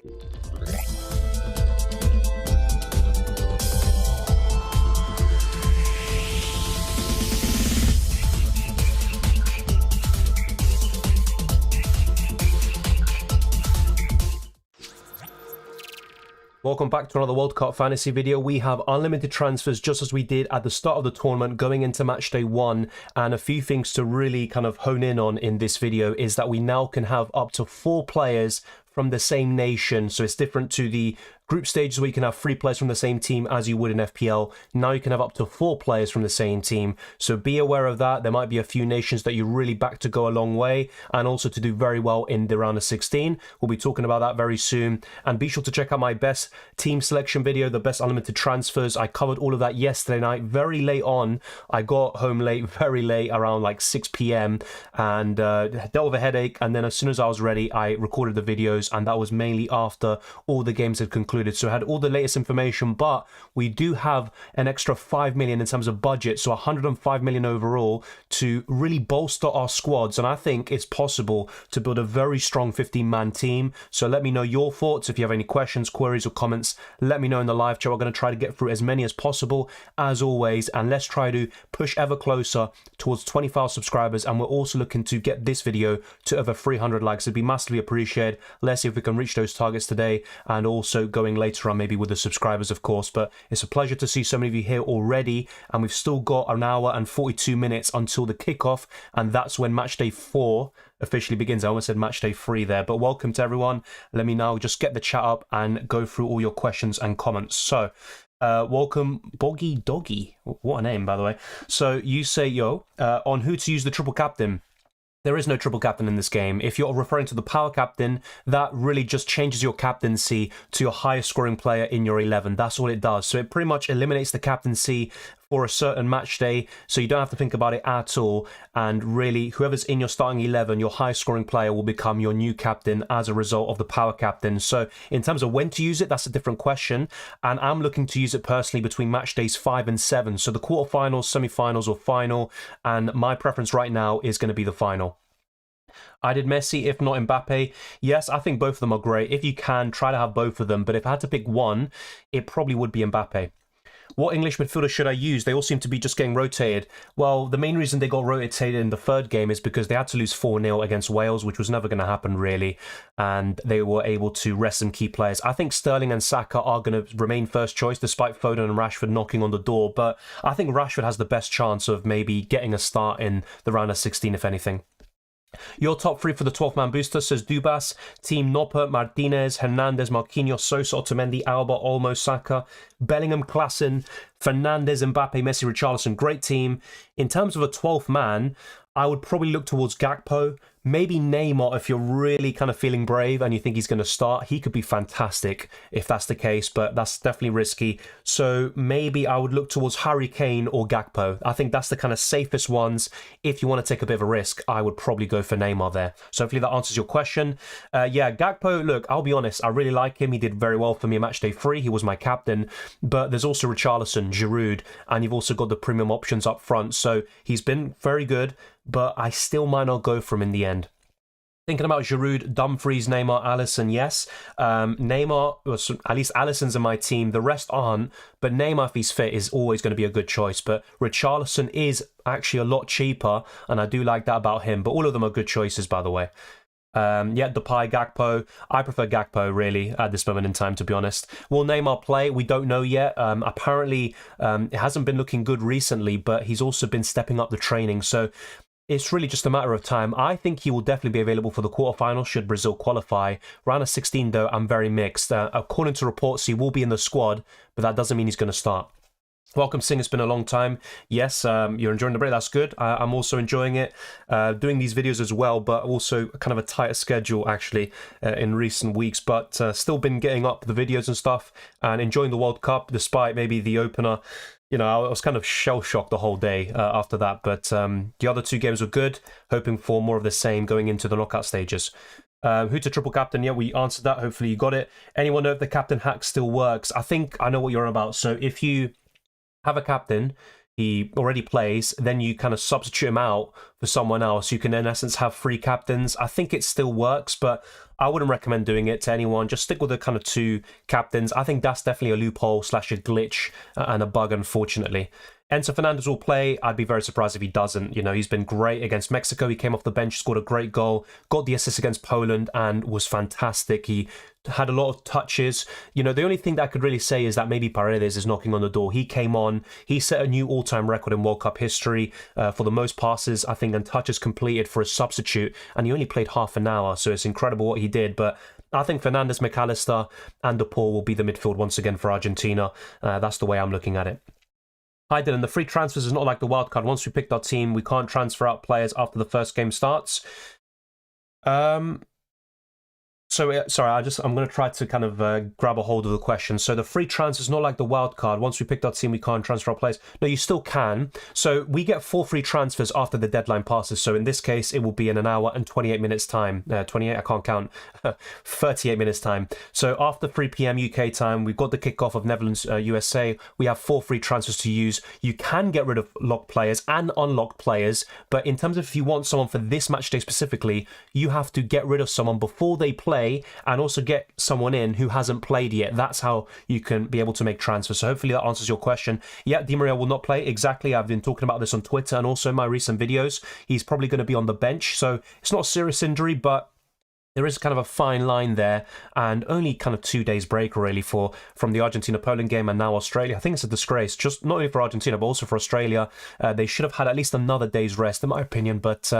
Welcome back to another Wildcard fantasy video. We have unlimited transfers just as we did at the start of the tournament going into match day 1, and a few things to really kind of hone in on in this video is that we now can have up to 4 players from the same nation. So it's different to the group stages where you can have 3 players from the same team as you would in FPL. Now you can have up to 4 players from the same team. So be aware of that. There might be a few nations that you really back to go a long way and also to do very well in the round of 16. We'll be talking about that very soon. And be sure to check out my best team selection video, the best unlimited transfers. I covered all of that yesterday night, very late on. I got home late, very late, around like 6 p.m. and dealt with a headache. And then as soon as I was ready, I recorded the videos, and that was mainly after all the games had concluded. So I had all the latest information, but we do have an extra 5 million in terms of budget, so 105 million overall to really bolster our squads. And I think it's possible to build a very strong 15-man team. So let me know your thoughts. If you have any questions, queries or comments, let me know in the live chat. We're going to try to get through as many as possible as always, and let's try to push ever closer towards 20,000 subscribers. And we're also looking to get this video to over 300 likes. It'd be massively appreciated. Let's see if we can reach those targets today, and also going later on maybe with the subscribers, of course. But it's a pleasure to see so many of you here already, and we've still got an hour and 42 minutes until the kickoff, and that's when match day 4 officially begins. I almost said match day 3 there, but welcome to everyone. Let me now just get the chat up and go through all your questions and comments. So welcome Boggy Doggy, what a name, by the way. So you say, yo, on who to use the triple captain. There is no triple captain in this game. If you're referring to the power captain, that really just changes your captaincy to your highest scoring player in your 11. That's all it does. So it pretty much eliminates the captaincy for a certain match day, so you don't have to think about it at all. And really, whoever's in your starting 11, your highest scoring player, will become your new captain as a result of the power captain. So in terms of when to use it, that's a different question. And I'm looking to use it personally between match days 5 and 7. So the quarterfinals, semi-finals or final. And my preference right now is going to be the final. I did Messi, if not Mbappe. Yes, I think both of them are great. If you can, try to have both of them. But if I had to pick one, it probably would be Mbappe. What English midfielder should I use? They all seem to be just getting rotated. Well, the main reason they got rotated in the 3rd game is because they had to lose 4-0 against Wales, which was never going to happen, really. And they were able to rest some key players. I think Sterling and Saka are going to remain first choice, despite Foden and Rashford knocking on the door. But I think Rashford has the best chance of maybe getting a start in the round of 16, if anything. Your top 3 for the 12-man booster, says Dubas. Team Noppert, Martinez, Hernandez, Marquinhos, Sosa, Otamendi, Alba, Olmo, Saka, Bellingham, Klassen, Fernandes, Mbappe, Messi, Richarlison. Great team. In terms of a 12th man, I would probably look towards Gakpo. Maybe Neymar if you're really kind of feeling brave and you think he's going to start. He could be fantastic if that's the case, but that's definitely risky. So maybe I would look towards Harry Kane or Gakpo. I think that's the kind of safest ones. If you want to take a bit of a risk, I would probably go for Neymar there. So hopefully that answers your question. Yeah, Gakpo, look, I'll be honest, I really like him. He did very well for me in match day 3. He was my captain. But there's also Richarlison, Giroud, and you've also got the premium options up front. So he's been very good, but I still might not go for him in the end. Thinking about Giroud, Dumfries, Neymar, Alisson, yes. Neymar, at least Alisson's in my team. The rest aren't, but Neymar, if he's fit, is always going to be a good choice. But Richarlison is actually a lot cheaper, and I do like that about him. But all of them are good choices, by the way. Yeah, Depay, Gakpo. I prefer Gakpo, really, at this moment in time, to be honest. Will Neymar play? We don't know yet. Apparently, it hasn't been looking good recently, but he's also been stepping up the training. So it's really just a matter of time. I think he will definitely be available for the quarterfinals should Brazil qualify. Round of 16, though, I'm very mixed. According to reports, he will be in the squad, but that doesn't mean he's going to start. Welcome, Singh. It's been a long time. Yes, you're enjoying the break. That's good. I'm also enjoying it. Doing these videos as well, but also kind of a tighter schedule, actually, in recent weeks. But still been getting up the videos and stuff and enjoying the World Cup, despite maybe the opener. You know, I was kind of shell-shocked the whole day after that. But the other 2 games were good. Hoping for more of the same going into the knockout stages. Who to triple captain? Yeah, we answered that. Hopefully you got it. Anyone know if the captain hack still works? I think I know what you're on about. So if you have a captain, he already plays, then you kind of substitute him out for someone else. You can, in essence, have 3 captains. I think it still works, but I wouldn't recommend doing it to anyone. Just stick with the kind of 2 captains. I think that's definitely a loophole / a glitch and a bug, unfortunately. Enzo Fernandez will play. I'd be very surprised if he doesn't. You know, he's been great against Mexico. He came off the bench, scored a great goal, got the assist against Poland, and was fantastic. He had a lot of touches. You know, the only thing that I could really say is that maybe Paredes is knocking on the door. He came on. He set a new all-time record in World Cup history for the most passes, I think, and touches completed for a substitute, and he only played half an hour, so it's incredible what he did. But I think Fernandes, McAllister, and De Paul will be the midfield once again for Argentina. That's the way I'm looking at it. Hi Dylan, the free transfers is not like the wildcard. Once we picked our team, we can't transfer out players after the first game starts. Sorry, I'm going to try to kind of grab a hold of the question. So the free transfer is not like the wild card. Once we picked our team, we can't transfer our players. No, you still can. So we get 4 free transfers after the deadline passes. So in this case, it will be in an hour and 28 minutes time. 28, I can't count. 38 minutes time. So after 3 p.m. UK time, we've got the kickoff of Netherlands, USA. We have 4 free transfers to use. You can get rid of locked players and unlocked players. But in terms of if you want someone for this match day specifically, you have to get rid of someone before they play and also get someone in who hasn't played yet. That's how you can be able to make transfers. So hopefully that answers your question. Yeah, Di Maria will not play. Exactly. I've been talking about this on Twitter and also in my recent videos. He's probably going to be on the bench. So it's not a serious injury, but there is kind of a fine line there, and only kind of 2 days break really from the Argentina-Poland game and now Australia. I think it's a disgrace, just not only for Argentina but also for Australia. They should have had at least another day's rest, in my opinion, but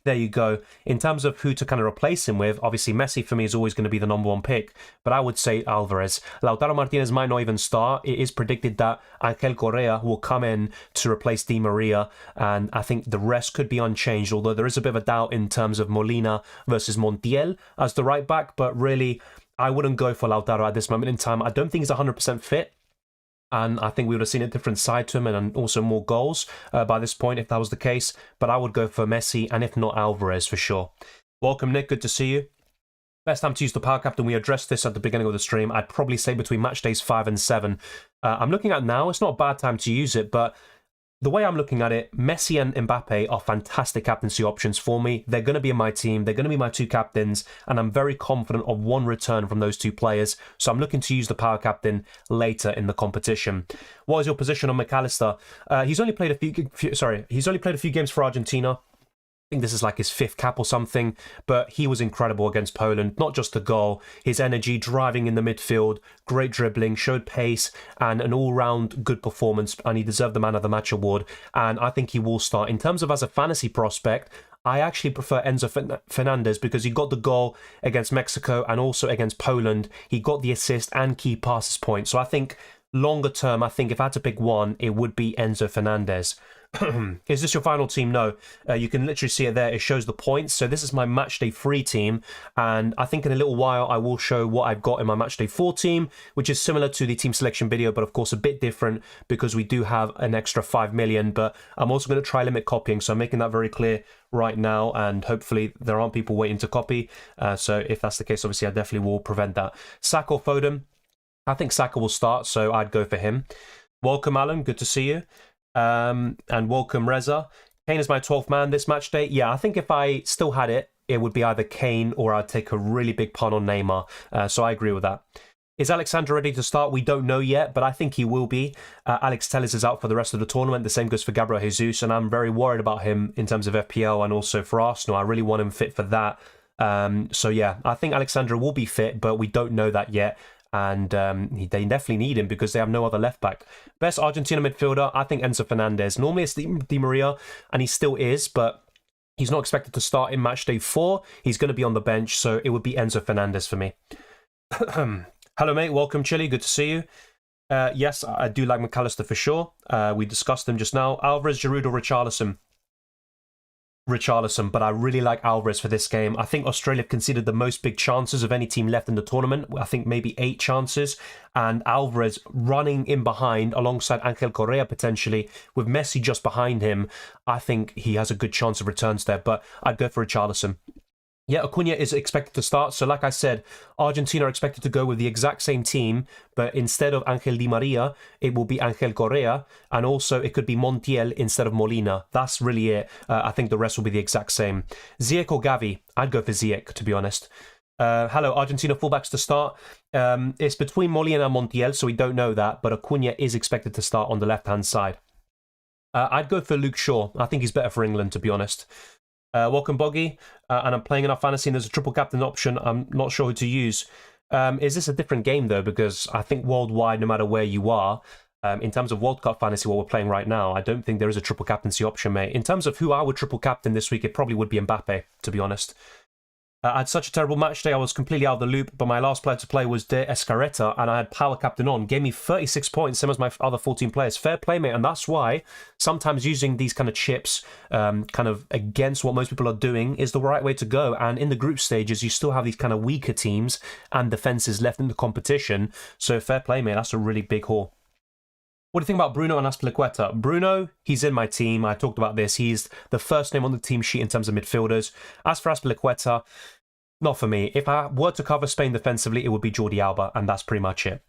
there you go. In terms of who to kind of replace him with, obviously Messi for me is always going to be the number 1 pick, but I would say Alvarez. Lautaro Martinez might not even start. It is predicted that Ángel Correa will come in to replace Di Maria, and I think the rest could be unchanged, although there is a bit of a doubt in terms of Molina versus Montiel as the right back, but really I wouldn't go for Lautaro at this moment in time. I don't think he's 100% fit, and I think we would have seen a different side to him and also more goals by this point if that was the case, but I would go for Messi, and if not, Alvarez for sure. Welcome Nick, good to see you. Best time to use the power captain. We addressed this at the beginning of the stream. I'd probably say between match days 5 and 7. I'm looking at now, it's not a bad time to use it, but the way I'm looking at it, Messi and Mbappe are fantastic captaincy options for me. They're going to be in my team. They're going to be my 2 captains, and I'm very confident of 1 return from those 2 players. So I'm looking to use the power captain later in the competition. What is your position on McAllister? He's only played a few games for Argentina. I think this is like his 5th cap or something, but he was incredible against Poland. Not just the goal, his energy, driving in the midfield, great dribbling, showed pace, and an all-round good performance, and he deserved the Man of the Match award, and I think he will start. In terms of as a fantasy prospect, I actually prefer Enzo Fernandez because he got the goal against Mexico and also against Poland. He got the assist and key passes point. So I think longer term, I think if I had to pick one, it would be Enzo Fernandez. Is this your final team? No. You can literally see it there. It shows the points. So this is my matchday 3 team. And I think in a little while, I will show what I've got in my matchday 4 team, which is similar to the team selection video, but of course a bit different because we do have an extra 5 million. But I'm also going to try limit copying. So I'm making that very clear right now. And hopefully there aren't people waiting to copy. So if that's the case, obviously I definitely will prevent that. Saka or Foden? I think Saka will start. So I'd go for him. Welcome, Alan. Good to see you. And welcome Reza. Kane is my 12th man this match day. Yeah, I think if I still had it, it would be either Kane or I'd take a really big punt on Neymar. So I agree with that. Is Alexander ready to start? We don't know yet, but I think he will be. Alex Telles is out for the rest of the tournament. The same goes for Gabriel Jesus, and I'm very worried about him in terms of FPL and also for Arsenal. I really want him fit for that. So yeah, I think Alexander will be fit, but we don't know that yet. And they definitely need him because they have no other left back. Best Argentina midfielder, I think Enzo Fernandez. Normally it's Di Maria, and he still is, but he's not expected to start in match day 4. He's going to be on the bench, so it would be Enzo Fernandez for me. Hello, mate. Welcome, Chile. Good to see you. Yes, I do like McAllister for sure. We discussed him just now. Alvarez, Giroud, or Richarlison? Richarlison, but I really like Alvarez for this game. I think Australia have conceded the most big chances of any team left in the tournament. I think maybe 8 chances. And Alvarez running in behind alongside Ángel Correa potentially with Messi just behind him. I think he has a good chance of returns there, but I'd go for Richarlison. Yeah, Acuna is expected to start. So like I said, Argentina are expected to go with the exact same team, but instead of Ángel Di Maria, it will be Ángel Correa, and also it could be Montiel instead of Molina. That's really it. I think the rest will be the exact same. Ziyech or Gavi? I'd go for Ziyech, to be honest. Hello, Argentina fullbacks to start. It's between Molina and Montiel, so we don't know that, but Acuna is expected to start on the left-hand side. I'd go for Luke Shaw. I think he's better for England, to be honest. Welcome, Boggy. And I'm playing enough fantasy, and there's a triple captain option. I'm not sure who to use. Is this a different game, though? Because I think worldwide, no matter where you are, in terms of Wildcard fantasy, what we're playing right now, I don't think there is a triple captaincy option, mate. In terms of who I would triple captain this week, it probably would be Mbappe, to be honest. I had such a terrible match day, I was completely out of the loop, but my last player to play was De Escareta, and I had power captain on. Gave me 36 points, same as my other 14 players. Fair play, mate, and that's why sometimes using these kind of chips kind of against what most people are doing is the right way to go. And in the group stages, you still have these kind of weaker teams and defenses left in the competition. So fair play, mate, that's a really big haul. What do you think about Bruno and Azpilicueta? Bruno, he's in my team. I talked about this. He's the first name on the team sheet in terms of midfielders. As for Azpilicueta, not for me. If I were to cover Spain defensively, it would be Jordi Alba, and that's pretty much it.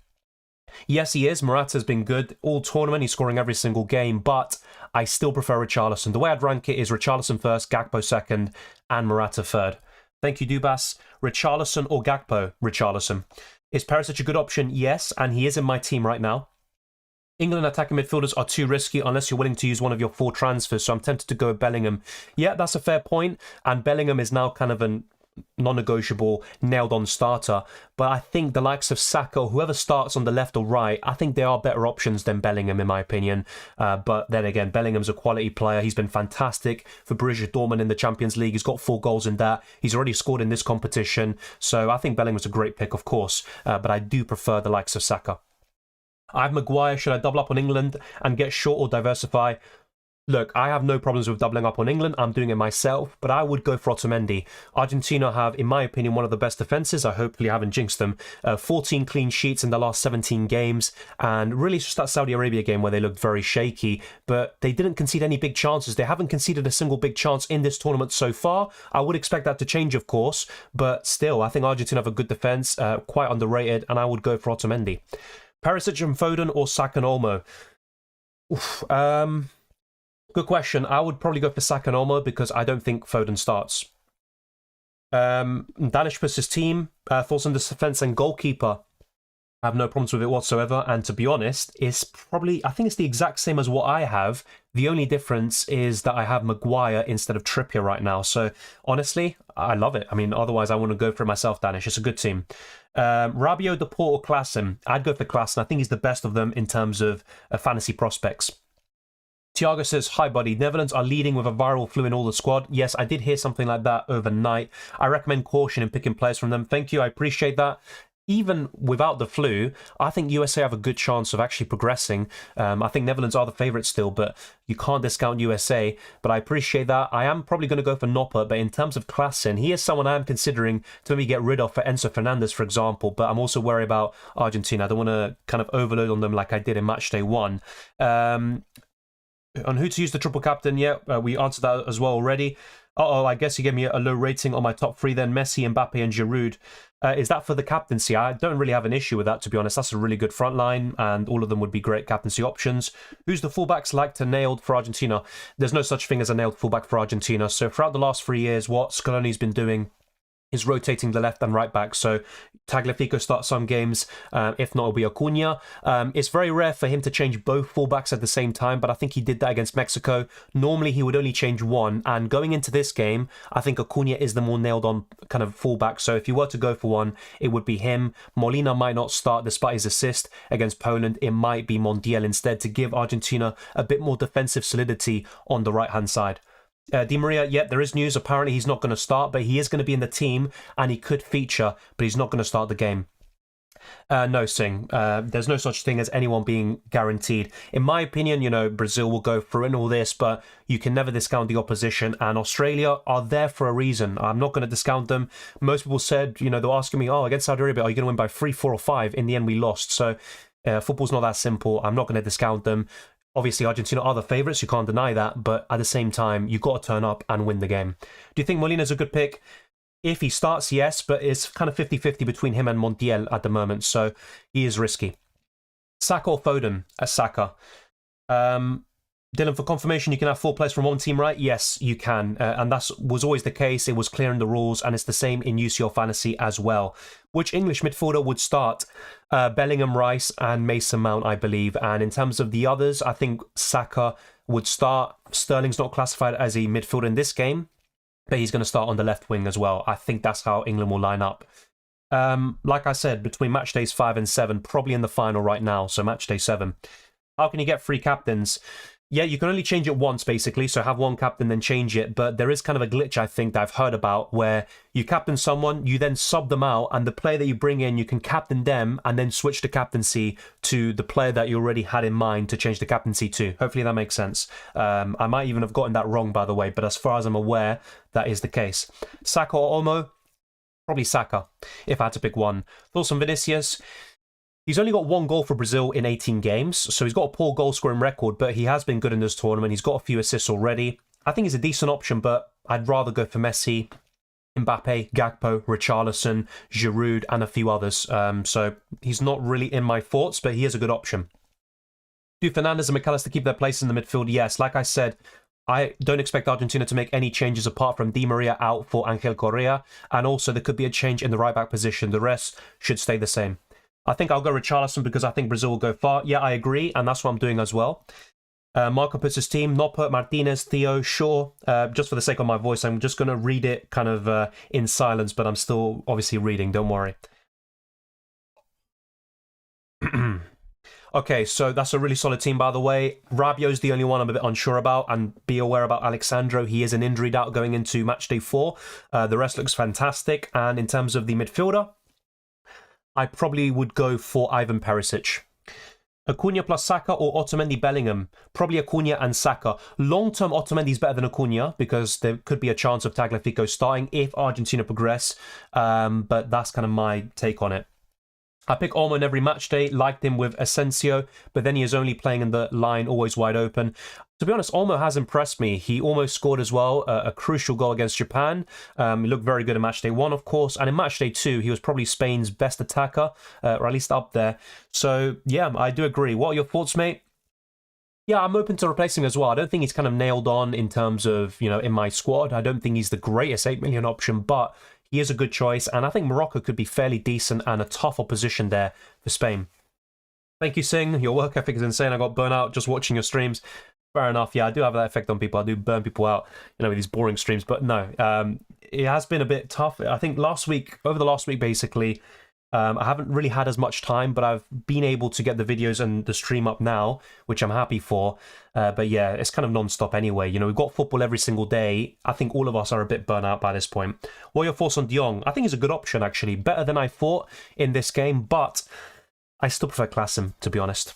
Yes, he is. Morata's been good all tournament. He's scoring every single game, but I still prefer Richarlison. The way I'd rank it is Richarlison first, Gakpo second, and Morata third. Thank you, Dubas. Richarlison or Gakpo? Richarlison. Is Perisic a good option? Yes, and he is in my team right now. England attacking midfielders are too risky unless you're willing to use one of your 4 transfers, so I'm tempted to go with Bellingham. Yeah, that's a fair point, and Bellingham is now kind of a non-negotiable, nailed-on starter, but I think the likes of Saka, or whoever starts on the left or right, I think they are better options than Bellingham, in my opinion. But then again, Bellingham's a quality player. He's been fantastic for Borussia Dortmund in the Champions League. He's got 4 goals in that. He's already scored in this competition, so I think Bellingham's a great pick, of course, but I do prefer the likes of Saka. I have Maguire. Should I double up on England and get short or diversify? Look, I have no problems with doubling up on England. I'm doing it myself, but I would go for Otamendi. Argentina have, in my opinion, one of the best defences. I hopefully haven't jinxed them. 14 clean sheets in the last 17 games, and really it's just that Saudi Arabia game where they looked very shaky, but they didn't concede any big chances. They haven't conceded a single big chance in this tournament so far. I would expect that to change, of course, but still, I think Argentina have a good defence, quite underrated, and I would go for Otamendi. Perisic and Foden or Saka and Olmo? Good question. I would probably go for Saka and Olmo because I don't think Foden starts. Danish versus team. Thoughts on the defence and goalkeeper? I have no problems with it whatsoever. And to be honest, it's probably, I think it's the exact same as what I have. The only difference is that I have Maguire instead of Trippier right now. So honestly, I love it. I mean, otherwise I want to go for it myself, Danish. It's a good team. Rabiot, Deporte or Klaassen? I'd go for Klaassen. I think he's the best of them in terms of fantasy prospects. Thiago says, hi buddy, Netherlands are leading with a viral flu in all the squad. Yes, I did hear something like that overnight. I recommend caution in picking players from them. Thank you, I appreciate that. Even without the flu, I think USA have a good chance of actually progressing. I think Netherlands are the favourites still, but you can't discount USA. But I appreciate that. I am probably going to go for Nopper, but in terms of Klaassen, he is someone I am considering to maybe get rid of for Enzo Fernandez, for example. But I'm also worried about Argentina. I don't want to kind of overload on them like I did in Matchday 1. On who to use the triple captain, yeah, we answered that as well already. I guess you gave me a low rating on my top 3 then. Messi, Mbappe and Giroud. Is that for the captaincy? I don't really have an issue with that, to be honest. That's a really good front line, and all of them would be great captaincy options. Who's the fullbacks like to nailed for Argentina? There's no such thing as a nailed fullback for Argentina. So throughout the last 3 years, what Scaloni's been doing is rotating the left and right back. So Tagliafico starts some games. If not, it'll be Acuna. It's very rare for him to change both fullbacks at the same time, but I think he did that against Mexico. Normally, he would only change one. And going into this game, I think Acuna is the more nailed-on kind of fullback. So if you were to go for one, it would be him. Molina might not start despite his assist against Poland. It might be Montiel instead to give Argentina a bit more defensive solidity on the right-hand side. Di Maria, yeah, there is news. Apparently he's not going to start, but he is going to be in the team and he could feature, but he's not going to start the game. No, Singh. There's no such thing as anyone being guaranteed. In my opinion, you know, Brazil will go through and all this, but you can never discount the opposition, and Australia are there for a reason. I'm not going to discount them. Most people said, you know, they're asking me, oh, against Saudi Arabia, are you going to win by 3, 4 or 5? In the end, we lost. So football's not that simple. I'm not going to discount them. Obviously, Argentina are the favourites, you can't deny that, but at the same time, you've got to turn up and win the game. Do you think Molina's a good pick? If he starts, yes, but it's kind of 50-50 between him and Montiel at the moment, so he is risky. Saka or Foden? Saka. Dylan, for confirmation, you can have 4 players from one team, right? Yes, you can. And that was always the case. It was clear in the rules, and it's the same in UCL Fantasy as well. Which English midfielder would start? Bellingham, Rice, and Mason Mount, I believe. And in terms of the others, I think Saka would start. Sterling's not classified as a midfielder in this game, but he's going to start on the left wing as well. I think that's how England will line up. Like I said, between match days 5 and 7, probably in the final right now, so match day 7. How can you get 3 captains? Yeah, you can only change it once, basically, so have 1 captain, then change it. But there is kind of a glitch, I think, that I've heard about, where you captain someone, you then sub them out, and the player that you bring in, you can captain them, and then switch the captaincy to the player that you already had in mind to change the captaincy to. Hopefully that makes sense. I might even have gotten that wrong, by the way, but as far as I'm aware, that is the case. Saka or Olmo? Probably Saka, if I had to pick one. Thoughts on Vinicius? He's only got 1 goal for Brazil in 18 games, so he's got a poor goal scoring record, but he has been good in this tournament. He's got a few assists already. I think he's a decent option, but I'd rather go for Messi, Mbappe, Gakpo, Richarlison, Giroud, and a few others. So he's not really in my thoughts, but he is a good option. Do Fernandes and McAllister keep their place in the midfield? Yes, like I said, I don't expect Argentina to make any changes apart from Di Maria out for Angel Correa, and also there could be a change in the right-back position. The rest should stay the same. I think I'll go Richarlison because I think Brazil will go far. Yeah, I agree, and that's what I'm doing as well. Marco puts his team, Noppert, Martinez, Theo, Shaw. Just for the sake of my voice, I'm just going to read it kind of in silence, but I'm still obviously reading, don't worry. Okay, so that's a really solid team, by the way. Rabiot's the only one I'm a bit unsure about, and be aware about Alexandro. He is an injury doubt going into matchday 4. The rest looks fantastic, and in terms of the midfielder, I probably would go for Ivan Perisic. Acuna plus Saka or Otamendi Bellingham? Probably Acuna and Saka. Long-term Otamendi's better than Acuna because there could be a chance of Tagliafico starting if Argentina progress, but that's kind of my take on it. I pick Olmo in every match day, liked him with Asensio, but then he is only playing in the line, always wide open. To be honest, Olmo has impressed me. He almost scored as well, a crucial goal against Japan. He looked very good in match day 1, of course, and in match day 2, he was probably Spain's best attacker, or at least up there. So, yeah, I do agree. What are your thoughts, mate? Yeah, I'm open to replacing him as well. I don't think he's kind of nailed on in terms of, you know, in my squad. I don't think he's the greatest 8 million option, but he is a good choice, and I think Morocco could be fairly decent and a tough opposition there for Spain. Thank you, Singh. Your work ethic is insane. I got burnt out just watching your streams. Fair enough. Yeah, I do have that effect on people. I do burn people out, you know, with these boring streams. But no, it has been a bit tough. I think over the last week, basically, I haven't really had as much time, but I've been able to get the videos and the stream up now, which I'm happy for. But yeah, it's kind of non-stop anyway. You know, we've got football every single day. I think all of us are a bit burnt out by this point. What are your thoughts on De Jong? I think he's a good option, actually. Better than I thought in this game, but I still prefer Klassen, to be honest.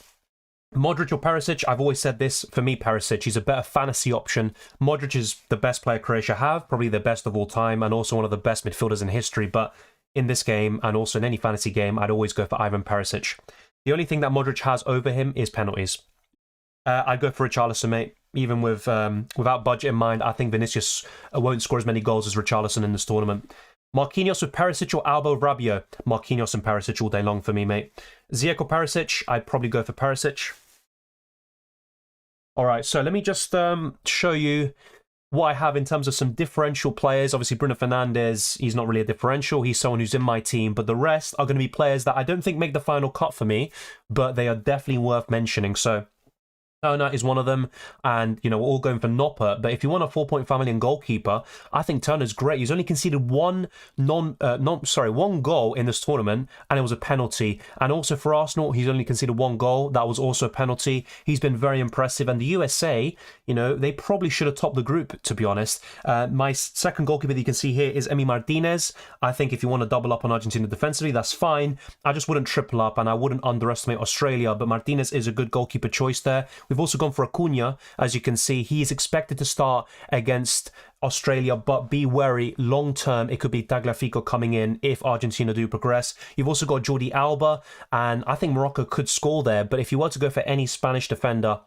Modric or Perisic? I've always said this. For me, Perisic, he's a better fantasy option. Modric is the best player Croatia have, probably the best of all time, and also one of the best midfielders in history. But in this game, and also in any fantasy game, I'd always go for Ivan Perisic. The only thing that Modric has over him is penalties. I'd go for Richarlison, mate. Even with without budget in mind, I think Vinicius won't score as many goals as Richarlison in this tournament. Marquinhos with Perisic or Alba Rabiot? Marquinhos and Perisic all day long for me, mate. Ziyech or Perisic? I'd probably go for Perisic. All right, so let me just show you what I have in terms of some differential players. Obviously, Bruno Fernandes, he's not really a differential. He's someone who's in my team, but the rest are going to be players that I don't think make the final cut for me, but they are definitely worth mentioning. So Turner is one of them, and you know, we're all going for Noppert. But if you want a 4.5 million goalkeeper, I think Turner's great. He's only conceded one goal in this tournament, and it was a penalty. And also for Arsenal, he's only conceded 1 goal. That was also a penalty. He's been very impressive, and the USA, you know, they probably should have topped the group, to be honest. My second goalkeeper that you can see here is Emi Martinez. I think if you want to double up on Argentina defensively, that's fine. I just wouldn't triple up, and I wouldn't underestimate Australia. But Martinez is a good goalkeeper choice there. We've also gone for Acuna. As you can see, he is expected to start against Australia, but be wary, long term, it could be Tagliafico coming in if Argentina do progress. You've also got Jordi Alba, and I think Morocco could score there, but if you were to go for any Spanish defender,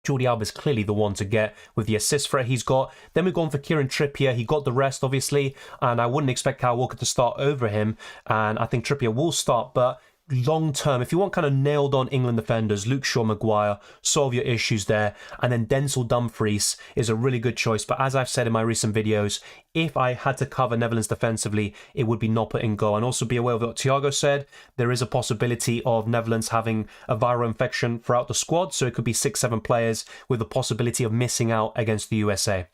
Jordi Alba is clearly the one to get with the assist threat he's got. Then we've gone for Kieran Trippier. He got the rest, obviously, and I wouldn't expect Kyle Walker to start over him, and I think Trippier will start, but long term, if you want kind of nailed on England defenders, Luke Shaw, Maguire, solve your issues there, and then Denzel Dumfries is a really good choice. But as I've said in my recent videos, if I had to cover Netherlands defensively, it would be Noppert in goal. And also be aware of what Thiago said, there is a possibility of Netherlands having a viral infection throughout the squad, so it could be 6-7 players with the possibility of missing out against the USA.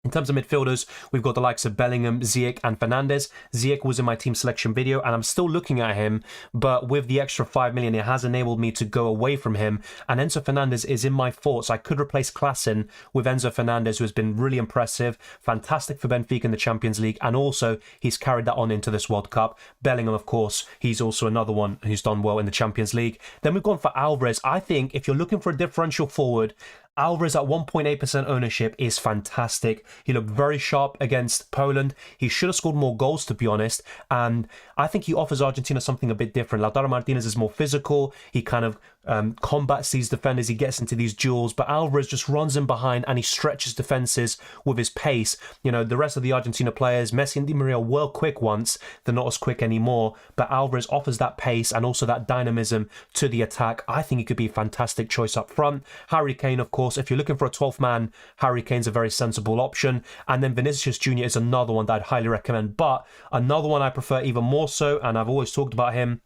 In terms of midfielders, we've got the likes of Bellingham, Ziyech and Fernandes. Ziyech was in my team selection video and I'm still looking at him, but with the extra 5 million, it has enabled me to go away from him. And Enzo Fernandez is in my thoughts. I could replace Klaassen with Enzo Fernandez, who has been really impressive, fantastic for Benfica in the Champions League, and also he's carried that on into this World Cup. Bellingham, of course, he's also another one who's done well in the Champions League. Then we've gone for Alvarez. I think if you're looking for a differential forward, Alvarez at 1.8% ownership is fantastic. He looked very sharp against Poland. He should have scored more goals, to be honest. And I think he offers Argentina something a bit different. Lautaro Martinez is more physical. He kind of combats these defenders. He gets into these duels. But Alvarez just runs in behind and he stretches defenses with his pace. You know, the rest of the Argentina players, Messi and Di Maria, were quick once. They're not as quick anymore. But Alvarez offers that pace and also that dynamism to the attack. I think he could be a fantastic choice up front. Harry Kane, of course. If you're looking for a 12th man, Harry Kane's a very sensible option. And then Vinicius Jr. is another one that I'd highly recommend. But another one I prefer even more so, and I've always talked about him,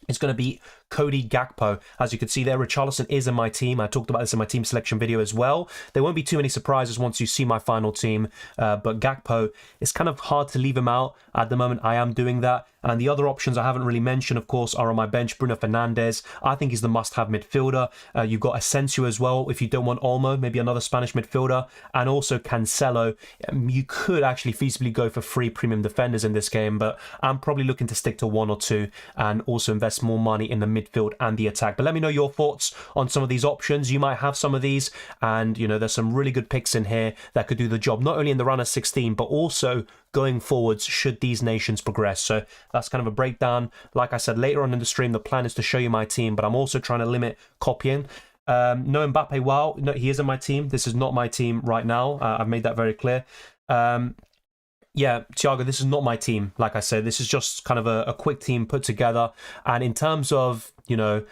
is going to be Cody Gakpo. As you can see there, Richarlison is in my team. I talked about this in my team selection video as well. There won't be too many surprises once you see my final team, but Gakpo, it's kind of hard to leave him out. At the moment, I am doing that. And the other options I haven't really mentioned, of course, are on my bench. Bruno Fernandes, I think he's the must-have midfielder. You've got Asensio as well. If you don't want Olmo, maybe another Spanish midfielder. And also Cancelo. You could actually feasibly go for 3 premium defenders in this game, but I'm probably looking to stick to 1 or 2 and also invest more money in the midfield and the attack. But let me know your thoughts on some of these options. You might have some of these, and you know, there's some really good picks in here that could do the job, not only in the round of 16, but also going forwards should these nations progress. So that's kind of a breakdown. Like I said, later on in the stream, the plan is to show you my team, but I'm also trying to limit copying. No Mbappe, wow, no, he is in my team. This is not my team right now. I've made that very clear. Yeah, Thiago, this is not my team. Like I said, this is just kind of a quick team put together. And in terms of, you know,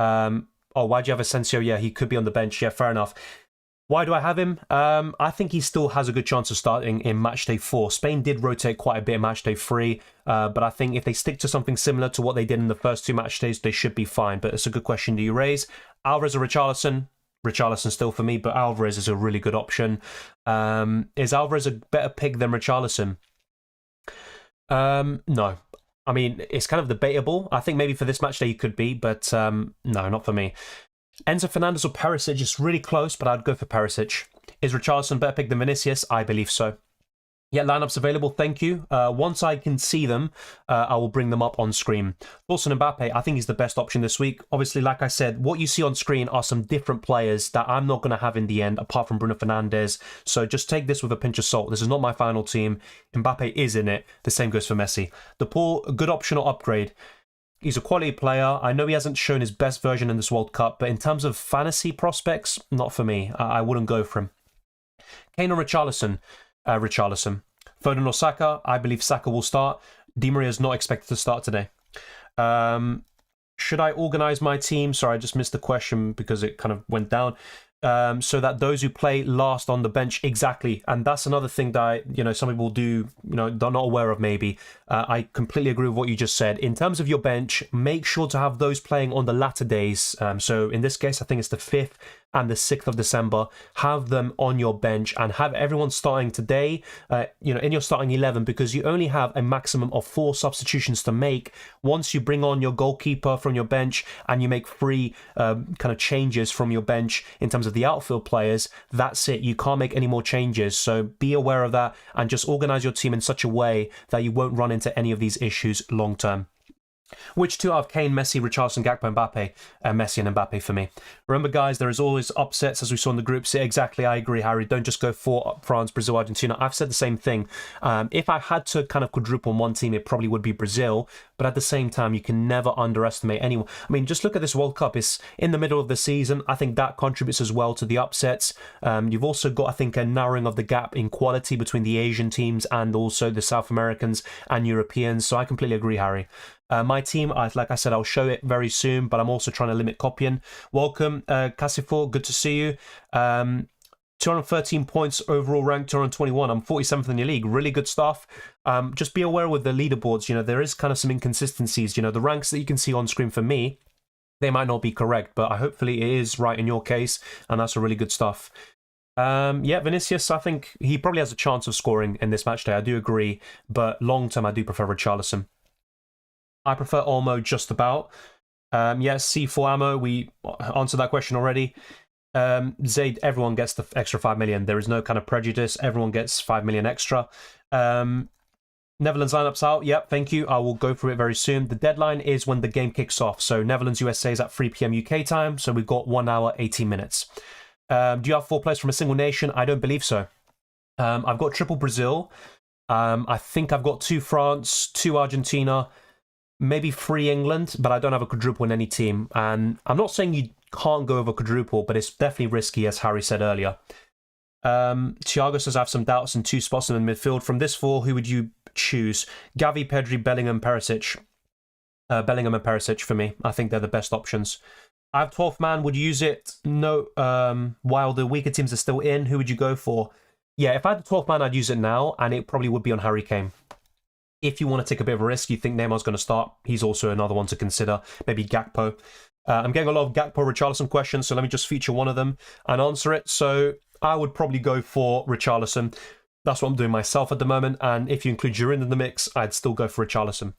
oh, why'd you have Asensio? Yeah, he could be on the bench. Yeah, fair enough. Why do I have him? I think he still has a good chance of starting in Matchday 4. Spain did rotate quite a bit in Matchday 3, but I think if they stick to something similar to what they did in the first 2 matchdays, they should be fine. But it's a good question do you raise. Alvarez or Richarlison? Richarlison still for me, but Alvarez is a really good option. Is Alvarez a better pick than Richarlison? No. I mean, it's kind of debatable. I think maybe for this matchday he could be, but no, not for me. Enzo Fernandez or Perisic is really close, but I'd go for Perisic. Is Richarlison a better pick than Vinicius? I believe so. Yeah, lineups available, thank you. Once I can see them, I will bring them up on screen. Also, Mbappe, I think he's the best option this week. Obviously, like I said, what you see on screen are some different players that I'm not going to have in the end, apart from Bruno Fernandes. So just take this with a pinch of salt. This is not my final team. Mbappe is in it. The same goes for Messi. The poor, good option or upgrade. He's a quality player. I know he hasn't shown his best version in this World Cup, but in terms of fantasy prospects, not for me. I wouldn't go for him. Kane or Richarlison? Richarlison. Foden or Saka? I believe Saka will start. Di Maria is not expected to start today. Should I organise my team? Sorry, I just missed the question because it kind of went down. So that those who play last on the bench, exactly. And that's another thing that, some people do, they're not aware of maybe. I completely agree with what you just said. In terms of your bench, make sure to have those playing on the latter days. So in this case, I think it's the 5th and the 6th of December. Have them on your bench and have everyone starting today, in your starting 11, because you only have a maximum of 4 substitutions to make. Once you bring on your goalkeeper from your bench and you make 3 kind of changes from your bench in terms of the outfield players, that's it. You can't make any more changes. So be aware of that and just organize your team in such a way that you won't run into any of these issues long term. Which 2 out of Kane, Messi, Richarlison, Gakpo, Mbappe? Messi and Mbappe for me. Remember, guys, there is always upsets, as we saw in the groups. Exactly, I agree, Harry. Don't just go for France, Brazil, Argentina. I've said the same thing. If I had to kind of quadruple on one team, it probably would be Brazil. But at the same time, you can never underestimate anyone. I mean, just look at this World Cup. It's in the middle of the season. I think that contributes as well to the upsets. You've also got, I think, a narrowing of the gap in quality between the Asian teams and also the South Americans and Europeans. So I completely agree, Harry. My team, like I said, I'll show it very soon, but I'm also trying to limit copying. Welcome, Casifo, good to see you. 213 points overall rank, 221. I'm 47th in your league. Really good stuff. Just be aware with the leaderboards, you know, there is kind of some inconsistencies. You know, the ranks that you can see on screen for me, they might not be correct, but hopefully it is right in your case, and that's a really good stuff. Yeah, Vinicius, I think he probably has a chance of scoring in this match day. I do agree, but long term, I do prefer Richarlison. I prefer Olmo just about. Yes, C4 ammo, we answered that question already. Zaid, everyone gets the extra 5 million. There is no kind of prejudice. Everyone gets 5 million extra. Netherlands lineups out. Yep, thank you. I will go through it very soon. The deadline is when the game kicks off. So Netherlands USA is at 3 p.m. UK time. So we've got 1 hour, 18 minutes. Do you have 4 players from a single nation? I don't believe so. I've got triple Brazil. I think I've got 2 France, 2 Argentina, maybe 3 England, but I don't have a quadruple in any team. And I'm not saying you can't go over quadruple, but it's definitely risky, as Harry said earlier. Thiago says I have some doubts in 2 spots in the midfield. From this 4, who would you choose? Gavi, Pedri, Bellingham, Perisic. Bellingham and Perisic for me. I think they're the best options. I have 12th man. Would you use it? No. While the weaker teams are still in, who would you go for? Yeah, if I had the 12th man, I'd use it now, and it probably would be on Harry Kane. If you want to take a bit of a risk, you think Neymar's going to start, he's also another one to consider. Maybe Gakpo. I'm getting a lot of Gakpo Richarlison questions, so let me just feature one of them and answer it. So I would probably go for Richarlison. That's what I'm doing myself at the moment, and if you include Giroud in the mix, I'd still go for Richarlison.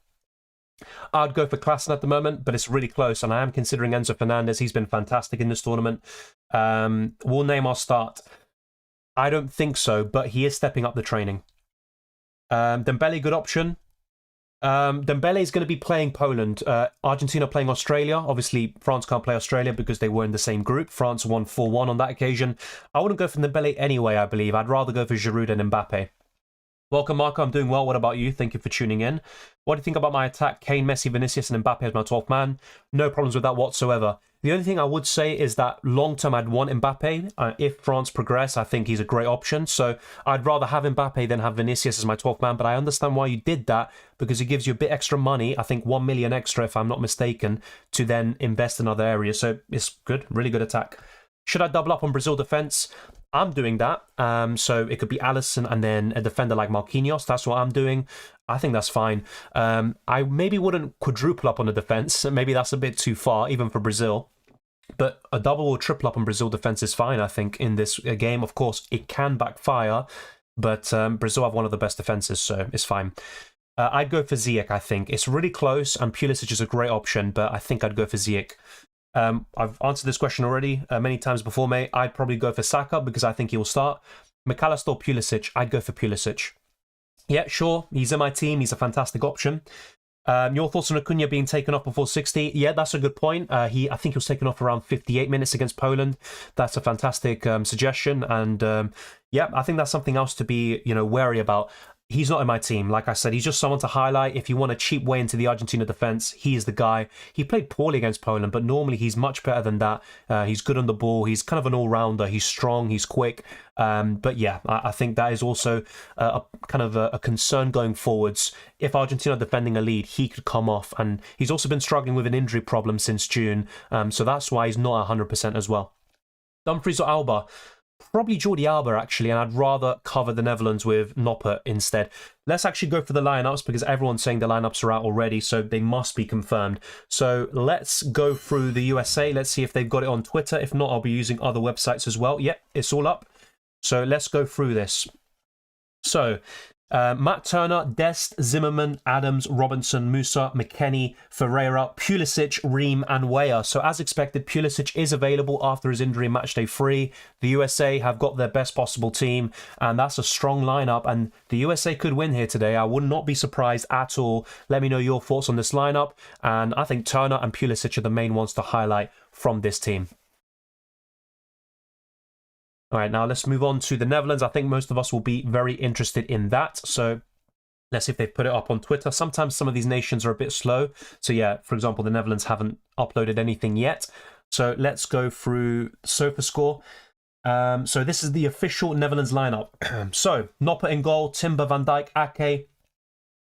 I'd go for Klaassen at the moment, but it's really close, and I am considering Enzo Fernandez. He's been fantastic in this tournament. Will Neymar start? I don't think so, but he is stepping up the training. Dembele, good option. Dembele is going to be playing Poland. Argentina playing Australia. Obviously, France can't play Australia because they were in the same group. France won 4-1 on that occasion. I wouldn't go for Dembele anyway, I believe. I'd rather go for Giroud and Mbappe. Welcome, Marco. I'm doing well. What about you? Thank you for tuning in. What do you think about my attack? Kane, Messi, Vinicius, and Mbappe as my 12th man. No problems with that whatsoever. The only thing I would say is that long-term I'd want Mbappe. If France progress, I think he's a great option. So I'd rather have Mbappe than have Vinicius as my 12th man. But I understand why you did that, because it gives you a bit extra money. I think 1 million extra, if I'm not mistaken, to then invest in other areas. So it's good. Really good attack. Should I double up on Brazil defense? I'm doing that. So it could be Alisson and then a defender like Marquinhos. That's what I'm doing. I think that's fine. I maybe wouldn't quadruple up on the defense. Maybe that's a bit too far, even for Brazil. But a double or triple up on Brazil defense is fine, I think, in this game. Of course, it can backfire, but Brazil have one of the best defenses, so it's fine. I'd go for Ziyech, I think. It's really close, and Pulisic is a great option, but I think I'd go for Ziyech. I've answered this question already many times before, mate. I'd probably go for Saka because I think he will start. McAllister or Pulisic? I'd go for Pulisic. Yeah, sure. He's in my team. He's a fantastic option. Your thoughts on Acuna being taken off before 60? Yeah, that's a good point. I think he was taken off around 58 minutes against Poland. That's a fantastic suggestion. And yeah, I think that's something else to be, wary about. He's not in my team. Like I said, he's just someone to highlight. If you want a cheap way into the Argentina defense, he is the guy. He played poorly against Poland, but normally he's much better than that. He's good on the ball. He's kind of an all-rounder. He's strong. He's quick. But yeah, I think that is also a kind of a concern going forwards. If Argentina are defending a lead, he could come off. And he's also been struggling with an injury problem since June. So that's why he's not 100% as well. Dumfries or Alba? Probably Jordi Alba, actually, and I'd rather cover the Netherlands with Noppert instead. Let's actually go for the lineups, because everyone's saying the lineups are out already, so they must be confirmed. So let's go through the USA. Let's see if they've got it on Twitter. If not, I'll be using other websites as well. Yep, it's all up. So let's go through this. So Matt Turner, Dest, Zimmerman, Adams, Robinson, Musa, McKennie, Ferreira, Pulisic, Ream, and Weah. So as expected, Pulisic is available after his injury in matchday 3. The USA have got their best possible team, and that's a strong lineup, and the USA could win here today. I would not be surprised at all. Let me know your thoughts on this lineup, and I think Turner and Pulisic are the main ones to highlight from this team. All right, now let's move on to the Netherlands. I think most of us will be very interested in that. So let's see if they've put it up on Twitter. Sometimes some of these nations are a bit slow. So yeah, for example, the Netherlands haven't uploaded anything yet. So let's go through SofaScore. So this is the official Netherlands lineup. So Noppert in goal, Timber, Van Dijk, Ake,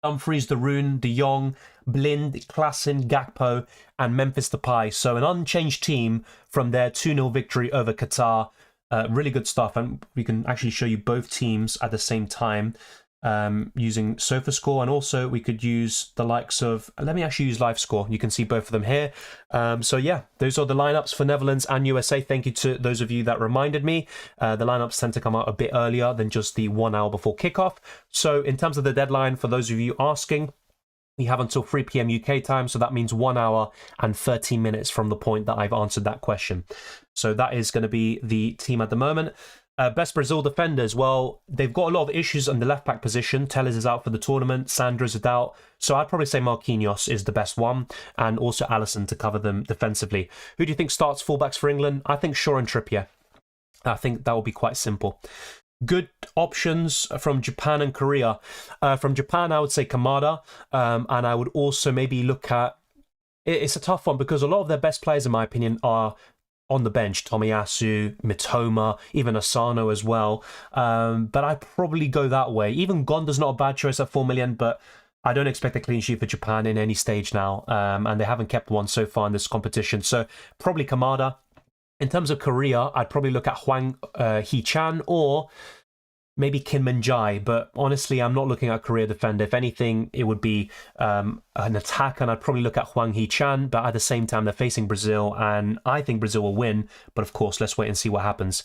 Dumfries, De Roon, De Jong, Blind, Klaassen, Gakpo, and Memphis Depay. So an unchanged team from their 2-0 victory over Qatar. Really good stuff, and we can actually show you both teams at the same time using SofaScore, and also we could use the likes of, let me actually use LiveScore. You can see both of them here. So yeah, those are the lineups for Netherlands and USA. Thank you to those of you that reminded me. The lineups tend to come out a bit earlier than just the 1 hour before kickoff. So in terms of the deadline, for those of you asking, we have until 3 p.m. UK time, so that means 1 hour and 13 minutes from the point that I've answered that question. So that is going to be the team at the moment. Best Brazil defenders, well, they've got a lot of issues on the left-back position. Telles is out for the tournament, Sandra's is out, so I'd probably say Marquinhos is the best one, and also Alisson to cover them defensively. Who do you think starts fullbacks for England? I think Shaw and Trippier. I think that will be quite simple. Good options from Japan and Korea. From Japan, I would say Kamada, and I would also maybe look at... It's a tough one because a lot of their best players, in my opinion, are on the bench. Tomiyasu, Mitoma, even Asano as well. But I'd probably go that way. Even Gonda's not a bad choice at 4 million, but I don't expect a clean sheet for Japan in any stage now, and they haven't kept one so far in this competition. So probably Kamada. In terms of Korea, I'd probably look at Hwang Hee-chan or maybe Kim Min-jae, but honestly, I'm not looking at Korea defender. If anything, it would be an attack, and I'd probably look at Hwang Hee-chan, but at the same time, they're facing Brazil, and I think Brazil will win, but of course, let's wait and see what happens.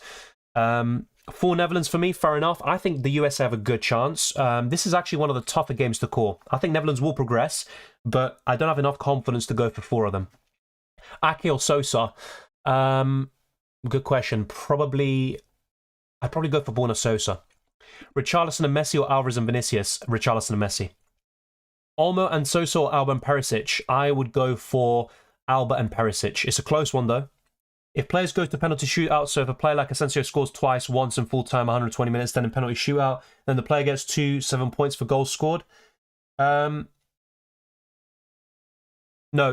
For Netherlands, for me, fair enough. I think the USA have a good chance. This is actually one of the tougher games to call. I think Netherlands will progress, but I don't have enough confidence to go for 4 of them. Ake or Sosa? Good question. I'd probably go for Borna Sosa. Richarlison and Messi or Alvarez and Vinicius? Richarlison and Messi. Olmo and Sosa or Alba and Perisic? I would go for Alba and Perisic. It's a close one though. If players go to penalty shootout, so if a player like Asensio scores twice, once in full time, 120 minutes, then in penalty shootout, then the player gets 7 points for goals scored. No,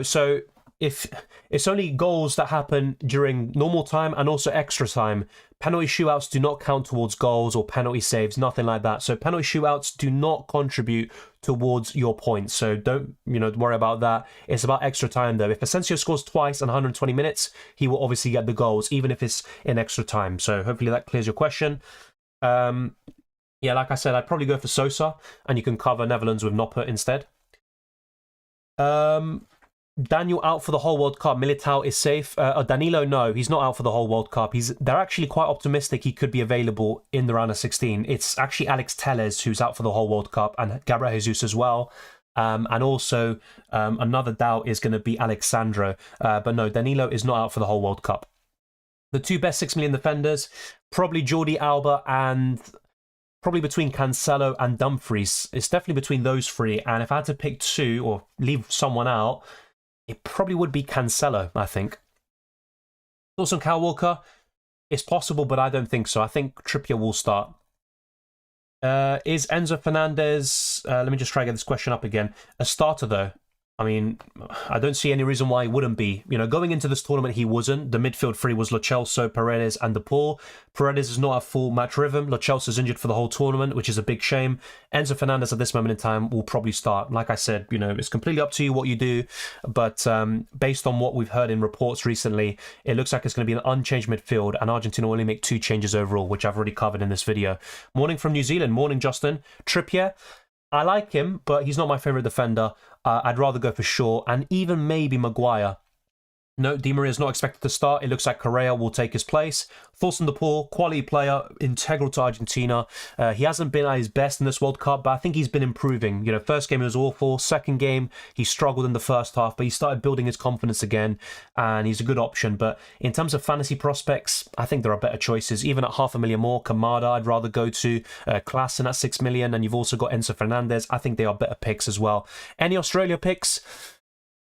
so if it's only goals that happen during normal time and also extra time. Penalty shootouts do not count towards goals or penalty saves, nothing like that. So penalty shootouts do not contribute towards your points. So don't, worry about that. It's about extra time though. If Asensio scores twice in 120 minutes, he will obviously get the goals, even if it's in extra time. So hopefully that clears your question. Yeah, like I said, I'd probably go for Sosa, and you can cover Netherlands with Noppert instead. Daniel out for the whole World Cup. Militao is safe. Danilo, no, he's not out for the whole World Cup. They're actually quite optimistic he could be available in the round of 16. It's actually Alex Telles who's out for the whole World Cup, and Gabriel Jesus as well. And also another doubt is going to be Alexandro. But no, Danilo is not out for the whole World Cup. The 2 best 6 million defenders, probably Jordi Alba and probably between Cancelo and Dumfries. It's definitely between those 3. And if I had to pick 2 or leave someone out, it probably would be Cancelo, I think. Thoughts on Kyle Walker? It's possible, but I don't think so. I think Trippier will start. Is Enzo Fernandez, let me just try to get this question up again, a starter though? I mean, I don't see any reason why he wouldn't be. Going into this tournament, he wasn't. The midfield 3 was Lo Celso, Paredes, and De Paul. Paredes is not at full match rhythm. Lo Celso is injured for the whole tournament, which is a big shame. Enzo Fernandez at this moment in time will probably start. Like I said, it's completely up to you what you do. But based on what we've heard in reports recently, it looks like it's going to be an unchanged midfield, and Argentina will only make 2 changes overall, which I've already covered in this video. Morning from New Zealand. Morning, Justin. Trippier. I like him, but he's not my favourite defender. I'd rather go for Shaw and even maybe Maguire. No, Di Maria is not expected to start. It looks like Correa will take his place. Thorsten De Paul, quality player, integral to Argentina. He hasn't been at his best in this World Cup, but I think he's been improving. First game he was awful. Second game, he struggled in the first half, but he started building his confidence again, and he's a good option. But in terms of fantasy prospects, I think there are better choices. Even at 500,000 more, Kamada, I'd rather go to Klaassen at 6 million, and you've also got Enzo Fernandez. I think they are better picks as well. Any Australia picks?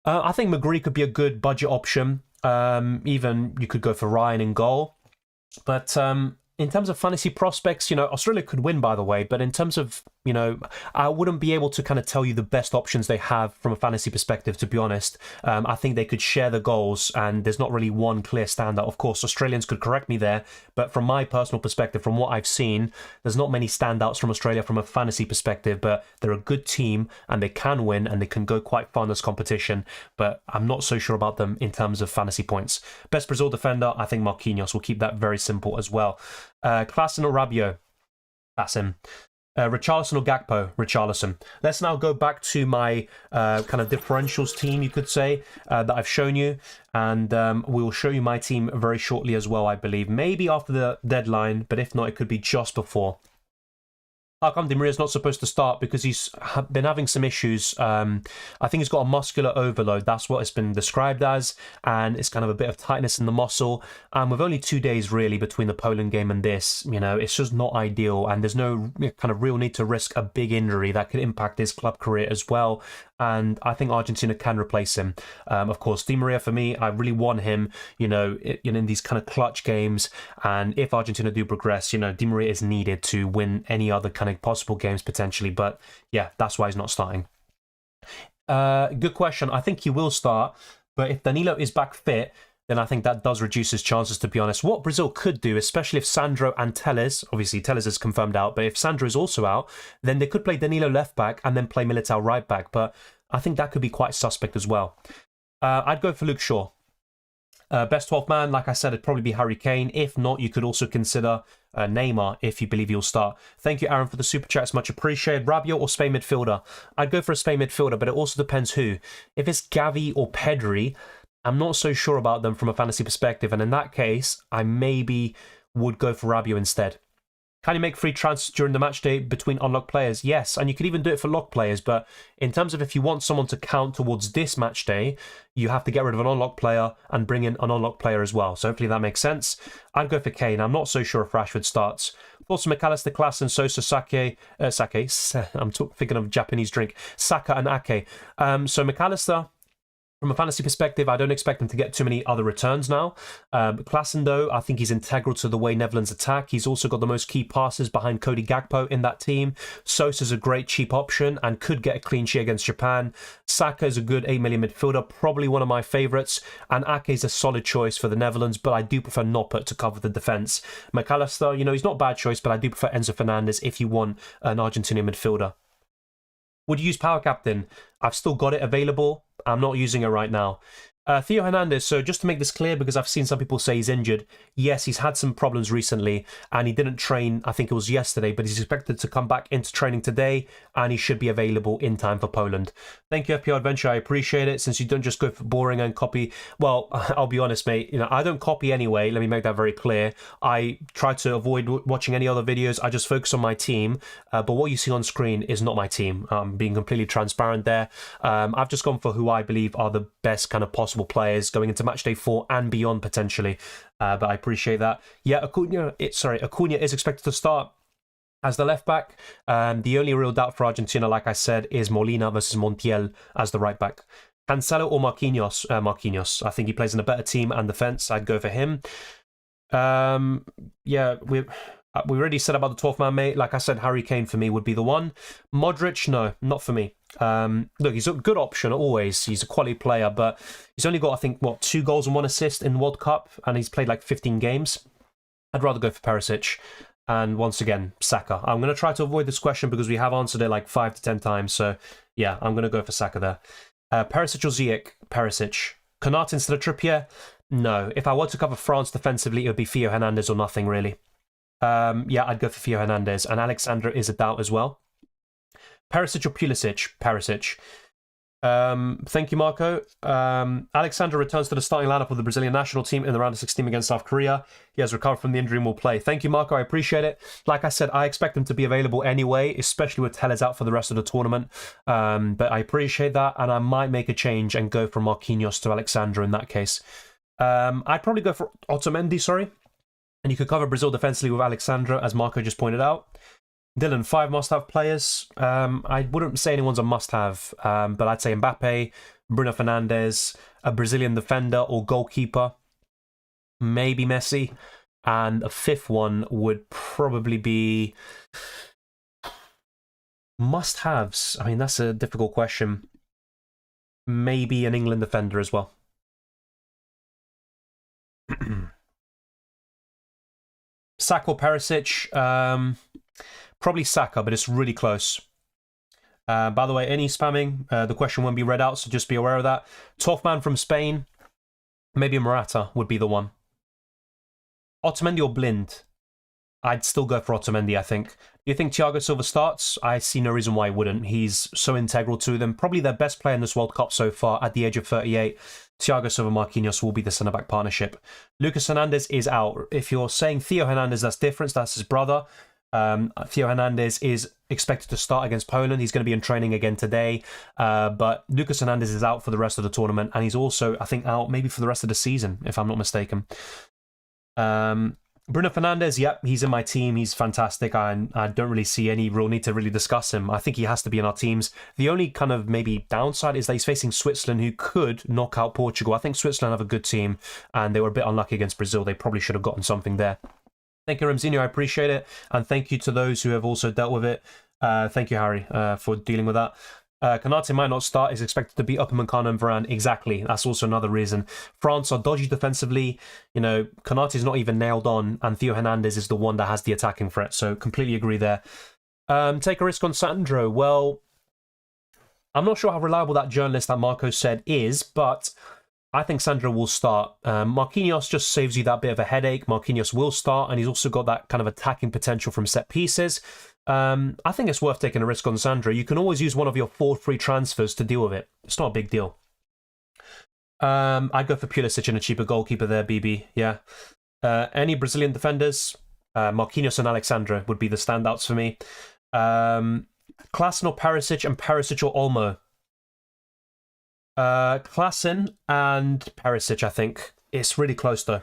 I think McGree could be a good budget option. Even you could go for Ryan in goal. But in terms of fantasy prospects, Australia could win, by the way. But in terms of You know, I wouldn't be able to kind of tell you the best options they have from a fantasy perspective, to be honest. I think they could share the goals, and there's not really one clear standout. Of course, Australians could correct me there, but from my personal perspective, from what I've seen, there's not many standouts from Australia from a fantasy perspective, but they're a good team, and they can win, and they can go quite far in this competition, but I'm not so sure about them in terms of fantasy points. Best Brazil defender, I think Marquinhos. Will keep that very simple as well. Klaassen or Rabiot? That's him. Richarlison or Gakpo? Richarlison. Let's now go back to my kind of differentials team, you could say, that I've shown you. And we will show you my team very shortly as well, I believe. Maybe after the deadline, but if not, it could be just before. How come Di Maria's not supposed to start? Because he's been having some issues. I think he's got a muscular overload. That's what it's been described as. And it's kind of a bit of tightness in the muscle. And with only 2 days, really, between the Poland game and this, you know, it's just not ideal. And there's no kind of real need to risk a big injury that could impact his club career as well. And I think Argentina can replace him. Of course, Di Maria, for me, I really want him, you know, in these kind of clutch games. And if Argentina do progress, you know, Di Maria is needed to win any other kind of possible games potentially. But yeah, that's why he's not starting. Good question. I think he will start. But if Danilo is back fit, then I think that does reduce his chances, to be honest. What Brazil could do, especially if Sandro and Telles, obviously Telles is confirmed out, but if Sandro is also out, then they could play Danilo left back and then play Militao right back. But I think that could be quite suspect as well. I'd go for Luke Shaw. Best 12 man, like I said, it'd probably be Harry Kane. If not, you could also consider Neymar if you believe he'll start. Thank you, Aaron, for the super chat. It's much appreciated. Rabiot or Spain midfielder? I'd go for a Spain midfielder, but it also depends who. If it's Gavi or Pedri, I'm not so sure about them from a fantasy perspective, and in that case, I maybe would go for Rabiot instead. Can you make free transfers during the match day between unlocked players? Yes, and you could even do it for locked players, but in terms of if you want someone to count towards this match day, you have to get rid of an unlocked player and bring in an unlocked player as well. So hopefully that makes sense. I'd go for Kane. I'm not so sure if Rashford starts. Also, McAllister, Klaassen, Sosa, Sake. I'm thinking of Japanese drink. Saka and Ake. So McAllister, from a fantasy perspective, I don't expect him to get too many other returns now. Klaassen, though, I think he's integral to the way Netherlands attack. He's also got the most key passes behind Cody Gakpo in that team. Sosa's a great cheap option and could get a clean sheet against Japan. Saka is a good 8 million midfielder, probably one of my favourites. And Ake is a solid choice for the Netherlands, but I do prefer Noppert to cover the defence. McAllister, you know, he's not a bad choice, but I do prefer Enzo Fernandez if you want an Argentinian midfielder. Would you use Power Captain? I've still got it available. I'm not using it right now. Theo Hernandez, so just to make this clear, because I've seen some people say he's injured. Yes, he's had some problems recently, and he didn't train, I think it was yesterday, but he's expected to come back into training today, and he should be available in time for Poland. Thank you, FPL Adventure, I appreciate it, since you don't just go for boring and copy. Well, I'll be honest, mate, you know, I don't copy anyway, let me make that very clear. I try to avoid watching any other videos, I just focus on my team, but what you see on screen is not my team. I'm being completely transparent there. I've just gone for who I believe are the best kind of possible players going into matchday 4 and beyond potentially, but I appreciate that. Yeah, Acuna is expected to start as the left back. The only real doubt for Argentina, like I said, is Molina versus Montiel as the right back. Cancelo or Marquinhos? Marquinhos. I think he plays in a better team and defense. I'd go for him. Yeah, we already said about the 12th man, mate. Like I said, Harry Kane for me would be the one. Modric, no, not for me. Look, he's a good option always. He's a quality player, but he's only got, I think, 2 goals and 1 assist in the World Cup, and he's played like 15 games. I'd rather go for Perisic. And once again, Saka. I'm going to try to avoid this question because we have answered it like 5 to 10 times. So yeah, I'm going to go for Saka there. Perisic or Ziyech? Perisic. Konate instead of Trippier? No. If I were to cover France defensively, it would be Theo Hernandez or nothing really. Yeah, I'd go for Theo Hernandez, and Alexandra is a doubt as well. Perisic or Pulisic? Perisic. Thank you, Marco. Alexandra returns to the starting lineup of the Brazilian national team in the round of 16 against South Korea. He has recovered from the injury and will play. Thank you, Marco. I appreciate it. Like I said, I expect him to be available anyway, especially with Telles out for the rest of the tournament. But I appreciate that, and I might make a change and go from Marquinhos to Alexandra in that case. I'd probably go for Otamendi, sorry. And you could cover Brazil defensively with Alexandra, as Marco just pointed out. Dylan, 5 must-have players. I wouldn't say anyone's a must-have, but I'd say Mbappe, Bruno Fernandes, a Brazilian defender or goalkeeper, maybe Messi, and a 5th one would probably be... Must-haves. I mean, that's a difficult question. Maybe an England defender as well. Saka or Perisic? Probably Saka, but it's really close. By the way, any spamming, the question won't be read out, so just be aware of that. 12th man from Spain. Maybe Morata would be the one. Otamendi or Blind? I'd still go for Otamendi, I think. Do you think Thiago Silva starts? I see no reason why he wouldn't. He's so integral to them. Probably their best player in this World Cup so far at the age of 38. Thiago Silva Marquinhos will be the centre-back partnership. Lucas Hernandez is out. If you're saying Theo Hernandez, that's different. That's his brother. Theo Hernandez is expected to start against Poland. He's going to be in training again today. But Lucas Hernandez is out for the rest of the tournament. And he's also, I think, out maybe for the rest of the season, if I'm not mistaken. Bruno Fernandes, yep, he's in my team. He's fantastic. I don't really see any real need to really discuss him. I think he has to be in our teams. The only kind of maybe downside is that he's facing Switzerland, who could knock out Portugal. I think Switzerland have a good team, and they were a bit unlucky against Brazil. They probably should have gotten something there. Thank you, Ramzinho. I appreciate it. And thank you to those who have also dealt with it. Thank you, Harry, for dealing with that. Konate might not start. Is expected to be Upamecano and Varane. Exactly. That's also another reason. France are dodgy defensively. You know, Konate is not even nailed on, and Theo Hernandez is the one that has the attacking threat. So completely agree there. Take a risk on Sandro. Well, I'm not sure how reliable that journalist that Marco said is, but I think Sandro will start. Marquinhos just saves you that bit of a headache. Marquinhos will start, and he's also got that kind of attacking potential from set pieces. I think it's worth taking a risk on Sandro. You can always use one of your 4 free transfers to deal with it. It's not a big deal. I'd go for Pulisic and a cheaper goalkeeper there, BB. Yeah. Any Brazilian defenders? Marquinhos and Alexandre would be the standouts for me. Klaassen or Perisic, and Perisic or Olmo? Klaassen and Perisic, I think. It's really close, though.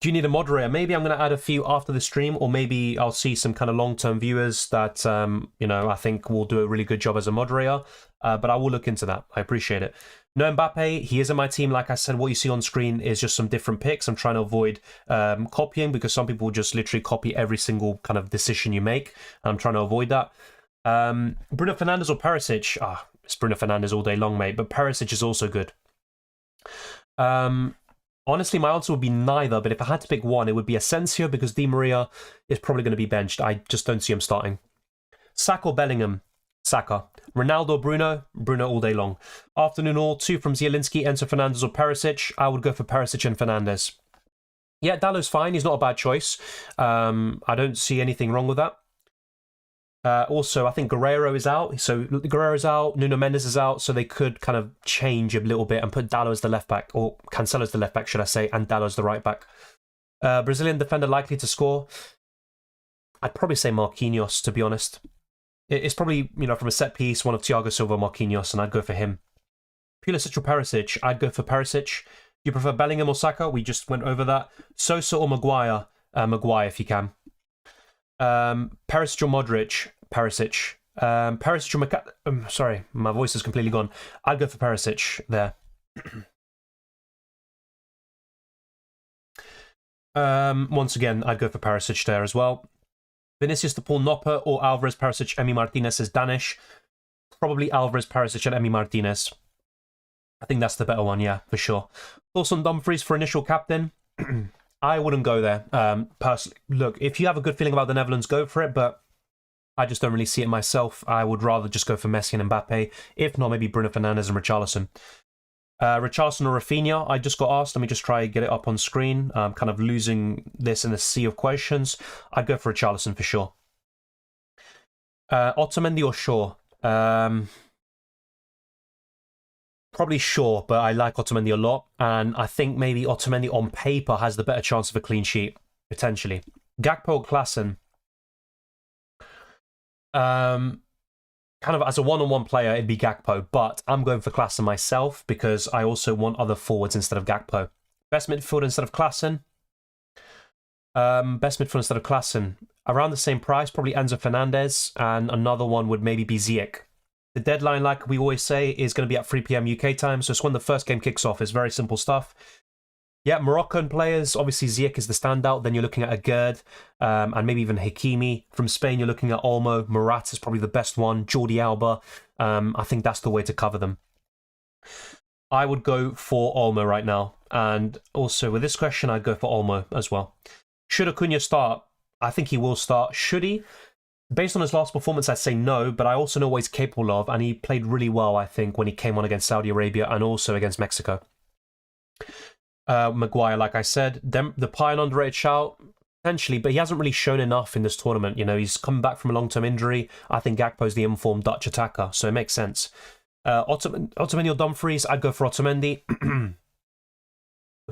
Do you need a moderator? Maybe I'm going to add a few after the stream, or maybe I'll see some kind of long-term viewers that, you know, I think will do a really good job as a moderator. But I will look into that. I appreciate it. No Mbappe, he is in my team. Like I said, what you see on screen is just some different picks. I'm trying to avoid copying, because some people will just literally copy every single kind of decision you make. I'm trying to avoid that. Bruno Fernandes or Perisic? It's Bruno Fernandes all day long, mate. But Perisic is also good. Honestly, my answer would be neither, but if I had to pick one, it would be Asensio, because Di Maria is probably going to be benched. I just don't see him starting. Saka or Bellingham? Saka. Ronaldo or Bruno? Bruno all day long. Afternoon all, 2 from Zielinski, Enzo Fernandez or Perisic? I would go for Perisic and Fernandez. Yeah, Dalot's fine. He's not a bad choice. I don't see anything wrong with that. Also, I think Guerrero is out. So Guerrero's out, Nuno Mendes is out, so they could kind of change a little bit and put Dalot as the left back, or Cancelo as the left back, should I say, and Dalot as the right back. Brazilian defender likely to score? I'd probably say Marquinhos, to be honest. It's probably, you know, from a set piece, one of Thiago Silva or Marquinhos, and I'd go for him. Pulisic or Perisic? I'd go for Perisic. You prefer Bellingham or Saka? We just went over that. Sosa or Maguire? Maguire, if you can. Perisic or Modric? Perisic. Perisic or sorry, my voice is completely gone. I'd go for Perisic there. Once again, I'd go for Perisic there as well. Vinicius to Paul Nopper or Alvarez, Perisic, Emi Martinez is Danish. Probably Alvarez, Perisic, and Emi Martinez. I think that's the better one, yeah, for sure. Thoughts on Dumfries for initial captain? I wouldn't go there, personally. Look, if you have a good feeling about the Netherlands, go for it, but I just don't really see it myself. I would rather just go for Messi and Mbappe. If not, maybe Bruno Fernandes and Richarlison. Richarlison or Rafinha? I just got asked. Let me just try and get it up on screen. I'm kind of losing this in a sea of questions. I'd go for Richarlison for sure. Otamendi or Shaw? Probably Shaw, but I like Otamendi a lot. And I think maybe Otamendi on paper has the better chance of a clean sheet, potentially. Gakpo or Klaassen? Kind of as a one-on-one player, it'd be Gakpo, but I'm going for Klaassen myself because I also want other forwards instead of Gakpo. Best midfield instead of Klaassen? Best midfield instead of Klaassen. Around the same price, probably Enzo Fernandez, and another one would maybe be Ziyech. The deadline, like we always say, is going to be at 3 PM UK time, so it's when the first game kicks off. It's very simple stuff. Yeah, Moroccan players, obviously Ziyech is the standout. Then you're looking at a Gerd, and maybe even Hakimi. From Spain, you're looking at Olmo. Morata is probably the best one. Jordi Alba. I think that's the way to cover them. I would go for Olmo right now. And also with this question, I'd go for Olmo as well. Should Acuna start? I think he will start. Should he? Based on his last performance, I'd say no, but I also know what he's capable of, and he played really well, I think, when he came on against Saudi Arabia and also against Mexico. Maguire, like I said, the pie and underrated shout, potentially, but he hasn't really shown enough in this tournament. You know, he's come back from a long-term injury. I think Gakpo's the informed Dutch attacker, so it makes sense. Otamendi or Dumfries, I'd go for Otamendi.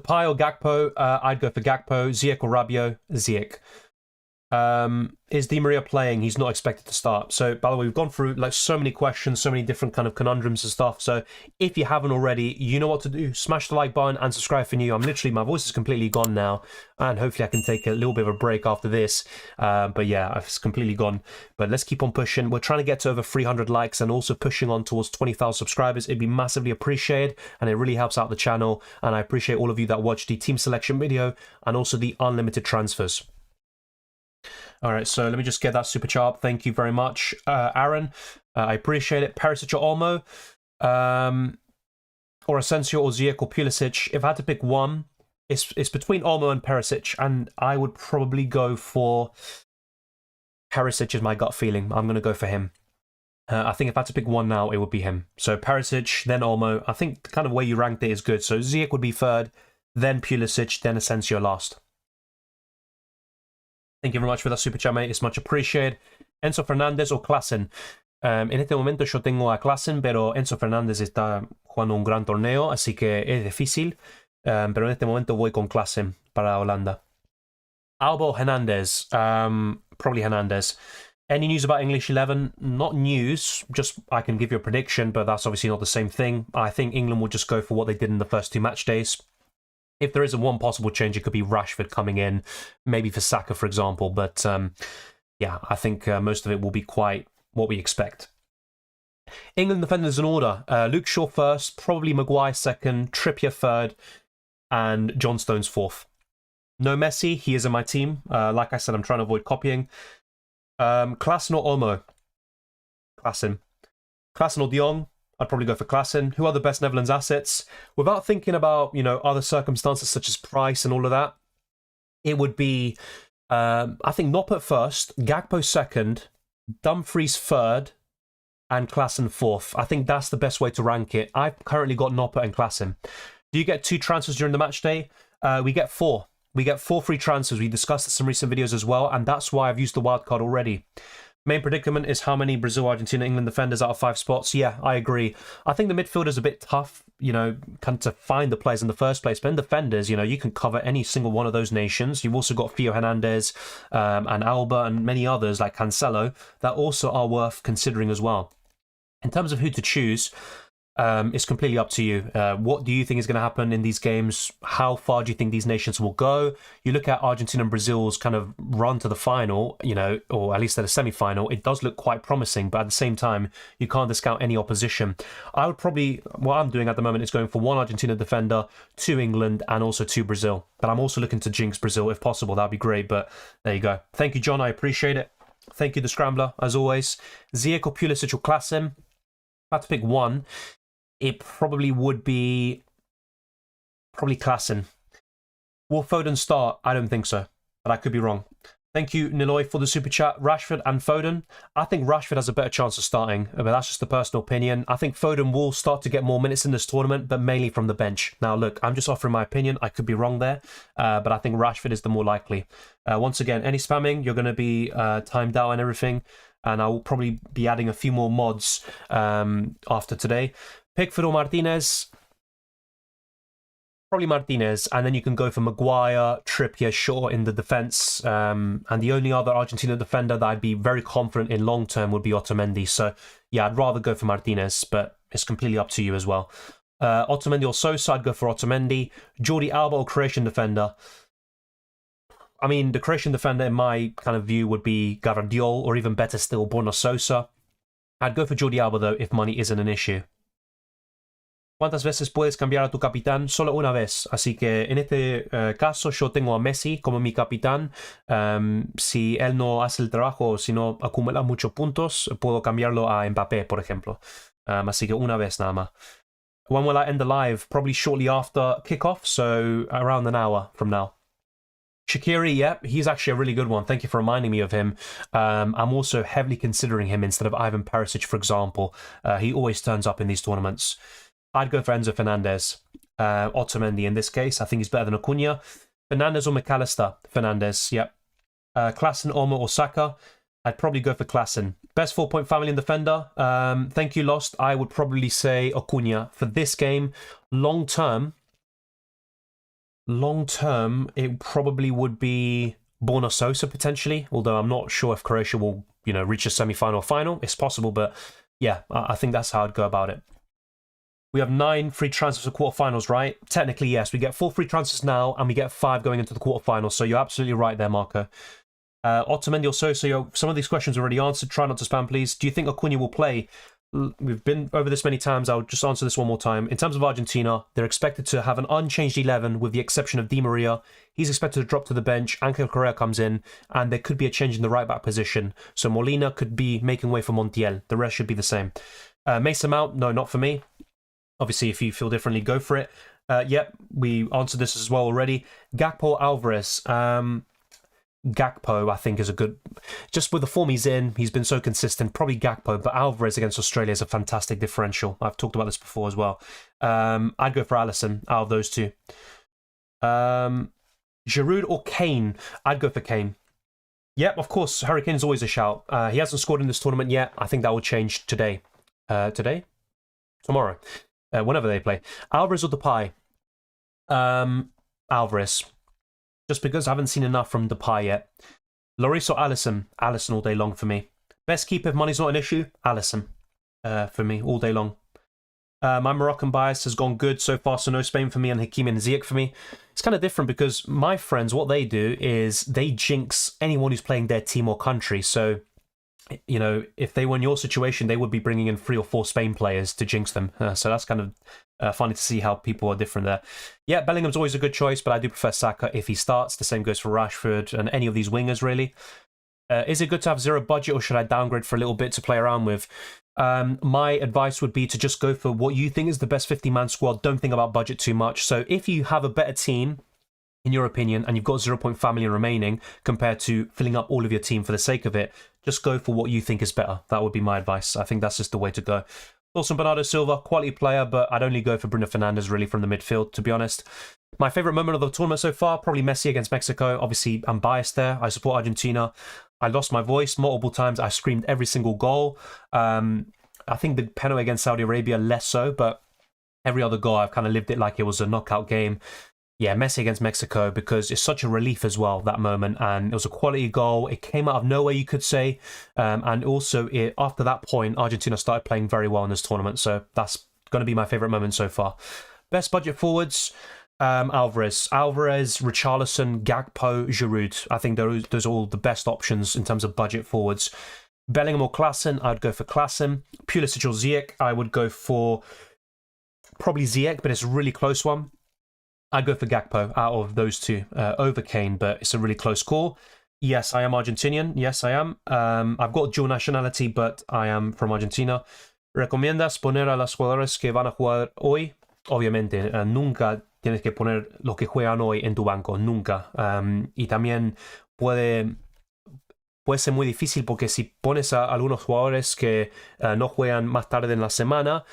Pie or Gakpo, I'd go for Gakpo. Ziyech or Rabiot, Ziyech. Is Di Maria playing? He's not expected to start. So, by the way, we've gone through like so many questions, so many different kind of conundrums and stuff. So, if you haven't already, you know what to do. Smash the like button and subscribe for new. My voice is completely gone now, and hopefully I can take a little bit of a break after this. But yeah, it's completely gone. But let's keep on pushing. We're trying to get to over 300 likes and also pushing on towards 20,000 subscribers. It'd be massively appreciated, and it really helps out the channel. And I appreciate all of you that watch the team selection video and also the unlimited transfers. All right, so let me just get that super chat. Thank you very much, Aaron. I appreciate it. Perisic or Olmo, or Asensio or Ziyech or Pulisic. If I had to pick one, it's between Olmo and Perisic, and I would probably go for Perisic. Is my gut feeling. I'm going to go for him. I think if I had to pick one now, it would be him. So Perisic, then Olmo. I think the kind of way you ranked it is good. So Ziyech would be third, then Pulisic, then Asensio last. Thank you very much for that super chat, mate. It's much appreciated. Enzo Fernández o Klaassen. En este momento yo tengo a Klaassen, pero Enzo Fernández está jugando un gran torneo, así que es difícil. Pero en este momento voy con Klaassen para Holanda. Alba or Hernandez? Probably Hernandez. Any news about English 11? Not news, just I can give you a prediction, but that's obviously not the same thing. I think England will just go for what they did in the first two match days. If there isn't one possible change, it could be Rashford coming in, maybe for Saka, for example. But yeah, I think most of it will be quite what we expect. England defenders in order. Luke Shaw first, probably Maguire second, Trippier third, and John Stones fourth. No Messi, he is in my team. Like I said, I'm trying to avoid copying. Klaassen or Olmo? Klaassen. Klaassen or De Jong? I'd probably go for Klaassen. Who are the best Netherlands assets? Without thinking about, you know, other circumstances such as price and all of that, it would be, I think, Noppert first, Gakpo second, Dumfries third, and Klaassen fourth. I think that's the best way to rank it. I've currently got Noppert and Klaassen. Do you get 2 transfers during the match day? We get 4. We get 4 free transfers. We discussed this in some recent videos as well, and that's why I've used the wildcard already. Main predicament is how many Brazil, Argentina, England defenders out of 5 spots. Yeah, I agree. I think the midfield is a bit tough, you know, kind of to find the players in the first place. But in defenders, you know, you can cover any single one of those nations. You've also got Theo Hernandez and Alba and many others like Cancelo that also are worth considering as well. In terms of who to choose, it's completely up to you. What do you think is going to happen in these games? How far do you think these nations will go? You look at Argentina and Brazil's kind of run to the final, you know, or at least at a semi-final. It does look quite promising, but at the same time, you can't discount any opposition. I would probably, what I'm doing at the moment is going for 1 Argentina defender, 2 England, and also 2 Brazil. But I'm also looking to jinx Brazil if possible. That'd be great, but there you go. Thank you, John. I appreciate it. Thank you, The Scrambler, as always. Ziyech or Pulisic or Klaassen? If I had to pick one, it probably would be Klaassen. Will Foden start? I don't think so, but I could be wrong. Thank you, Niloy, for the super chat. Rashford and Foden. I think Rashford has a better chance of starting, but that's just a personal opinion. I think Foden will start to get more minutes in this tournament, but mainly from the bench. Now, look, I'm just offering my opinion. I could be wrong there, but I think Rashford is the more likely. Once again, any spamming, you're going to be timed out and everything, and I will probably be adding a few more mods after today. Pickford or Martinez? Probably Martinez, and then you can go for Maguire, Trippier, Shaw in the defence. And the only other Argentina defender that I'd be very confident in long term would be Otamendi. So yeah, I'd rather go for Martinez, but it's completely up to you as well. Otamendi or Sosa, I'd go for Otamendi. Jordi Alba or Croatian defender? I mean, the Croatian defender in my kind of view would be Gvardiol, or even better still, Borna Sosa. I'd go for Jordi Alba though if money isn't an issue. ¿Cuántas veces puedes cambiar a tu capitán? Solo una vez. Así que en este caso yo tengo a Messi como mi capitán. Si él no hace el trabajo o si no acumula muchos puntos, puedo cambiarlo a Mbappé, por ejemplo. Así que una vez nada más. When will I end the live? Probably shortly after kickoff, so around an hour from now. Shaqiri, yeah, he's actually a really good one. Thank you for reminding me of him. I'm also heavily considering him instead of Ivan Perisic, for example. He always turns up in these tournaments. I'd go for Enzo Fernandez. Otamendi in this case. I think he's better than Acuna. Fernandez or McAllister? Fernandez, yep. Klassen, Olmo or Saka? I'd probably go for Klassen. Best 4-point family and defender? Thank you, Lost. I would probably say Acuna. For this game, long term, it probably would be Borna Sosa potentially, although I'm not sure if Croatia will, reach a semi-final or final. It's possible, but yeah, I think that's how I'd go about it. We have 9 free transfers for quarterfinals, right? Technically, yes. We get 4 free transfers now, and we get 5 going into the quarterfinals. So you're absolutely right there, Marco. Otamendi or Sosa, some of these questions are already answered. Try not to spam, please. Do you think Acuna will play? We've been over this many times. I'll just answer this one more time. In terms of Argentina, they're expected to have an unchanged 11 with the exception of Di Maria. He's expected to drop to the bench. Ángel Correa comes in, and there could be a change in the right-back position. So Molina could be making way for Montiel. The rest should be the same. Mason Mount, no, not for me. Obviously, if you feel differently, go for it. Yep, we answered this as well already. Gakpo Alvarez. Gakpo, I think, is a good... Just with the form he's in, he's been so consistent. Probably Gakpo, but Alvarez against Australia is a fantastic differential. I've talked about this before as well. I'd go for Alisson out of those two. Giroud or Kane? I'd go for Kane. Yep, of course, Harry Kane's always a shout. He hasn't scored in this tournament yet. I think that will change today. Today? Tomorrow. Whenever they play. Alvarez or Depay? Alvarez. Just because I haven't seen enough from Depay yet. Lloris or Alisson? Alisson all day long for me. Best keeper if money's not an issue? Alisson. For me, all day long. My Moroccan bias has gone good so far, so no Spain for me and Hakimi and Ziyech for me. It's kind of different because my friends, what they do is they jinx anyone who's playing their team or country. So, if they were in your situation, they would be bringing in 3 or 4 Spain players to jinx them. So that's kind of funny to see how people are different there. Yeah, Bellingham's always a good choice, but I do prefer Saka if he starts. The same goes for Rashford and any of these wingers, really. Is it good to have 0 budget, or should I downgrade for a little bit to play around with? My advice would be to just go for what you think is the best 50-man squad. Don't think about budget too much. So if you have a better team, in your opinion, and you've got 0-point family remaining compared to filling up all of your team for the sake of it, just go for what you think is better. That would be my advice. I think that's just the way to go. Also, Bernardo Silva, quality player, but I'd only go for Bruno Fernandes really from the midfield, to be honest. My favourite moment of the tournament so far, probably Messi against Mexico. Obviously, I'm biased there. I support Argentina. I lost my voice multiple times. I screamed every single goal. I think the penalty against Saudi Arabia, less so, but every other goal, I've kind of lived it like it was a knockout game. Yeah, Messi against Mexico, because it's such a relief as well, that moment. And it was a quality goal. It came out of nowhere, you could say. And also, after that point, Argentina started playing very well in this tournament. So that's going to be my favourite moment so far. Best budget forwards, Alvarez, Richarlison, Gakpo, Giroud. I think those are all the best options in terms of budget forwards. Bellingham or Klassen, I'd go for Klassen. Pulisic or Ziyech, I would go for probably Ziyech, but it's a really close one. I'd go for Gakpo out of those two over Kane, but it's a really close call. Yes, I am Argentinian. Yes, I am. I've got dual nationality, but I am from Argentina. ¿Recomiendas poner a los jugadores que van a jugar hoy? Obviamente, nunca tienes que poner los que juegan hoy en tu banco, nunca. Y también puede ser muy difícil porque si pones a algunos jugadores que no juegan más tarde en la semana,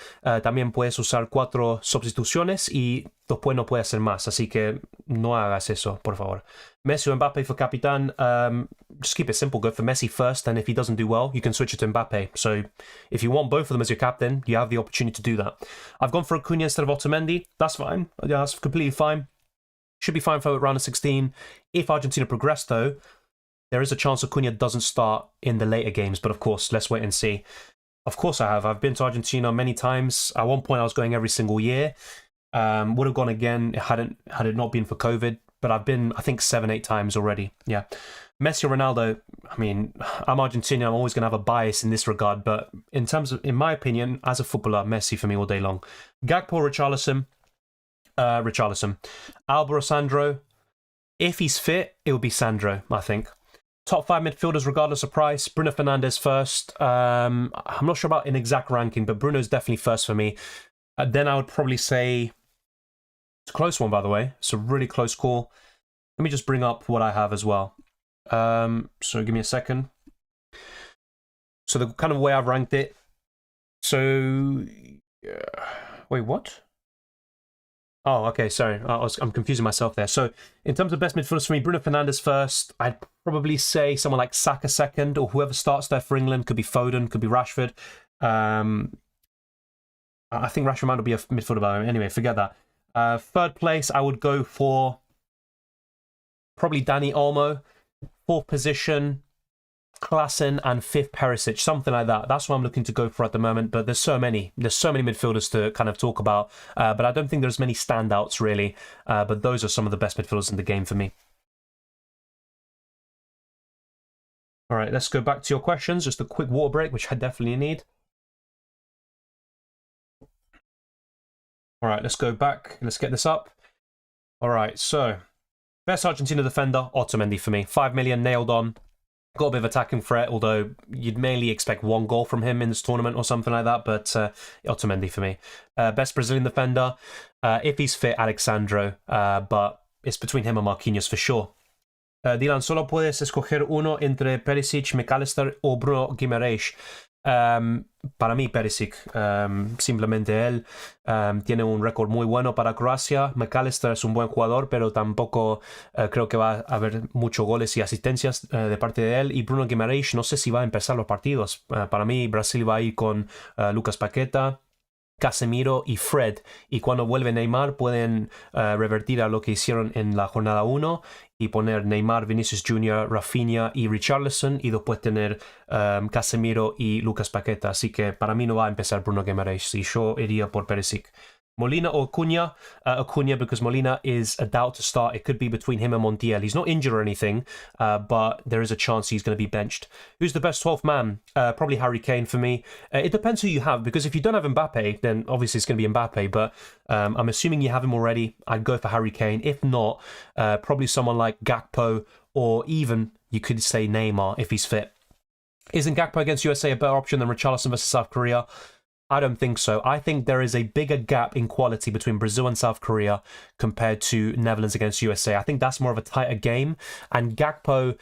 también puedes usar 4 sustituciones y después no puedes hacer más. Así que no hagas eso, por favor. Messi or Mbappe for capitán. Just keep it simple. Go for Messi first, and if he doesn't do well, you can switch it to Mbappe. So if you want both of them as your captain, you have the opportunity to do that. I've gone for Acuna instead of Otamendi. That's fine. Yeah, that's completely fine. Should be fine for round of 16. If Argentina progress, though, there is a chance Acuna doesn't start in the later games, but of course, let's wait and see. Of course I have. I've been to Argentina many times. At one point, I was going every single year. Would have gone again had it not been for COVID. but I've been, I think, 7-8 times already. Yeah. Messi or Ronaldo, I mean, I'm Argentinian, I'm always going to have a bias in this regard, but in terms of, in my opinion, as a footballer, Messi for me all day long. Gakpo, Richarlison. Alba or Sandro, if he's fit, it would be Sandro, I think. Top 5 midfielders, regardless of price. Bruno Fernandes first. I'm not sure about an exact ranking, but Bruno's definitely first for me. Then I would probably say, it's a close one, by the way. It's a really close call. Let me just bring up what I have as well. So give me a second. So the kind of way I've ranked it. So, wait, what? Oh, okay, sorry. I'm confusing myself there. So in terms of best midfielders for me, Bruno Fernandes first. I'd probably say someone like Saka second, or whoever starts there for England. Could be Foden, could be Rashford. I think Rashford might be a midfielder, but anyway, forget that. Third place, I would go for probably Dani Olmo. Fourth position, Klaassen, and fifth Perisic, something like that. That's what I'm looking to go for at the moment, but there's so many midfielders to kind of talk about, but I don't think there's many standouts really, but those are some of the best midfielders in the game for me. All right, let's go back to your questions. Just a quick water break, which I definitely need. All right, let's go back. Let's get this up. All right, so best Argentina defender, Otamendi for me. 5 million, nailed on. Got a bit of attacking threat, although you'd mainly expect one goal from him in this tournament or something like that, but Otamendi for me. Best Brazilian defender, if he's fit, Alexandro, but it's between him and Marquinhos for sure. Dylan, solo puedes escoger uno entre Perisic, McAllister o Bruno Guimaraes. Para mí Perisic, simplemente él tiene un récord muy bueno para Croacia. McAllister es un buen jugador, pero tampoco creo que va a haber muchos goles y asistencias de parte de él. Y Bruno Guimaraes, no sé si va a empezar los partidos. Para mí Brasil va a ir con Lucas Paqueta, Casemiro y Fred, y cuando vuelve Neymar pueden revertir a lo que hicieron en la jornada 1 y poner Neymar, Vinicius Jr., Rafinha y Richarlison, y después tener Casemiro y Lucas Paqueta. Así que para mí no va a empezar Bruno Guimaraes, y yo iría por Perisic. Molina or Acuna? Acuna, because Molina is a doubt to start. It could be between him and Montiel. He's not injured or anything, but there is a chance he's going to be benched. Who's the best 12th man? Probably Harry Kane for me. It depends who you have, because if you don't have Mbappe, then obviously it's going to be Mbappe, but I'm assuming you have him already. I'd go for Harry Kane. If not, probably someone like Gakpo, or even you could say Neymar if he's fit. Isn't Gakpo against USA a better option than Richarlison versus South Korea? I don't think so. I think there is a bigger gap in quality between Brazil and South Korea compared to Netherlands against USA. I think that's more of a tighter game. And Gakpo,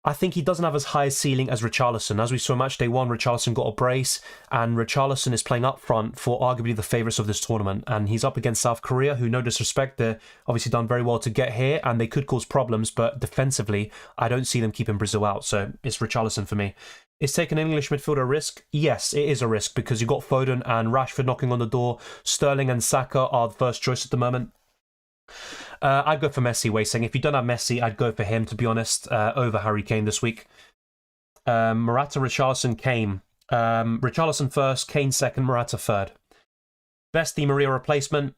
I think he doesn't have as high a ceiling as Richarlison. As we saw match day 1, Richarlison got a brace, and Richarlison is playing up front for arguably the favourites of this tournament. And he's up against South Korea, who, no disrespect, they're obviously done very well to get here, and they could cause problems, but defensively, I don't see them keeping Brazil out. So it's Richarlison for me. Is taking an English midfielder a risk? Yes, it is a risk, because you've got Foden and Rashford knocking on the door. Sterling and Saka are the first choice at the moment. I'd go for Messi, Wei-Seng. If you don't have Messi, I'd go for him, to be honest, over Harry Kane this week. Morata, Richarlison, Kane. Richarlison first, Kane second, Morata third. Best Di Maria replacement?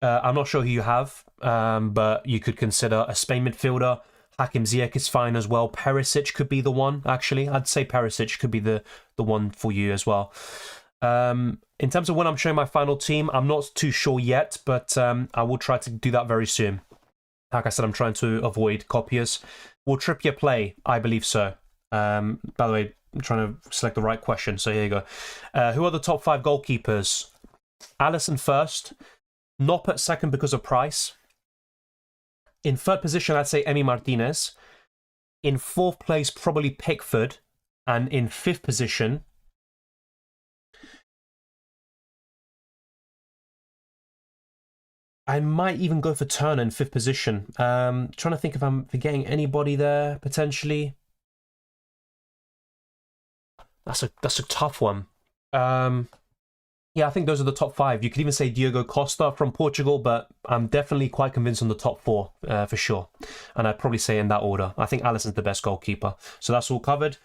I'm not sure who you have, but you could consider a Spain midfielder. Hakim Ziyech is fine as well. Perisic could be the one, actually. I'd say Perisic could be the one for you as well. In terms of when I'm showing my final team, I'm not too sure yet, but I will try to do that very soon. Like I said, I'm trying to avoid copiers. Will Trippier play? I believe so. By the way, I'm trying to select the right question, so here you go. Who are the top 5 goalkeepers? Alisson first. Noppert second because of price. In third position, I'd say Emi Martinez. In fourth place, probably Pickford. And in fifth position, I might even go for Turner in fifth position. Trying to think if I'm forgetting anybody there, potentially. That's a tough one. Yeah, I think those are the top 5. You could even say Diogo Costa from Portugal, but I'm definitely quite convinced on the top 4 for sure. And I'd probably say in that order. I think Alisson's the best goalkeeper. So that's all covered.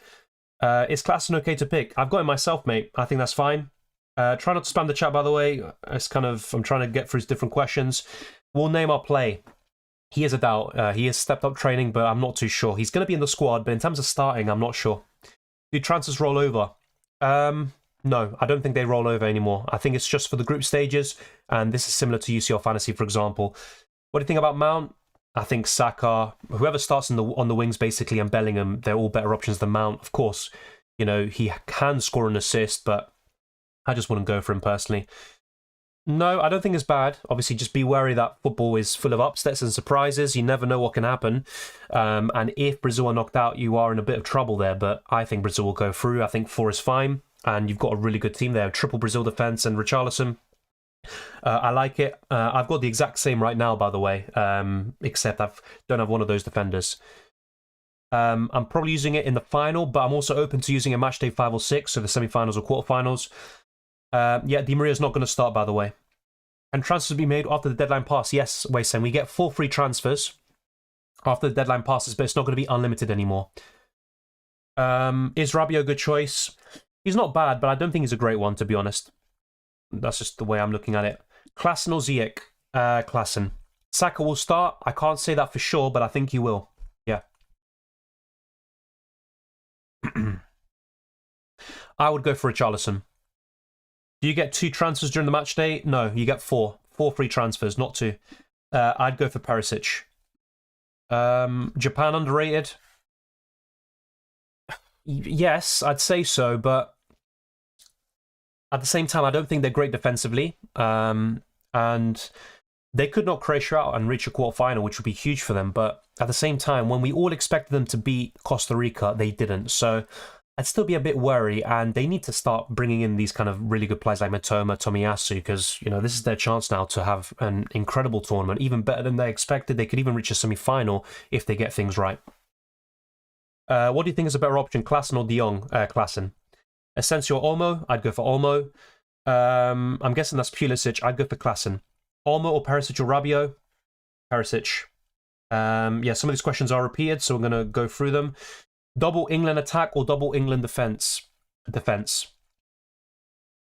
Is Klaassen okay to pick? I've got it myself, mate. I think that's fine. Try not to spam the chat, by the way. It's kind of, I'm trying to get through different questions. Will Neymar play? He is a doubt. He has stepped up training, but I'm not too sure. He's going to be in the squad, but in terms of starting, I'm not sure. Do transfers roll over? No, I don't think they roll over anymore. I think it's just for the group stages, and this is similar to UCL Fantasy, for example. What do you think about Mount? I think Saka, whoever starts on the wings, basically, and Bellingham, they're all better options than Mount. Of course, you know, he can score an assist, but I just wouldn't go for him personally. No, I don't think it's bad. Obviously, just be wary that football is full of upsets and surprises. You never know what can happen. And if Brazil are knocked out, you are in a bit of trouble there. But I think Brazil will go through. I think 4 is fine. And you've got a really good team there. Triple Brazil defense and Richarlison. I like it. I've got the exact same right now, by the way, except I don't have one of those defenders. I'm probably using it in the final, but I'm also open to using a matchday 5 or 6, so the semi-finals or quarterfinals. Yeah, Di Maria's not going to start, by the way. And transfers be made after the deadline pass. Yes, Wei-Sen, we get 4 free transfers after the deadline passes, but it's not going to be unlimited anymore. Is Rabiot a good choice? He's not bad, but I don't think he's a great one, to be honest. That's just the way I'm looking at it. Klaassen or Ziyech? Klaassen. Saka will start. I can't say that for sure, but I think he will. Yeah. I would go for Richarlison. Do you get 2 transfers during the match day? No, you get 4. 4 free transfers, not 2. I'd go for Perisic. Japan underrated? Yes, I'd say so, but at the same time, I don't think they're great defensively. And they could knock Croatia out and reach a quarterfinal, which would be huge for them. But at the same time, when we all expected them to beat Costa Rica, they didn't. So I'd still be a bit worried, and they need to start bringing in these kind of really good players like Matoma, Tomiyasu, because, you know, this is their chance now to have an incredible tournament, even better than they expected. They could even reach a semi-final if they get things right. What do you think is a better option, Klaassen or De Jong? Klaassen. Asensio or Olmo? I'd go for Olmo. I'm guessing that's Pulisic. I'd go for Klaassen. Olmo or Perisic or Rabiot? Perisic. Yeah, some of these questions are repeated, so we're going to go through them. Double England attack or double England defense? Defense.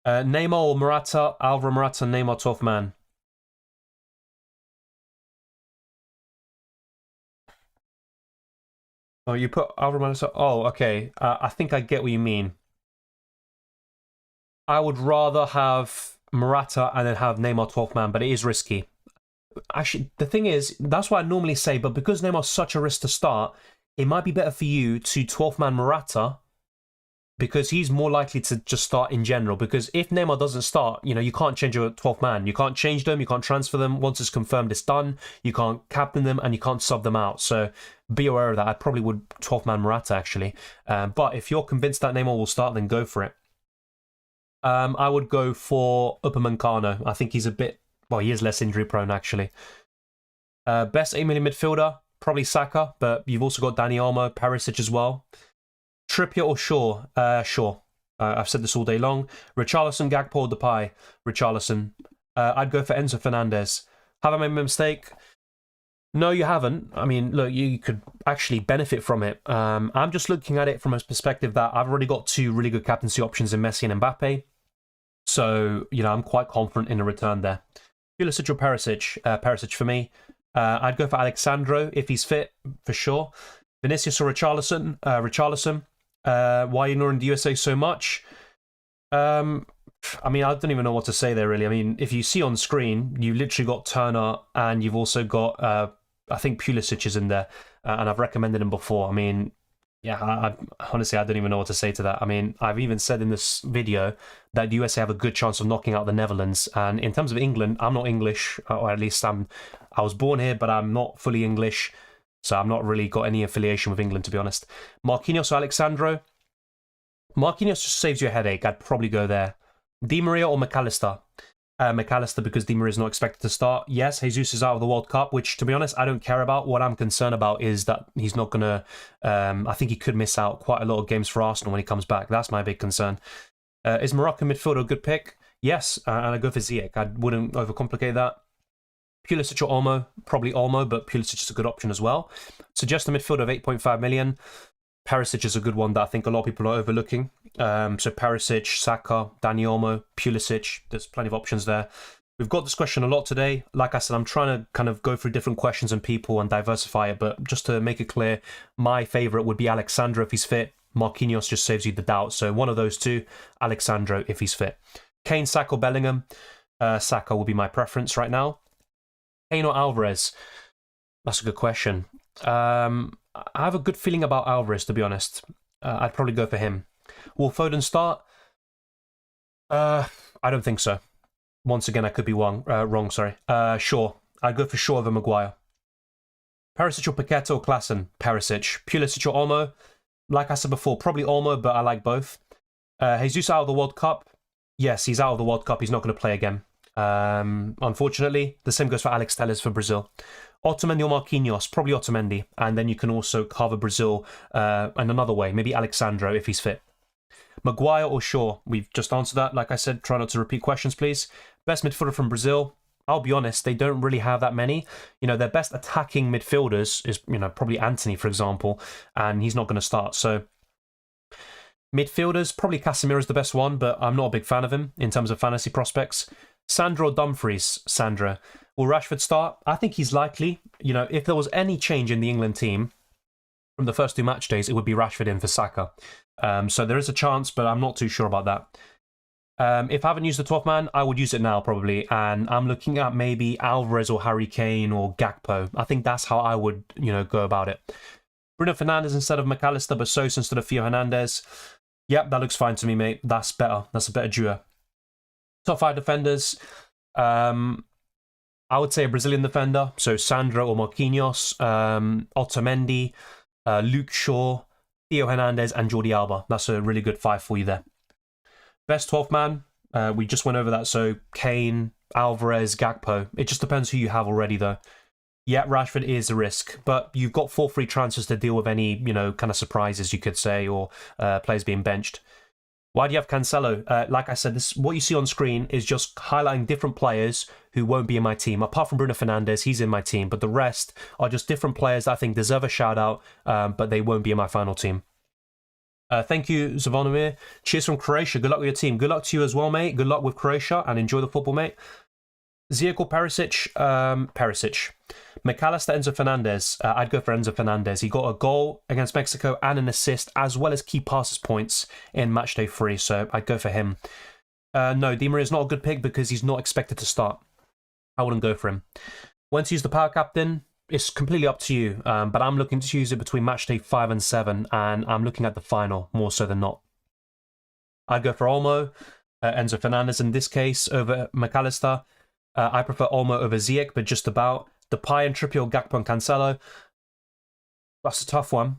Neymar or Morata? Alvaro Morata, Neymar, 12th man. Oh, you put Alvaro Morata. Oh, okay. I think I get what you mean. I would rather have Morata and then have Neymar 12th man, but it is risky. Actually, the thing is, that's what I normally say, but because Neymar's such a risk to start, it might be better for you to 12th man Morata, because he's more likely to just start in general. Because if Neymar doesn't start, you know, you can't change your 12th man. You can't change them, you can't transfer them. Once it's confirmed, it's done. You can't captain them, and you can't sub them out. So be aware of that. I probably would 12th man Morata, actually. But if you're convinced that Neymar will start, then go for it. I would go for Upamecano. I think he's a bit... Well, he is less injury prone, actually. Best 8 million midfielder? Probably Saka, but you've also got Dani Olmo, Perisic as well. Trippier or Shaw? Shaw. I've said this all day long. Richarlison, Gakpo, or Depay? Richarlison. I'd go for Enzo Fernandez. Have I made a mistake? No, you haven't. I mean, look, you could actually benefit from it. I'm just looking at it from a perspective that I've already got 2 really good captaincy options in Messi and Mbappe. So, you know, I'm quite confident in a return there. Pulisic or Perisic? Perisic for me. I'd go for Alexandro if he's fit, for sure. Vinicius or Richarlison? Richarlison. Why are you ignoring the USA so much? I mean, I don't even know what to say there, really. I mean, if you see on screen, you literally got Turner, and you've also got, I think Pulisic is in there, and I've recommended him before. I mean, yeah, honestly, I don't even know what to say to that. I mean, I've even said in this video that the USA have a good chance of knocking out the Netherlands. And in terms of England, I'm not English, or at least I was born here, but I'm not fully English. So I've not really got any affiliation with England, to be honest. Marquinhos or Alexandro? Marquinhos just saves you a headache. I'd probably go there. Di Maria or McAllister? McAllister, because Di Maria is not expected to start. Yes, Jesus is out of the World Cup, which, to be honest, I don't care about. What I'm concerned about is that he's not going to... I think he could miss out quite a lot of games for Arsenal when he comes back. That's my big concern. Is Moroccan midfielder a good pick? Yes, and I go for Ziyech. I wouldn't overcomplicate that. Pulisic or Olmo? Probably Olmo, but Pulisic is a good option as well. Suggest a midfielder of 8.5 million. Perisic is a good one that I think a lot of people are overlooking. So Perisic, Saka, Dani Olmo, Pulisic, there's plenty of options there. We've got this question a lot today. Like I said, I'm trying to kind of go through different questions and people and diversify it, but just to make it clear, my favourite would be Alexandro if he's fit. Marquinhos just saves you the doubt. So one of those two, Alexandro if he's fit. Kane, Saka, Bellingham. Saka will be my preference right now. Kane or Alvarez? That's a good question. I have a good feeling about Alvarez, to be honest. I'd probably go for him. Will Foden start? I don't think so. Once again, I could be wrong. Sorry. Shaw. I'd go for Shaw over Maguire. Perisic or Paqueta or Klaassen? Perisic. Pulisic or Olmo? Like I said before, probably Olmo, but I like both. Jesus out of the World Cup? Yes, he's out of the World Cup. He's not going to play again. Unfortunately, the same goes for Alex Telles for Brazil. Otamendi or Marquinhos? Probably Otamendi. And then you can also cover Brazil in another way. Maybe Alexandro if he's fit. Maguire or Shaw? We've just answered that. Like I said, try not to repeat questions, please. Best midfielder from Brazil? I'll be honest, they don't really have that many. You know, their best attacking midfielders is, probably Antony, for example, and he's not going to start. So, midfielders, probably Casemiro's the best one, but I'm not a big fan of him in terms of fantasy prospects. Sandra or Dumfries? Sandra. Will Rashford start? I think he's likely. You know, if there was any change in the England team from the first two match days, it would be Rashford in for Saka. So there is a chance, but I'm not too sure about that. If I haven't used the 12th man, I would use it now probably. And I'm looking at maybe Alvarez or Harry Kane or Gakpo. I think that's how I would, go about it. Bruno Fernandes instead of McAllister, but Sosa instead of Theo Hernandez. Yep, that looks fine to me, mate. That's better. That's a better duo. Top 5 defenders. I would say a Brazilian defender. So Sandro or Marquinhos, Otamendi, Luke Shaw, Theo Hernandez and Jordi Alba. That's a really good 5 for you there. Best 12th man, we just went over that. So Kane, Alvarez, Gakpo. It just depends who you have already, though. Yeah, Rashford is a risk, but you've got 4 free transfers to deal with any, kind of surprises, you could say, or players being benched. Why do you have Cancelo? Like I said, what you see on screen is just highlighting different players who won't be in my team. Apart from Bruno Fernandes, he's in my team, but the rest are just different players that I think deserve a shout out, but they won't be in my final team. Thank you, Zvonimir. Cheers from Croatia. Good luck with your team. Good luck to you as well, mate. Good luck with Croatia and enjoy the football, mate. Ziyech or Perisic? Perisic. McAllister, Enzo Fernandez. I'd go for Enzo Fernandez. He got a goal against Mexico and an assist, as well as key passes points in Matchday 3, so I'd go for him. No, Di Maria is not a good pick because he's not expected to start. I wouldn't go for him. When to use the power captain? It's completely up to you, but I'm looking to use it between Matchday 5 and 7, and I'm looking at the final more so than not. I'd go for Olmo, Enzo Fernandez in this case, over McAllister. I prefer Olmo over Ziyech, but just about. Depay and Trippier, Gakpo and Cancelo. That's a tough one.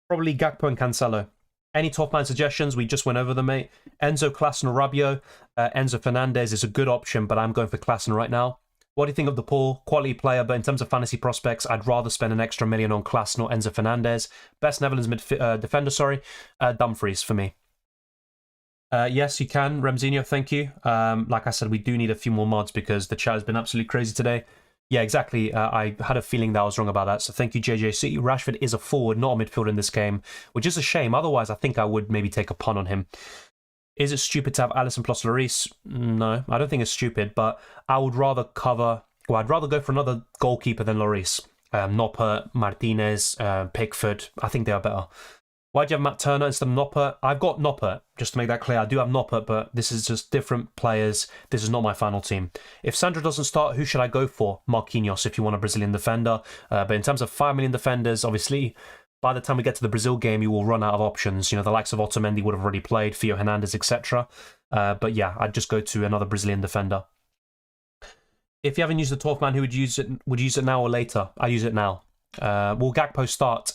Probably Gakpo and Cancelo. Any 12-man suggestions? We just went over them, mate. Enzo, Klaassen or Rabiot. Enzo Fernandez is a good option, but I'm going for Klaassen right now. What do you think of the Paul? Quality player, but in terms of fantasy prospects, I'd rather spend an extra $1 million on Klaassen or Enzo Fernandez. Best Netherlands defender, Dumfries for me. Yes, you can. Remzinho, thank you. Like I said, we do need a few more mods because the chat has been absolutely crazy today. Yeah, exactly. I had a feeling that I was wrong about that. So thank you, JJC. Rashford is a forward, not a midfielder in this game, which is a shame. Otherwise, I think I would maybe take a punt on him. Is it stupid to have Alisson plus Lloris? No, I don't think it's stupid, but I would rather I'd rather go for another goalkeeper than Lloris. Noppert, Martinez, Pickford. I think they are better. Why do you have Matt Turner instead of Noppert? I've got Noppert, just to make that clear. I do have Noppert, but this is just different players. This is not my final team. If Sandro doesn't start, who should I go for? Marquinhos, if you want a Brazilian defender. But in terms of 5 million defenders, obviously, by the time we get to the Brazil game, you will run out of options. The likes of Otamendi would have already played, Theo Hernandez, etc. But yeah, I'd just go to another Brazilian defender. If you haven't used the 12th man, who would use it now or later? I use it now. Will Gakpo start?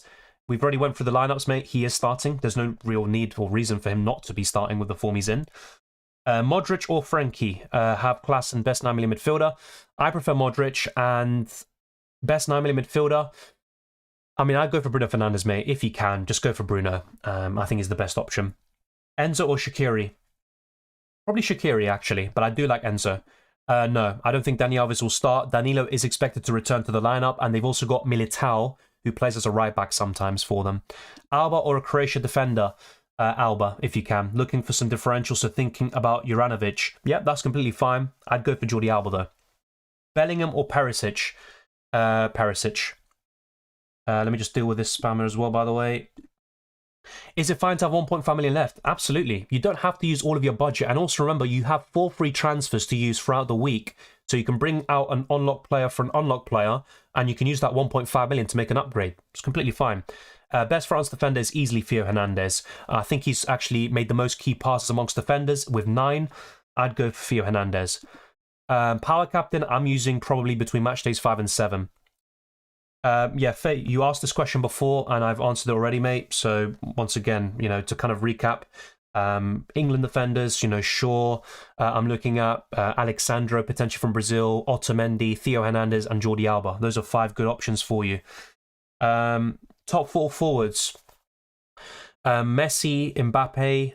We've already went through the lineups, mate. He is starting. There's no real need or reason for him not to be starting with the form he's in. Modric or Frenkie have class and best 9 million midfielder. I prefer Modric, and best 9 million midfielder. I mean, I'd go for Bruno Fernandes, mate. If you can, just go for Bruno. I think he's the best option. Enzo or Shaqiri? Probably Shaqiri, actually, but I do like Enzo. No, I don't think Dani Alves will start. Danilo is expected to return to the lineup, and they've also got Militao, who plays as a right back sometimes for them. Alba or a Croatia defender? Alba, if you can. Looking for some differential, so thinking about Juranovic. Yep, that's completely fine. I'd go for Jordi Alba, though. Bellingham or Perisic? Perisic. Let me just deal with this spammer as well, by the way. Is it fine to have 1.5 million left? Absolutely. You don't have to use all of your budget. And also remember, you have 4 free transfers to use throughout the week. So you can bring out an unlocked player for an unlocked player, and you can use that 1.5 million to make an upgrade. It's completely fine. Best France defender is easily Theo Hernandez. I think he's actually made the most key passes amongst defenders with 9. I'd go for Theo Hernandez. Power captain, I'm using probably between match days 5 and 7. Yeah, Faye, you asked this question before and I've answered it already, mate. So once again, to kind of recap, England defenders, Shaw, I'm looking at Alexandro, potentially from Brazil, Otamendi, Theo Hernandez, and Jordi Alba. Those are 5 good options for you. Top 4 forwards, Messi, Mbappe,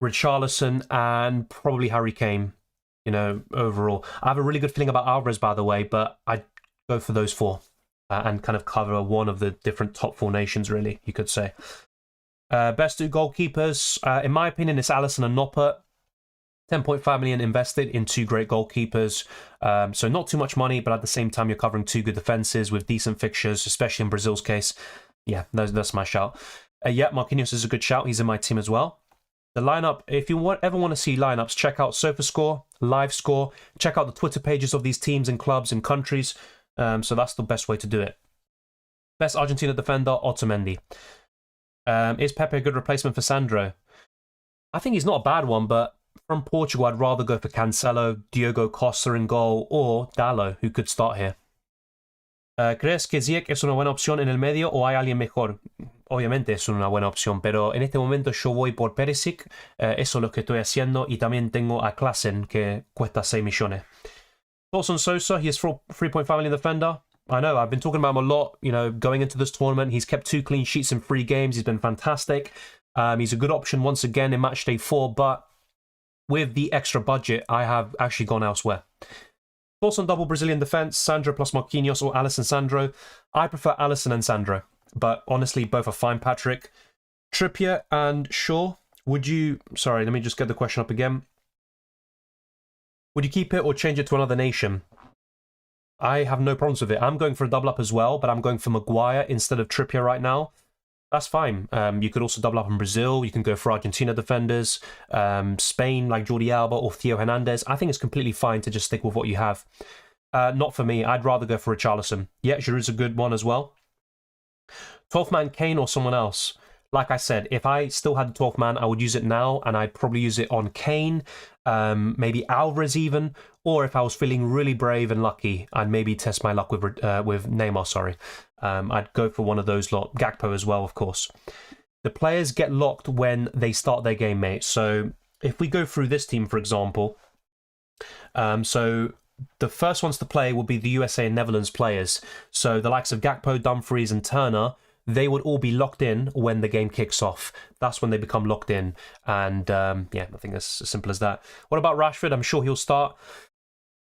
Richarlison, and probably Harry Kane, overall. I have a really good feeling about Alvarez, by the way, but I'd go for those 4 and kind of cover one of the different top 4 nations, really, you could say. Best 2 goalkeepers, in my opinion, it's Alisson and Noppert. 10.5 million invested in 2 great goalkeepers. So not too much money, but at the same time, you're covering 2 good defenses with decent fixtures, especially in Brazil's case. Yeah, that's my shout. Yeah, Marquinhos is a good shout. He's in my team as well. The lineup, if you ever want to see lineups, check out SofaScore, LiveScore. Check out the Twitter pages of these teams and clubs and countries. So that's the best way to do it. Best Argentina defender, Otamendi. Is Pepe a good replacement for Sandro? I think he's not a bad one, but from Portugal, I'd rather go for Cancelo, Diogo Costa in goal, or Dalot, who could start here. ¿Crees que Ziyech es una buena opción en el medio o hay alguien mejor? Obviamente es una buena opción, pero en este momento yo voy por Perisic. Eso es lo que estoy haciendo, y también tengo a Klaassen, que cuesta 6 millones. Thoughts on Sosa? He is 3.5 million defender. I know, I've been talking about him a lot, going into this tournament. He's kept 2 clean sheets in 3 games. He's been fantastic. He's a good option once again in matchday 4, but with the extra budget, I have actually gone elsewhere. Thoughts on double Brazilian defense, Sandro plus Marquinhos or Alisson Sandro? I prefer Alisson and Sandro, but honestly, both are fine, Patrick. Trippier and Shaw, would you... Sorry, let me just get the question up again. Would you keep it or change it to another nation? I have no problems with it. I'm going for a double up as well, but I'm going for Maguire instead of Trippier right now. That's fine. You could also double up in Brazil. You can go for Argentina defenders, Spain like Jordi Alba or Theo Hernandez. I think it's completely fine to just stick with what you have. Not for me. I'd rather go for Richarlison. Yeah, Giroud's a good one as well. 12th man Kane or someone else. Like I said, if I still had the 12th man, I would use it now, and I'd probably use it on Kane, maybe Alvarez even, or if I was feeling really brave and lucky, I'd maybe test my luck with Neymar, sorry. I'd go for one of those lot. Gakpo as well, of course. The players get locked when they start their game, mate. So if we go through this team, for example, so the first ones to play will be the USA and Netherlands players. So the likes of Gakpo, Dumfries and Turner, they would all be locked in when the game kicks off. That's when they become locked in. And yeah, I think that's as simple as that. What about Rashford? I'm sure he'll start.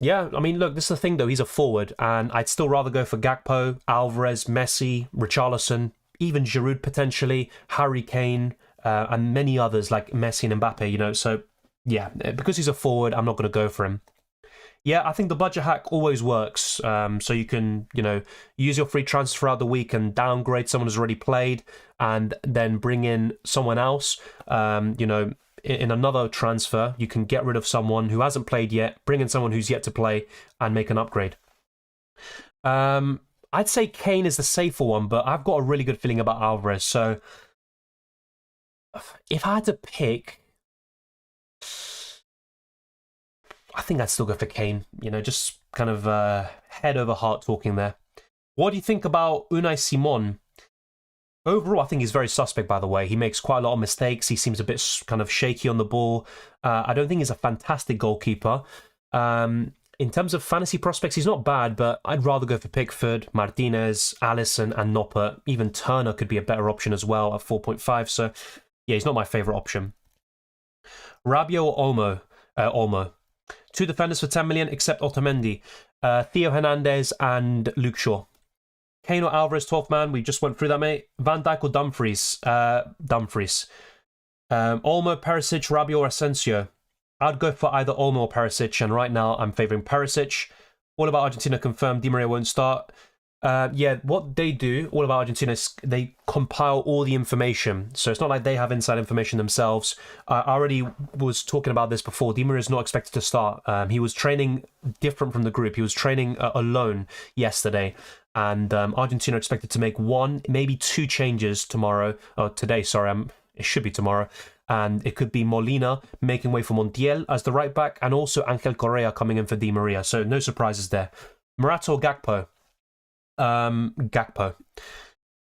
Yeah, I mean, look, this is the thing, though. He's a forward, and I'd still rather go for Gakpo, Alvarez, Messi, Richarlison, even Giroud potentially, Harry Kane, and many others like Messi and Mbappe, So, yeah, because he's a forward, I'm not going to go for him. Yeah, I think the budget hack always works. So you can, use your free transfer throughout the week and downgrade someone who's already played and then bring in someone else. In another transfer, you can get rid of someone who hasn't played yet, bring in someone who's yet to play and make an upgrade. I'd say Kane is the safer one, but I've got a really good feeling about Alvarez. So if I had to pick... I think I'd still go for Kane, just kind of head over heart talking there. What do you think about Unai Simon? Overall, I think he's very suspect, by the way. He makes quite a lot of mistakes. He seems a bit kind of shaky on the ball. I don't think he's a fantastic goalkeeper. In terms of fantasy prospects, he's not bad, but I'd rather go for Pickford, Martinez, Alisson and Noppert. Even Turner could be a better option as well at 4.5. So, yeah, he's not my favourite option. Rabiot or Olmo? 2 defenders for 10 million, except Otamendi. Theo Hernandez and Luke Shaw. Kane or Alvarez, 12th man. We just went through that, mate. Van Dijk or Dumfries? Dumfries. Olmo, Perisic, Rabiot, or Asensio. I'd go for either Olmo or Perisic, and right now I'm favouring Perisic. All About Argentina confirmed Di Maria won't start. Yeah, what they do, All About Argentina, is they compile all the information. So it's not like they have inside information themselves. I already was talking about this before. Di Maria is not expected to start. He was training different from the group. He was training alone yesterday. And Argentina are expected to make 1, maybe 2 changes tomorrow. Or today, sorry. It should be tomorrow. And it could be Molina making way for Montiel as the right back, and also Angel Correa coming in for Di Maria. So no surprises there. Morata or Gakpo? Gakpo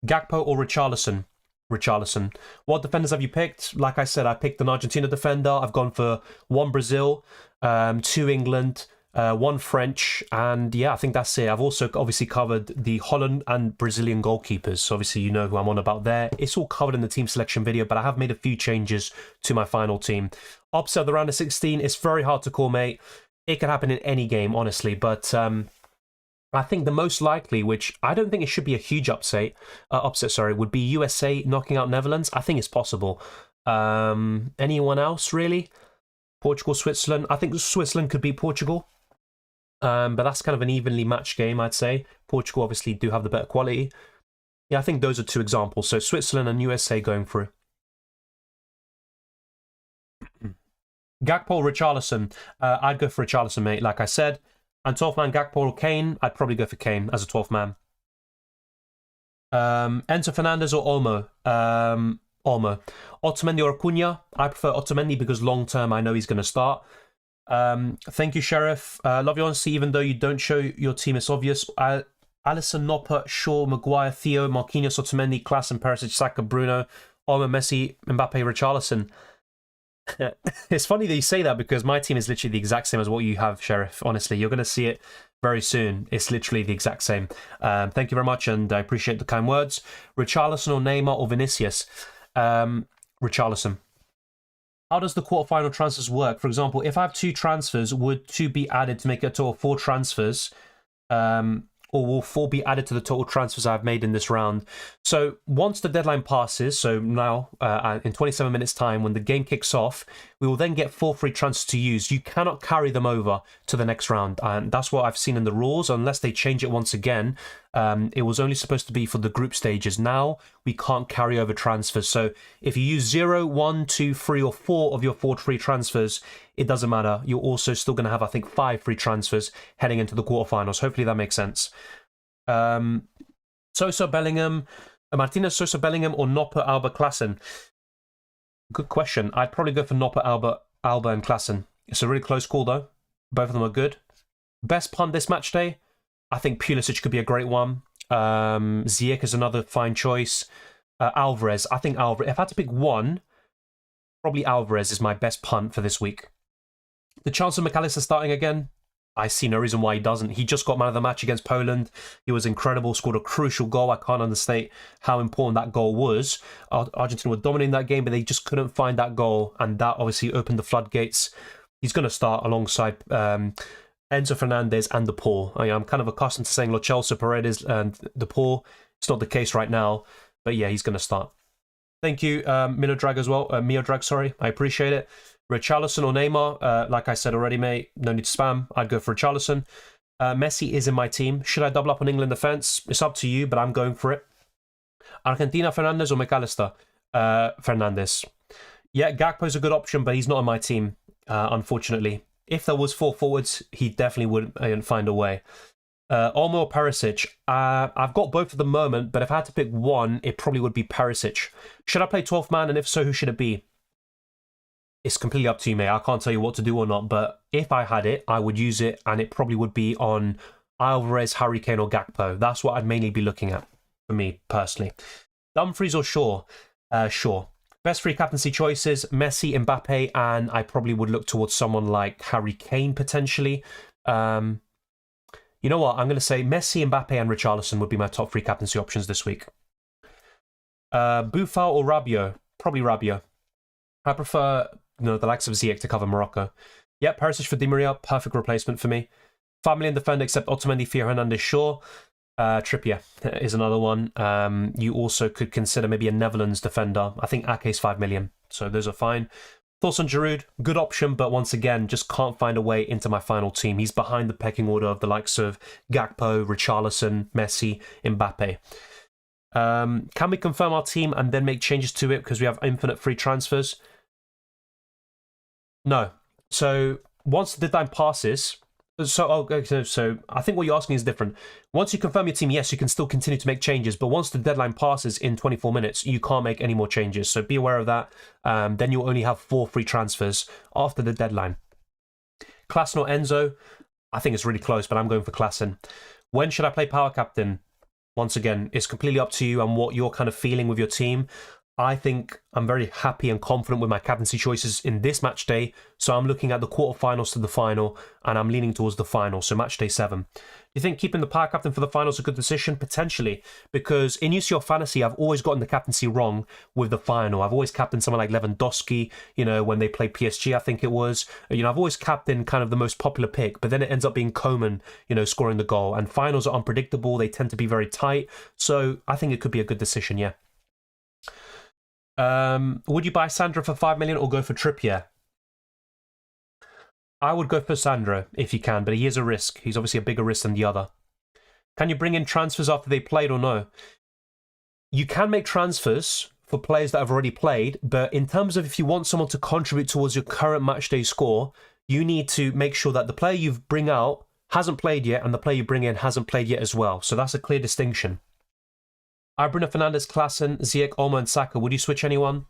or Richarlison? Richarlison. What defenders have you picked? Like I said, I picked an Argentina defender. I've gone for 1 Brazil, 2 England, 1 French, and yeah, I think that's it. I've also obviously covered the Holland and Brazilian goalkeepers. So obviously you know who I'm on about there. It's all covered in the team selection video, but I have made a few changes to my final team. Upset of the round of 16, it's very hard to call, mate. It could happen in any game, honestly, but I think the most likely, which I don't think it should be a huge upset, would be USA knocking out Netherlands. I think it's possible. Anyone else, really? Portugal, Switzerland. I think Switzerland could beat Portugal. But that's kind of an evenly matched game, I'd say. Portugal obviously do have the better quality. Yeah, I think those are 2 examples. So Switzerland and USA going through. Gakpo, Richarlison. I'd go for Richarlison, mate, like I said. And 12th man, Gakpo or Kane. I'd probably go for Kane as a 12th man. Enzo Fernandez or Olmo? Olmo. Otamendi or Acuna? I prefer Otamendi because long term I know he's going to start. Thank you, Sheriff. Love your honesty, even though you don't show your team, it's obvious. Alisson, Noppert, Shaw, Maguire, Theo, Marquinhos, Otamendi, Klaassen, Perisic, Saka, Bruno, Olmo, Messi, Mbappe, Richarlison. It's funny that you say that because my team is literally the exact same as what you have, Sheriff. Honestly, you're going to see it very soon. It's literally the exact same. Thank you very much, and I appreciate the kind words. Richarlison or Neymar or Vinicius? Richarlison. How does the quarterfinal transfers work? For example, if I have 2 transfers, would 2 be added to make a total of 4 transfers? Or will 4 be added to the total transfers I've made in this round? So once the deadline passes, so now in 27 minutes time, when the game kicks off, we will then get 4 free transfers to use. You cannot carry them over to the next round. And that's what I've seen in the rules, unless they change it once again. It was only supposed to be for the group stages. Now we can't carry over transfers. So if you use 0, 1, 2, 3, or 4 of your 4 free transfers, it doesn't matter. You're also still going to have, I think, 5 free transfers heading into the quarterfinals. Hopefully that makes sense. Sosa, Bellingham, Martinez, Sosa, Bellingham, or Noppert, Alba, Klaassen? Good question. I'd probably go for Noppert, Alba, and Klaassen. It's a really close call, though. Both of them are good. Best punt this match day? I think Pulisic could be a great one. Ziyech is another fine choice. Alvarez. I think Alvarez. If I had to pick one, probably Alvarez is my best punt for this week. The chance of McAllister starting again? I see no reason why he doesn't. He just got man of the match against Poland. He was incredible, scored a crucial goal. I can't understate how important that goal was. Argentina were dominating that game, but they just couldn't find that goal, and that obviously opened the floodgates. He's going to start alongside Enzo Fernandez and De Paul. I'm kind of accustomed to saying Lo Celso, Paredes, and De Paul. It's not the case right now, but yeah, he's going to start. Thank you, Miodrag as well. Miodrag, sorry. I appreciate it. Richarlison or Neymar? Like I said already, mate, no need to spam. I'd go for Richarlison. Messi is in my team. Should I double up on England defence? It's up to you, but I'm going for it. Argentina, Fernandez or McAllister? Fernandez. Yeah, Gakpo's a good option, but he's not on my team, unfortunately. If there was 4 forwards, he definitely would find a way. Olmo or Perisic? I've got both at the moment, but if I had to pick one, it probably would be Perisic. Should I play 12th man, and if so, who should it be? It's completely up to you, mate. I can't tell you what to do or not, but if I had it, I would use it, and it probably would be on Alvarez, Harry Kane, or Gakpo. That's what I'd mainly be looking at, for me, personally. Dumfries or Shaw? Shaw. Best free captaincy choices, Messi, Mbappe, and I probably would look towards someone like Harry Kane, potentially. You know what? I'm going to say Messi, Mbappe, and Richarlison would be my top 3 captaincy options this week. Buffal or Rabiot? Probably Rabiot. I prefer the likes of Ziyech to cover Morocco. Yeah, Perisic for Di Maria, perfect replacement for me. 5 million defender except Otamendi, Theo Hernandez, Shaw. Trippier is another one. You also could consider maybe a Netherlands defender. I think Ake's 5 million. So those are fine. Thoughts on Giroud? Good option, but once again, just can't find a way into my final team. He's behind the pecking order of the likes of Gakpo, Richarlison, Messi, Mbappe. Can we confirm our team and then make changes to it because we have infinite free transfers? No. So once the deadline passes, so I think what you're asking is different. Once you confirm your team, yes, you can still continue to make changes, but once the deadline passes in 24 minutes, you can't make any more changes. So be aware of that. Then you'll only have 4 free transfers after the deadline. Klassen or Enzo? I think it's really close, but I'm going for Klassen. When should I play Power Captain? Once again, it's completely up to you and what you're kind of feeling with your team. I think I'm very happy and confident with my captaincy choices in this match day. So I'm looking at the quarterfinals to the final, and I'm leaning towards the final. So match day 7. Do you think keeping the power captain for the final is a good decision? Potentially, because in UCL Fantasy, I've always gotten the captaincy wrong with the final. I've always captained someone like Lewandowski, when they played PSG, I think it was. I've always captained kind of the most popular pick, but then it ends up being Coman, scoring the goal. And finals are unpredictable. They tend to be very tight. So I think it could be a good decision, yeah. Would you buy Sandro for 5 million or go for Trippier? I would go for Sandro if you can, but he is a risk. He's obviously a bigger risk than the other. Can you bring in transfers after they played or no? You can make transfers for players that have already played, but in terms of if you want someone to contribute towards your current matchday score, you need to make sure that the player you bring out hasn't played yet and the player you bring in hasn't played yet as well. So that's a clear distinction. Bruno Fernandes, Klassen, Ziyech, Olmo and Saka. Would you switch anyone?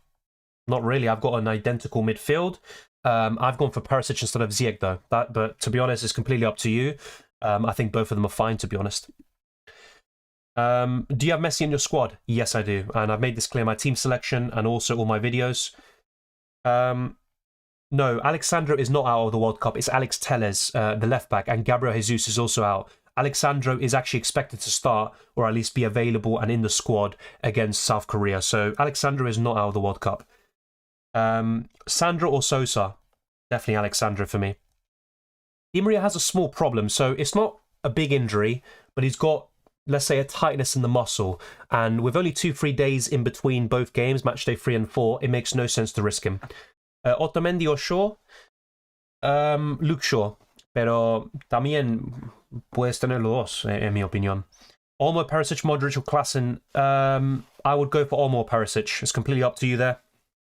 Not really. I've got an identical midfield. I've gone for Perisic instead of Ziyech though. But to be honest, it's completely up to you. I think both of them are fine, to be honest. Do you have Messi in your squad? Yes, I do. And I've made this clear in my team selection and also all my videos. No, Alexandro is not out of the World Cup. It's Alex Telles, the left back, and Gabriel Jesus is also out. Alexandro is actually expected to start or at least be available and in the squad against South Korea. So Alexandro is not out of the World Cup. Sandro or Sosa? Definitely Alexandro for me. Di Maria has a small problem. So it's not a big injury, but he's got, let's say, a tightness in the muscle. And with only 2 free days in between both games, match day 3 and 4, it makes no sense to risk him. Otamendi or Shaw? Luke Shaw. Pero también puedes tener los dos, en mi opinión. Olmo, Perisic, Modric or Klassen? I would go for Olmo or Perisic. It's completely up to you there.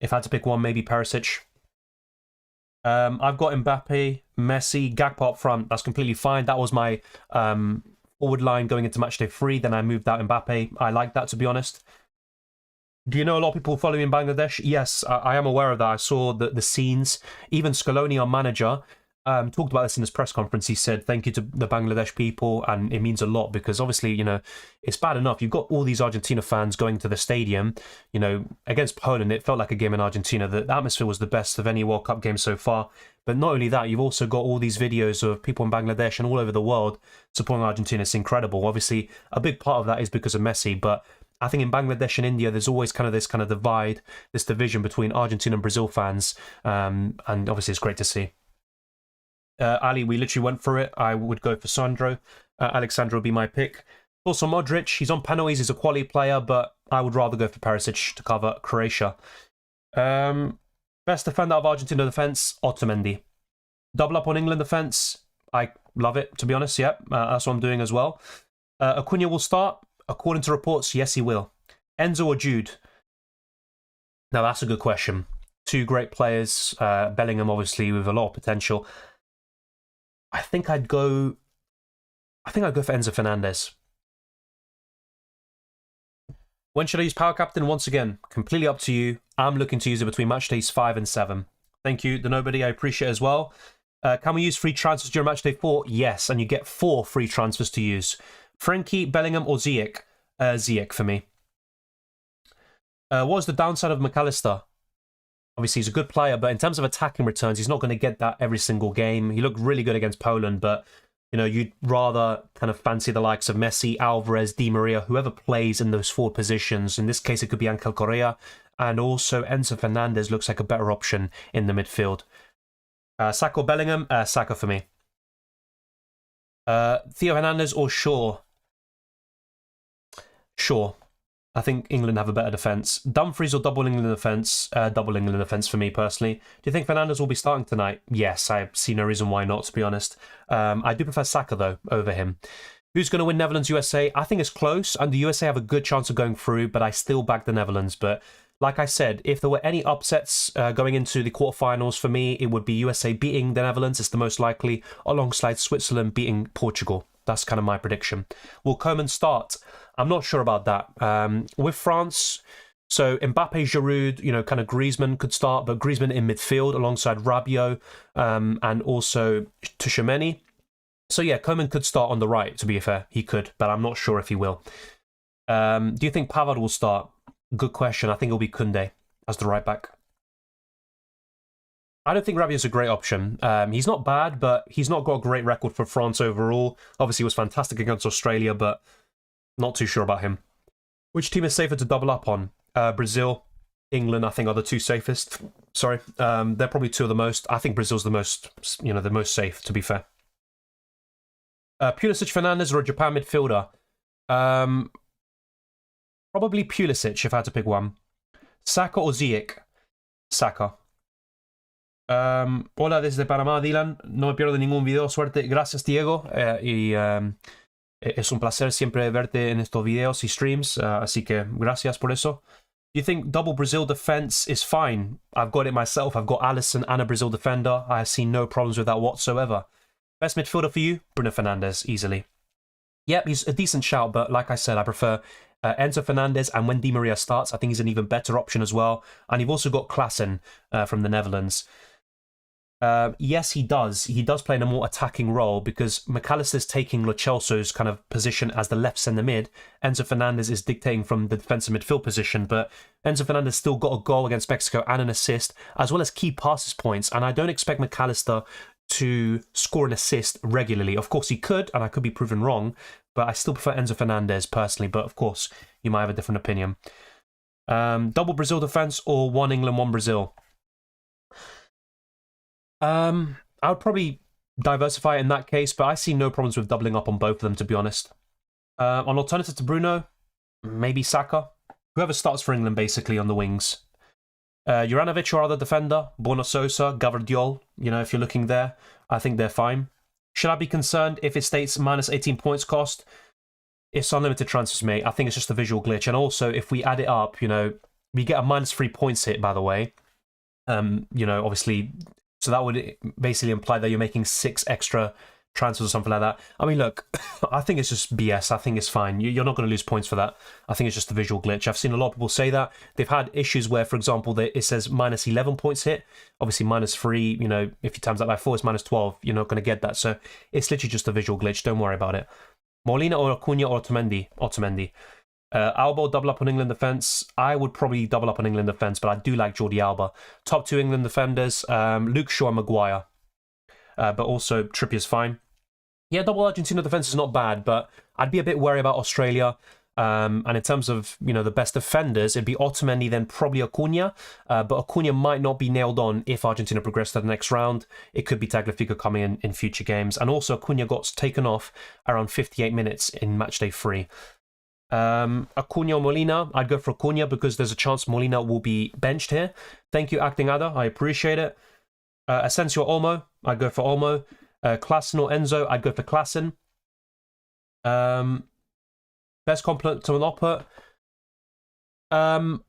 If I had to pick one, maybe Perisic. I've got Mbappe, Messi, Gakpo up front. That's completely fine. That was my forward line going into matchday 3. Then I moved out Mbappe. I like that, to be honest. Do you know a lot of people following in Bangladesh? Yes, I am aware of that. I saw the scenes. Even Scaloni, our manager, talked about this in his press conference. He said thank you to the Bangladesh people, and it means a lot because obviously, it's bad enough. You've got all these Argentina fans going to the stadium, against Poland. It felt like a game in Argentina. The atmosphere was the best of any World Cup game so far. But not only that, you've also got all these videos of people in Bangladesh and all over the world supporting Argentina. It's incredible. Obviously, a big part of that is because of Messi, but I think in Bangladesh and India, there's always kind of this divide, this division between Argentina and Brazil fans, and obviously it's great to see. Ali, we literally went for it. I would go for Sandro. Alexandro would be my pick. Also Modric, he's on penalties, he's a quality player, but I would rather go for Perisic to cover Croatia. Best defender of Argentina defence, Otamendi. Double up on England defence, I love it, to be honest, yeah. That's what I'm doing as well. Acuna will start. According to reports, yes, he will. Enzo or Jude? Now, that's a good question. 2 great players. Bellingham, obviously, with a lot of potential. I think I'd go for Enzo Fernandez. When should I use Power Captain? Once again, completely up to you. I'm looking to use it between match days 5 and 7. Thank you, the Nobody. I appreciate it as well. Can we use free transfers during match day 4? Yes, and you get 4 free transfers to use. Frankie, Bellingham, or Ziyech? Ziyech for me. What was the downside of McAllister? Obviously, he's a good player, but in terms of attacking returns, he's not going to get that every single game. He looked really good against Poland, but you'd rather kind of fancy the likes of Messi, Alvarez, Di Maria, whoever plays in those forward positions. In this case, it could be Ángel Correa, and also Enzo Fernandez looks like a better option in the midfield. Saka or Bellingham? Saka for me. Theo Hernandez or Shaw? Shaw. I think England have a better defence. Dumfries or double England defence? Double England defence for me personally. Do you think Fernandes will be starting tonight? Yes, I see no reason why not, to be honest. I do prefer Saka, though, over him. Who's going to win Netherlands-USA? I think it's close, and the USA have a good chance of going through, but I still back the Netherlands. But like I said, if there were any upsets going into the quarterfinals, for me, it would be USA beating the Netherlands. It's the most likely, alongside Switzerland beating Portugal. That's kind of my prediction. Will Coman start? I'm not sure about that. With France, so Mbappe, Giroud, kind of Griezmann could start, but Griezmann in midfield alongside Rabiot and also Tchouaméni. So yeah, Coman could start on the right, to be fair. He could, but I'm not sure if he will. Do you think Pavard will start? Good question. I think it'll be Koundé as the right back. I don't think Rabiot's a great option. He's not bad, but he's not got a great record for France overall. Obviously, he was fantastic against Australia, but not too sure about him. Which team is safer to double up on? Brazil, England, I think, are the two safest. Sorry. They're probably two of the most. I think Brazil's the most, the most safe, to be fair. Pulisic, Fernandes, or a Japan midfielder? Probably Pulisic, if I had to pick one. Saka or Ziyech? Saka. Hola desde Panamá, Dylan. No me pierdo ningún video. Suerte. Gracias, Diego. Es un placer siempre verte en estos videos y streams. Así que gracias por eso. Do you think double Brazil defense is fine? I've got it myself. I've got Alisson and a Brazil defender. I have seen no problems with that whatsoever. Best midfielder for you? Bruno Fernandes, easily. Yep, he's a decent shout, but like I said, I prefer Enzo Fernandez, and when Di Maria starts, I think he's an even better option as well. And you've also got Klaassen from the Netherlands. Yes, he does. He does play in a more attacking role because McAllister's taking Lo Celso's kind of position as the left centre mid. Enzo Fernandez is dictating from the defensive midfield position, but Enzo Fernandez still got a goal against Mexico and an assist, as well as key passes points. And I don't expect McAllister to score an assist regularly. Of course, he could, and I could be proven wrong, but I still prefer Enzo Fernandez personally. But of course, you might have a different opinion. Double Brazil defense or one England, one Brazil? I would probably diversify in that case, but I see no problems with doubling up on both of them, to be honest. On alternative to Bruno, maybe Saka. Whoever starts for England, basically, on the wings. Juranovic or other defender, Borna Sosa, Gavardiol, if you're looking there, I think they're fine. Should I be concerned if it states minus 18 points cost? It's unlimited transfers, mate. I think it's just a visual glitch. And also, if we add it up, we get a minus 3 points hit, by the way. Obviously, so that would basically imply that you're making 6 extra transfers or something like that. I mean, look, I think it's just BS. I think it's fine. You're not going to lose points for that. I think it's just a visual glitch. I've seen a lot of people say that. They've had issues where, for example, it says minus 11 points hit. Obviously, minus 3, if you times that by 4, it's minus 12. You're not going to get that. So it's literally just a visual glitch. Don't worry about it. Molina or Acuna or Otamendi? Alba or double up on England defence? I would probably double up on England defence, but I do like Jordi Alba. Top 2 England defenders, Luke Shaw and Maguire. But also Trippier's fine. Yeah, double Argentina defence is not bad, but I'd be a bit worried about Australia. And in terms of, the best defenders, it'd be Otamendi, then probably Acuna. But Acuna might not be nailed on if Argentina progress to the next round. It could be Tagliafico coming in future games. And also Acuna got taken off around 58 minutes in Matchday 3. Acuna or Molina? I'd go for Acuna because there's a chance Molina will be benched here. Thank you, Acting Ada. I appreciate it. Asensio or Olmo? I'd go for Olmo. Klaassen or Enzo? I'd go for Klaassen. Best compliment to Noppert? I'm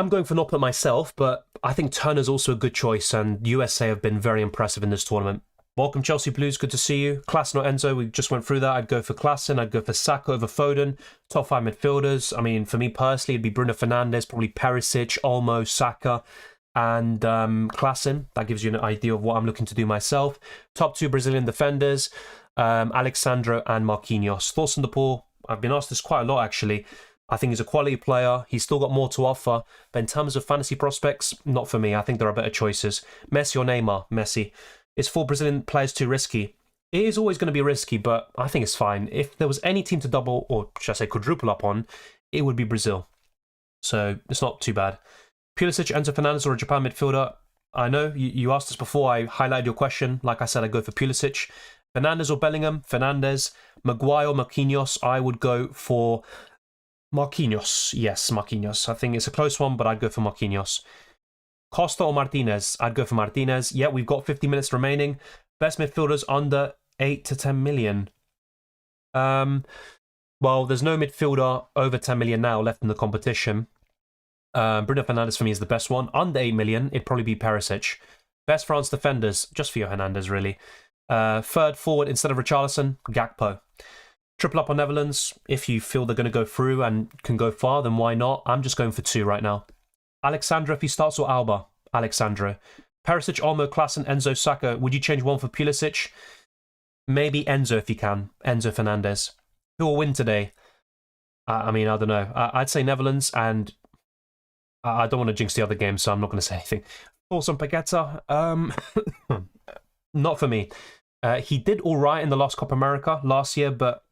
going for Noppert myself, but I think Turner's also a good choice, and USA have been very impressive in this tournament. Welcome, Chelsea Blues. Good to see you. Klaassen or Enzo? We just went through that. I'd go for Klaassen. I'd go for Saka over Foden. Top 5 midfielders. I mean, for me personally, it'd be Bruno Fernandes, probably Perisic, Olmo, Saka, and Klaassen. That gives you an idea of what I'm looking to do myself. Top 2 Brazilian defenders, Alexandro and Marquinhos. Thoughts on the pool? I've been asked this quite a lot, actually. I think he's a quality player. He's still got more to offer. But in terms of fantasy prospects, not for me. I think there are better choices. Messi or Neymar? Messi. Is 4 Brazilian players too risky? It is always going to be risky, but I think it's fine. If there was any team to double, or should I say quadruple up on, it would be Brazil. So it's not too bad. Pulisic, Enzo Fernandez, or a Japan midfielder? I know you asked this before. I highlighted your question. Like I said, I go for Pulisic. Fernandez or Bellingham? Fernandez. Maguire or Marquinhos? I would go for Marquinhos. Yes, Marquinhos. I think it's a close one, but I'd go for Marquinhos. Costa or Martinez? I'd go for Martinez. Yeah, we've got 50 minutes remaining. Best midfielders under 8 to 10 million. Well, there's no midfielder over 10 million now left in the competition. Bruno Fernandes for me is the best one. Under 8 million, it'd probably be Perisic. Best France defenders, just Theo Hernandez, really. Third forward instead of Richarlison, Gakpo. Triple up on Netherlands. If you feel they're going to go through and can go far, then why not? I'm just going for 2 right now. Alexandra if he starts, or Alba? Alexandra. Perisic, Olmo, Klaassen, Enzo, Saka. Would you change one for Pulisic? Maybe Enzo if you can. Enzo Fernandez. Who will win today? I mean, I don't know. I'd say Netherlands, and I don't want to jinx the other game, so I'm not going to say anything. Force on Paqueta. Not for me. He did all right in the last Copa America last year, but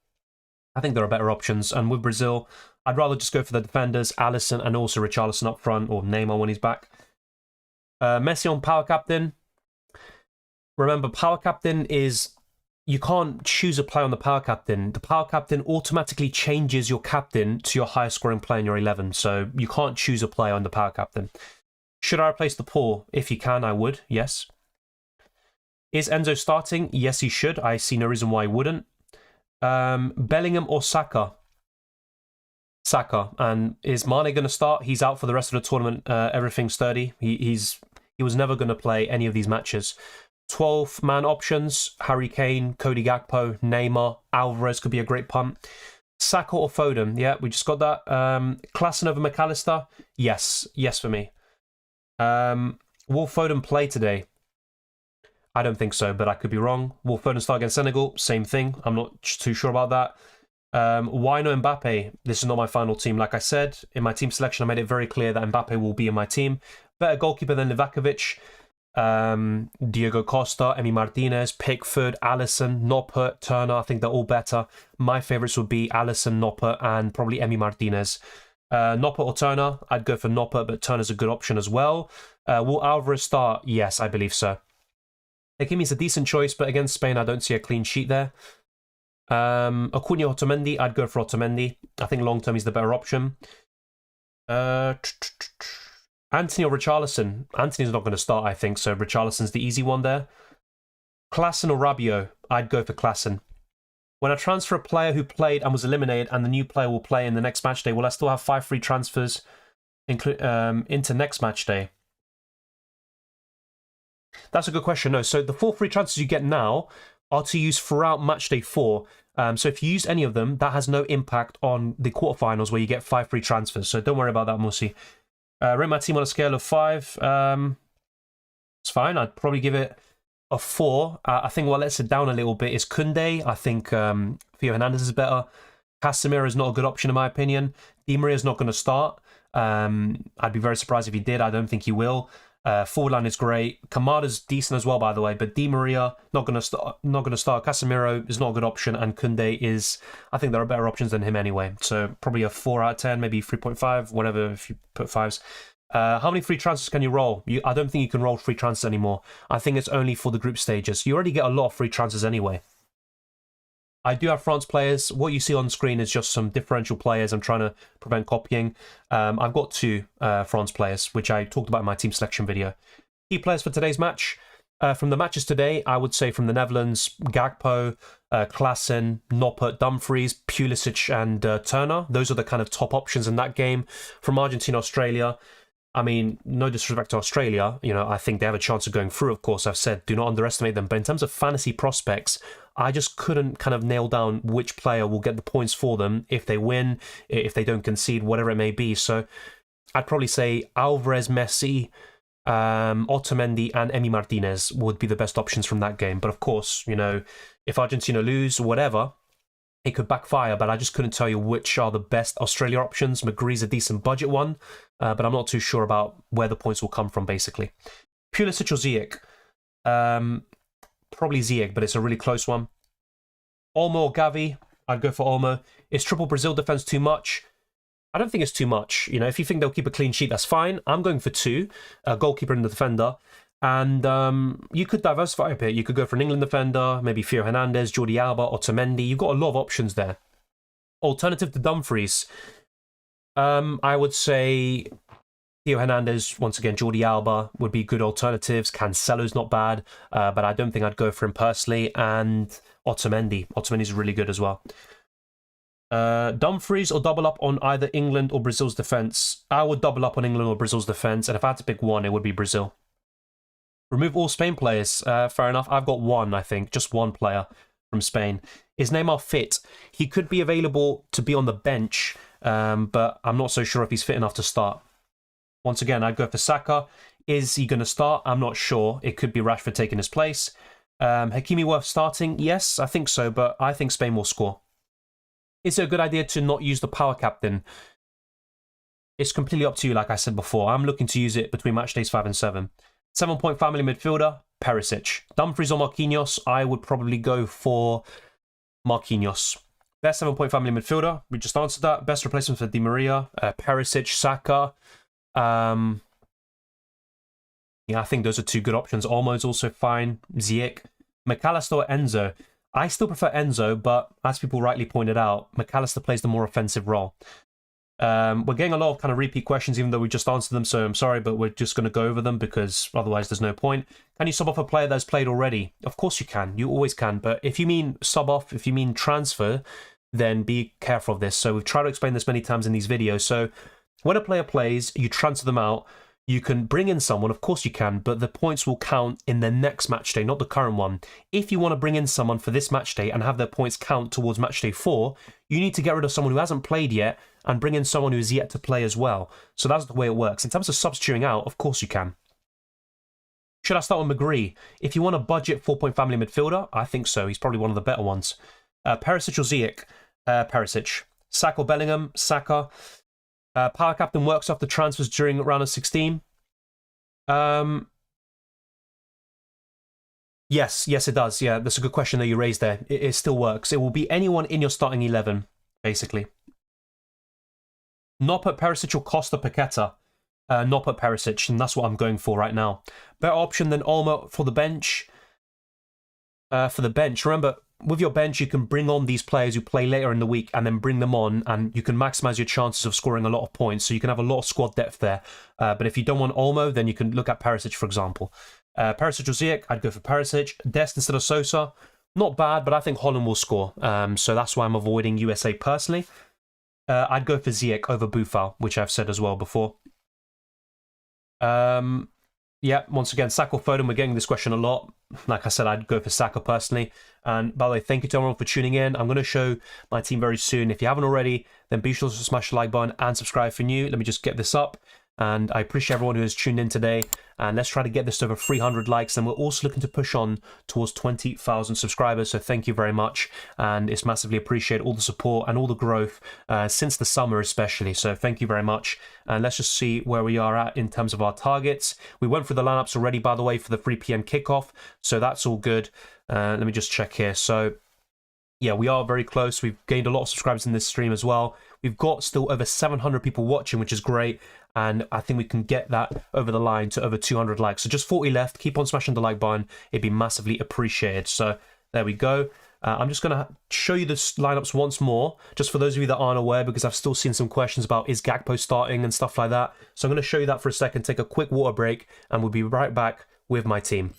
I think there are better options. And with Brazil, I'd rather just go for the defenders, Alisson and also Richarlison up front, or Neymar when he's back. Messi on power captain. Remember, power captain is... You can't choose a player on the power captain. The power captain automatically changes your captain to your highest scoring player in your 11. So you can't choose a player on the power captain. Should I replace the Paul? If you can, I would. Yes. Is Enzo starting? Yes, he should. I see no reason why he wouldn't. Bellingham or Saka? Saka. And is Mane going to start? He's out for the rest of the tournament. Everything's sturdy. He was never going to play any of these matches. 12-man options, Harry Kane, Cody Gakpo, Neymar, Alvarez could be a great punt. Saka or Foden, yeah, we just got that. Klaassen over McAllister, yes for me. Will Foden play today? I don't think so, but I could be wrong. Will Foden start against Senegal? Same thing, I'm not too sure about that. Why no Mbappe? This is not my final team. Like I said, in my team selection, I made it very clear that Mbappe will be in my team. Better goalkeeper than Livakovic. Diego Costa, Emi Martinez, Pickford, Alisson, Noppert, Turner. I think they're all better. My favourites would be Alisson, Noppert, and probably Emi Martinez. Noppert or Turner? I'd go for Noppert, but Turner's a good option as well. Will Alvarez start? Yes, I believe so. Hakimi's a decent choice, but against Spain, I don't see a clean sheet there. Acuna or Otamendi? I'd go for Otamendi. I think long term he's the better option. Anthony or Richarlison? Anthony's not going to start, I think, so Richarlison's the easy one there. Klaassen or Rabiot? I'd go for Klaassen. When I transfer a player who played and was eliminated and the new player will play in the next match day, will I still have 5 free transfers into next match day? That's a good question. No, so the 4 free transfers you get now are to use throughout match day 4. So if you use any of them, that has no impact on the quarterfinals where you get 5 free transfers. So don't worry about that, Musi. Rate my team on a scale of 5. It's fine. I'd probably give it a 4. I think what lets it down a little bit is Koundé. I think Theo Hernandez is better. Casemiro is not a good option in my opinion. Di Maria is not going to start. I'd be very surprised if he did. I don't think he will. Forward line is great. Kamada's decent as well, by the way, but Di Maria not going to start. Casemiro is not a good option, and Koundé is. I think there are better options than him anyway. So probably a 4 out of 10, maybe 3.5, whatever. If you put 5s. How many free transfers can you roll? I don't think you can roll free transfers anymore. I think it's only for the group stages. You already get a lot of free transfers anyway. I do have France players. What you see on screen is just some differential players. I'm trying to prevent copying. I've got 2 France players, which I talked about in my team selection video. Key players for today's match. From the matches today, I would say from the Netherlands, Gakpo, Klaassen, Noppert, Dumfries, Pulisic and Turner. Those are the kind of top options in that game. From Argentina, Australia, I mean, no disrespect to Australia, you know, I think they have a chance of going through, of course. I've said, do not underestimate them. But in terms of fantasy prospects, I just couldn't kind of nail down which player will get the points for them if they win, if they don't concede, whatever it may be. So I'd probably say Alvarez, Messi, Otamendi and Emi Martinez would be the best options from that game. But of course, you know, if Argentina lose, whatever, it could backfire, but I just couldn't tell you which are the best Australia options. McGree's a decent budget one, but I'm not too sure about where the points will come from, basically. Pulisic or Ziyech? Probably Ziyech, but it's a really close one. Olmo or Gavi? I'd go for Olmo. Is triple Brazil defense too much? I don't think it's too much. You know, if you think they'll keep a clean sheet, that's fine. I'm going for 2, a goalkeeper and the defender. And you could diversify a bit. You could go for an England defender, maybe Theo Hernandez, Jordi Alba, Otamendi. You've got a lot of options there. Alternative to Dumfries. I would say Theo Hernandez, once again, Jordi Alba would be good alternatives. Cancelo's not bad, but I don't think I'd go for him personally. And Otamendi. Otamendi's really good as well. Dumfries or double up on either England or Brazil's defence? I would double up on England or Brazil's defence, and if I had to pick one, it would be Brazil. Remove all Spain players. Fair enough. I've got one, I think. Just one player from Spain. Is Neymar fit? He could be available to be on the bench, but I'm not so sure if he's fit enough to start. Once again, I'd go for Saka. Is he going to start? I'm not sure. It could be Rashford taking his place. Hakimi worth starting? Yes, I think so, but I think Spain will score. Is it a good idea to not use the power captain? It's completely up to you, like I said before. I'm looking to use it between match days 5 and 7. 7-point family midfielder, Perisic. Dumfries or Marquinhos? I would probably go for Marquinhos. Best 7-point family midfielder? We just answered that. Best replacement for Di Maria, Perisic, Saka. Yeah, I think those are two good options. Olmo's also fine. Ziyech. McAllister or Enzo? I still prefer Enzo, but as people rightly pointed out, McAllister plays the more offensive role. We're getting a lot of kind of repeat questions, even though we just answered them, so I'm sorry, but we're just going to go over them because otherwise there's no point. Can you sub off a player that's played already? Of course you can. You always can. But if you mean sub off, if you mean transfer, then be careful of this. So we've tried to explain this many times in these videos. So when a player plays, you transfer them out. You can bring in someone, of course you can, but the points will count in the next match day, not the current one. If you want to bring in someone for this match day and have their points count towards match day 4, you need to get rid of someone who hasn't played yet and bring in someone who is yet to play as well. So that's the way it works. In terms of substituting out, of course you can. Should I start with McGree? If you want a budget 4-point family midfielder, I think so. He's probably one of the better ones. Perisic or Ziyech? Perisic. Saka or Bellingham? Saka. Power captain works off the transfers during round of 16. Yes, it does. Yeah, that's a good question that you raised there. It still works. It will be anyone in your starting 11, basically. Not put Perisic or Costa Paqueta. Not put Perisic, and that's what I'm going for right now. Better option than Olmo for the bench. Remember, with your bench, you can bring on these players who play later in the week and then bring them on, and you can maximize your chances of scoring a lot of points. So you can have a lot of squad depth there. But if you don't want Olmo, then you can look at Perisic, for example. Perisic or Ziyech, I'd go for Perisic. Dest instead of Sosa, not bad, but I think Holland will score. So that's why I'm avoiding USA personally. I'd go for Ziyech over Buffal, which I've said as well before. Yeah, once again, Saka or Foden, we're getting this question a lot. Like I said, I'd go for Saka personally. And by the way, thank you to everyone for tuning in. I'm going to show my team very soon. If you haven't already, then be sure to smash the like button and subscribe for new. Let me just get this up. And I appreciate everyone who has tuned in today. And let's try to get this to over 300 likes. And we're also looking to push on towards 20,000 subscribers. So thank you very much. And it's massively appreciated, all the support and all the growth since the summer especially. So thank you very much. And let's just see where we are at in terms of our targets. We went through the lineups already, by the way, for the 3 p.m. kickoff. So that's all good. Let me just check here. So yeah, we are very close. We've gained a lot of subscribers in this stream as well. We've got still over 700 people watching, which is great. And I think we can get that over the line to over 200 likes. So just 40 left. Keep on smashing the like button. It'd be massively appreciated. So there we go. I'm just going to show you the lineups once more, just for those of you that aren't aware, because I've still seen some questions about is Gakpo starting and stuff like that. So I'm going to show you that for a second, take a quick water break, and we'll be right back with my team.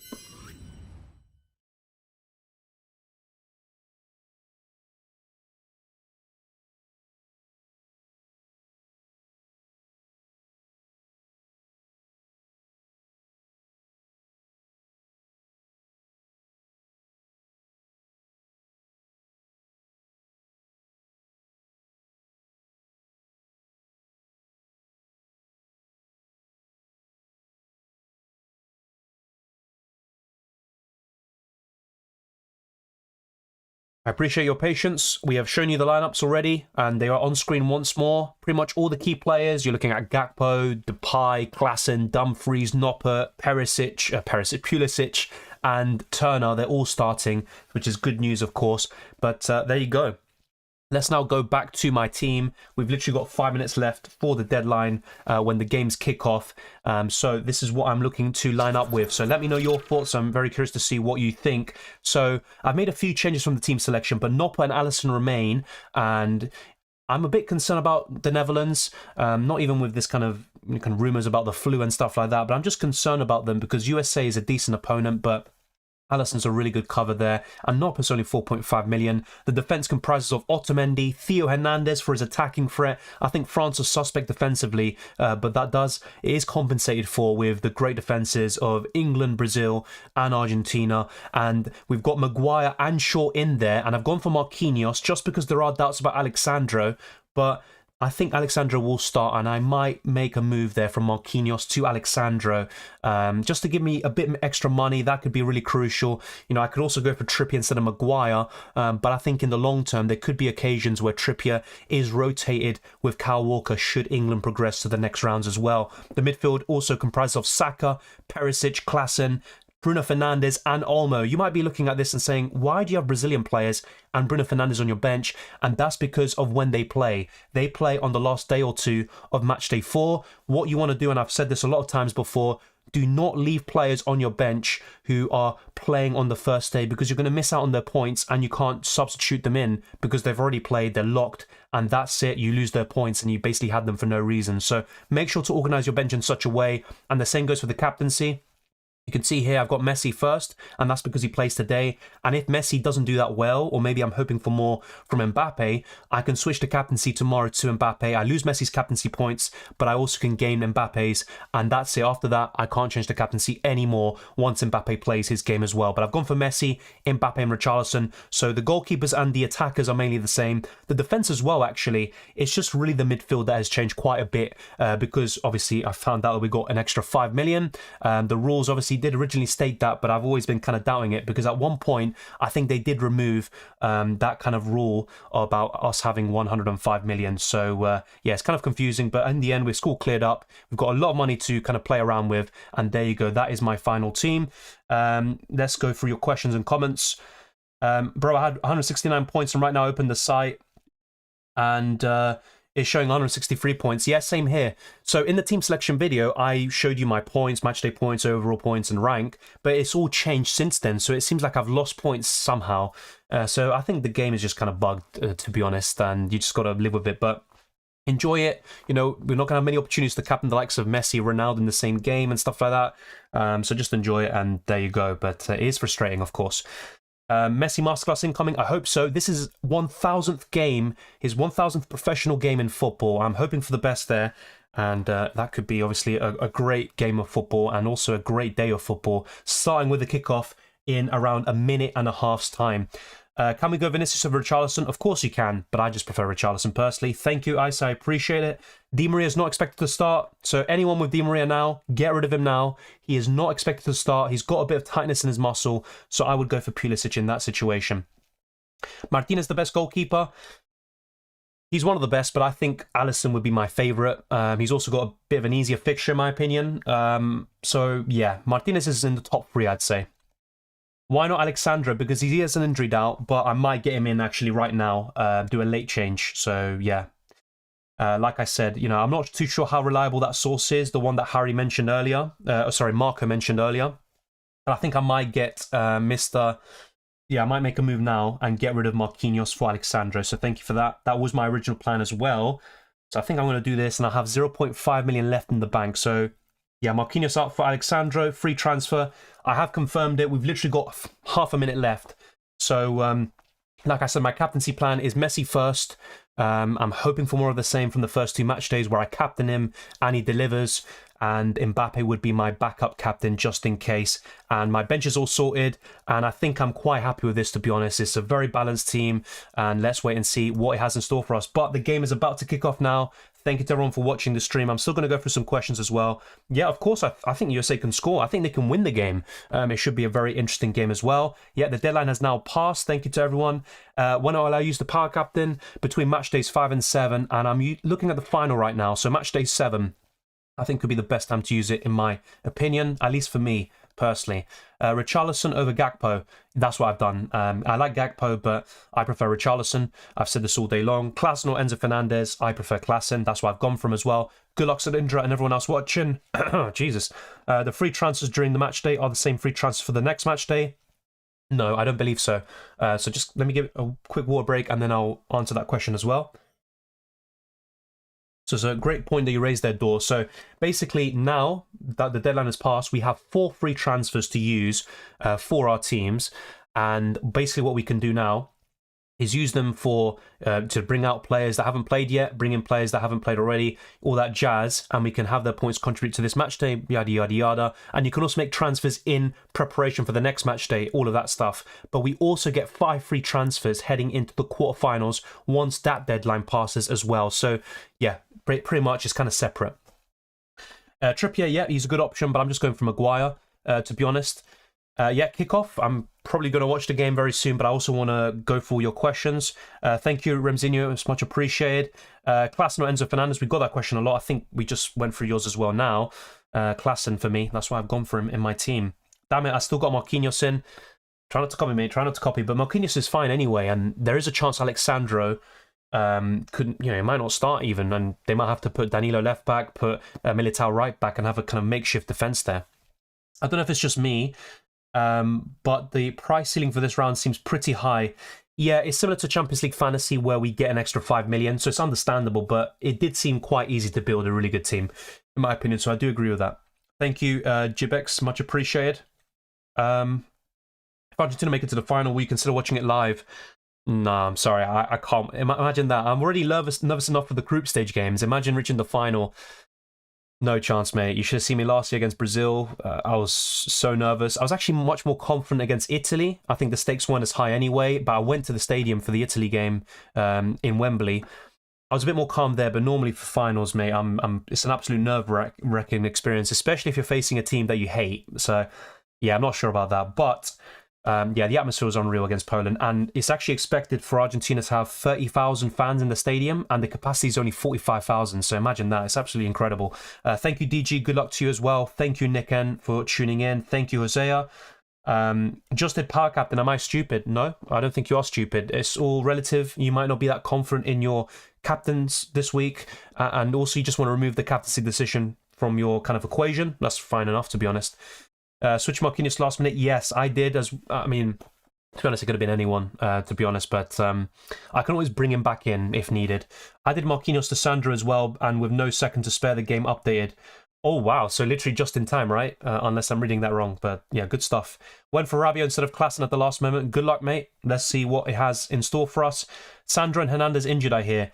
I appreciate your patience. We have shown you the lineups already, and they are on screen once more. Pretty much all the key players. You're looking at Gakpo, Depay, Klaassen, Dumfries, Noppert, Pulisic, and Turner. They're all starting, which is good news, of course. But there you go. Let's now go back to my team. We've literally got 5 minutes left for the deadline when the games kick off. So this is what I'm looking to line up with. So let me know your thoughts. I'm very curious to see what you think. So I've made a few changes from the team selection, but Noppert and Alisson remain. And I'm a bit concerned about the Netherlands, not even with this kind of rumours about the flu and stuff like that, but I'm just concerned about them because USA is a decent opponent, but Alisson's a really good cover there, and Nopp's only 4.5 million. The defence comprises of Otamendi, Theo Hernandez for his attacking threat. I think France is suspect defensively, but it is compensated for with the great defences of England, Brazil, and Argentina. And we've got Maguire and Shaw in there, and I've gone for Marquinhos just because there are doubts about Alexandro, but I think Alexandro will start, and I might make a move there from Marquinhos to Alexandro just to give me a bit extra money. That could be really crucial. I could also go for Trippier instead of Maguire, but I think in the long term, there could be occasions where Trippier is rotated with Kyle Walker should England progress to the next rounds as well. The midfield also comprises of Saka, Perisic, Klaassen, Bruno Fernandes and Olmo. You might be looking at this and saying, why do you have Brazilian players and Bruno Fernandes on your bench? And that's because of when they play. They play on the last day or two of Matchday 4. What you want to do, and I've said this a lot of times before, do not leave players on your bench who are playing on the first day because you're going to miss out on their points and you can't substitute them in because they've already played, they're locked, and that's it. You lose their points and you basically had them for no reason. So make sure to organise your bench in such a way. And the same goes for the captaincy. You can see here I've got Messi first, and that's because he plays today. And if Messi doesn't do that well, or maybe I'm hoping for more from Mbappe, I can switch the captaincy tomorrow to Mbappe. I lose Messi's captaincy points, but I also can gain Mbappe's, and that's it. After that, I can't change the captaincy anymore once Mbappe plays his game as well. But I've gone for Messi, Mbappe and Richarlison. So the goalkeepers and the attackers are mainly the same. The defence as well, actually. It's just really the midfield that has changed quite a bit because obviously I found out that we got an extra 5 million. The rules obviously did originally state that, but I've always been kind of doubting it because at one point I think they did remove that kind of rule about us having 105 million. So yeah, it's kind of confusing, but in the end we're all cleared up. We've got a lot of money to kind of play around with, and there you go. That is my final team. Let's go through your questions and comments. Bro, I had 169 points, and right now I opened the site and is showing 163 points. Yeah, same here. So in the team selection video, I showed you my points, matchday points, overall points, and rank, but it's all changed since then. So it seems like I've lost points somehow. So I think the game is just kind of bugged, to be honest, and you just got to live with it. But enjoy it. We're not going to have many opportunities to captain the likes of Messi, Ronaldo in the same game and stuff like that. So just enjoy it, and there you go. But it is frustrating, of course. Messi masterclass incoming. I hope so. This is 1,000th game, his 1,000th professional game in football. I'm hoping for the best there, and that could be obviously a great game of football and also a great day of football, starting with the kickoff in around a minute and a half's time. Can we go Vinicius over Richarlison? Of course you can, but I just prefer Richarlison personally. Thank you, Ice. I appreciate it. Di Maria is not expected to start, so anyone with Di Maria now, get rid of him now. He is not expected to start. He's got a bit of tightness in his muscle, so I would go for Pulisic in that situation. Martinez, the best goalkeeper. He's one of the best, but I think Alisson would be my favourite. He's also got a bit of an easier fixture, in my opinion. So yeah, Martinez is in the top 3, I'd say. Why not Alexandra? Because he has an injury doubt, but I might get him in actually right now, do a late change. So yeah, like I said, I'm not too sure how reliable that source is, the one that Harry mentioned earlier. Marco mentioned earlier. But I think I might get I might make a move now and get rid of Marquinhos for Alexandro. So thank you for that. That was my original plan as well. So I think I'm going to do this, and I have 0.5 million left in the bank. So yeah, Marquinhos out for Alexandro, free transfer. I have confirmed it. We've literally got half a minute left. So, like I said, my captaincy plan is Messi first. I'm hoping for more of the same from the first 2 match days where I captain him and he delivers. And Mbappe would be my backup captain just in case. And my bench is all sorted. And I think I'm quite happy with this, to be honest. It's a very balanced team. And let's wait and see what it has in store for us. But the game is about to kick off now. Thank you to everyone for watching the stream. I'm still going to go through some questions as well. Yeah, of course, I think USA can score. I think they can win the game. It should be a very interesting game as well. Yeah, the deadline has now passed. Thank you to everyone. When I use the power captain between match days 5 and 7, and I'm looking at the final right now. So match day 7, I think could be the best time to use it, in my opinion, at least for me personally. Richarlison over Gakpo, that's what I've done. I like Gakpo, but I prefer Richarlison. I've said this all day long. Klaassen or Enzo Fernandez, I prefer Klaassen. That's what I've gone from as well. Good luck to Indra and everyone else watching. Jesus. The free transfers during the match day are the same free transfers for the next match day. No, I don't believe so. So just let me give a quick water break and then I'll answer that question as well. So it's a great point that you raised there, Dor. So basically now that the deadline has passed, we have 4 free transfers to use for our teams. And basically what we can do now is use them for to bring out players that haven't played yet, bring in players that haven't played already, all that jazz, and we can have their points contribute to this match day, yada, yada, yada. And you can also make transfers in preparation for the next match day, all of that stuff. But we also get 5 free transfers heading into the quarterfinals once that deadline passes as well. So yeah, pretty much it's kind of separate. Trippier, yeah, he's a good option, but I'm just going for Maguire, to be honest. Yeah, kickoff. I'm probably going to watch the game very soon, but I also want to go for your questions. Thank you, Remzinho. It's much appreciated. Klassen or Enzo Fernandez? We got that question a lot. I think we just went through yours as well now. Klassen for me. That's why I've gone for him in my team. Damn it, I still got Marquinhos in. Try not to copy, mate. Try not to copy. But Marquinhos is fine anyway, and there is a chance Alexandro couldn't, he might not start even, and they might have to put Danilo left back, put Militao right back, and have a kind of makeshift defense there. I don't know if it's just me, but the price ceiling for this round seems pretty high. Yeah, it's similar to Champions League Fantasy where we get an extra 5 million, so it's understandable, but it did seem quite easy to build a really good team, in my opinion, so I do agree with that. Thank you, Jibex, much appreciated. If Argentina make it to the final, will you consider watching it live? No, I'm sorry, I can't. Imagine that. I'm already nervous enough for the group stage games. Imagine reaching the final. No chance, mate. You should have seen me last year against Brazil. I was so nervous. I was actually much more confident against Italy. I think the stakes weren't as high anyway, but I went to the stadium for the Italy game in Wembley. I was a bit more calm there, but normally for finals, mate, it's an absolute nerve-wracking experience, especially if you're facing a team that you hate. So, yeah, I'm not sure about that. But, yeah, the atmosphere was unreal against Poland, and it's actually expected for Argentina to have 30,000 fans in the stadium, and the capacity is only 45,000, so imagine that. It's absolutely incredible. Thank you, DG. Good luck to you as well. Thank you, Nicken, for tuning in. Thank you, Hosea. Just did power captain. Am I stupid? No, I don't think you are stupid. It's all relative. You might not be that confident in your captains this week, and also you just want to remove the captaincy decision from your kind of equation. That's fine enough, to be honest. Switch Marquinhos last minute. Yes, I did. To be honest, it could have been anyone, to be honest, but I can always bring him back in if needed. I did Marquinhos to Sandro as well, and with no second to spare, the game updated. Oh, wow. So literally just in time, right? Unless I'm reading that wrong, but yeah, good stuff. Went for Rabiot instead of Klassen at the last moment. Good luck, mate. Let's see what it has in store for us. Sandro and Hernandez injured, I hear.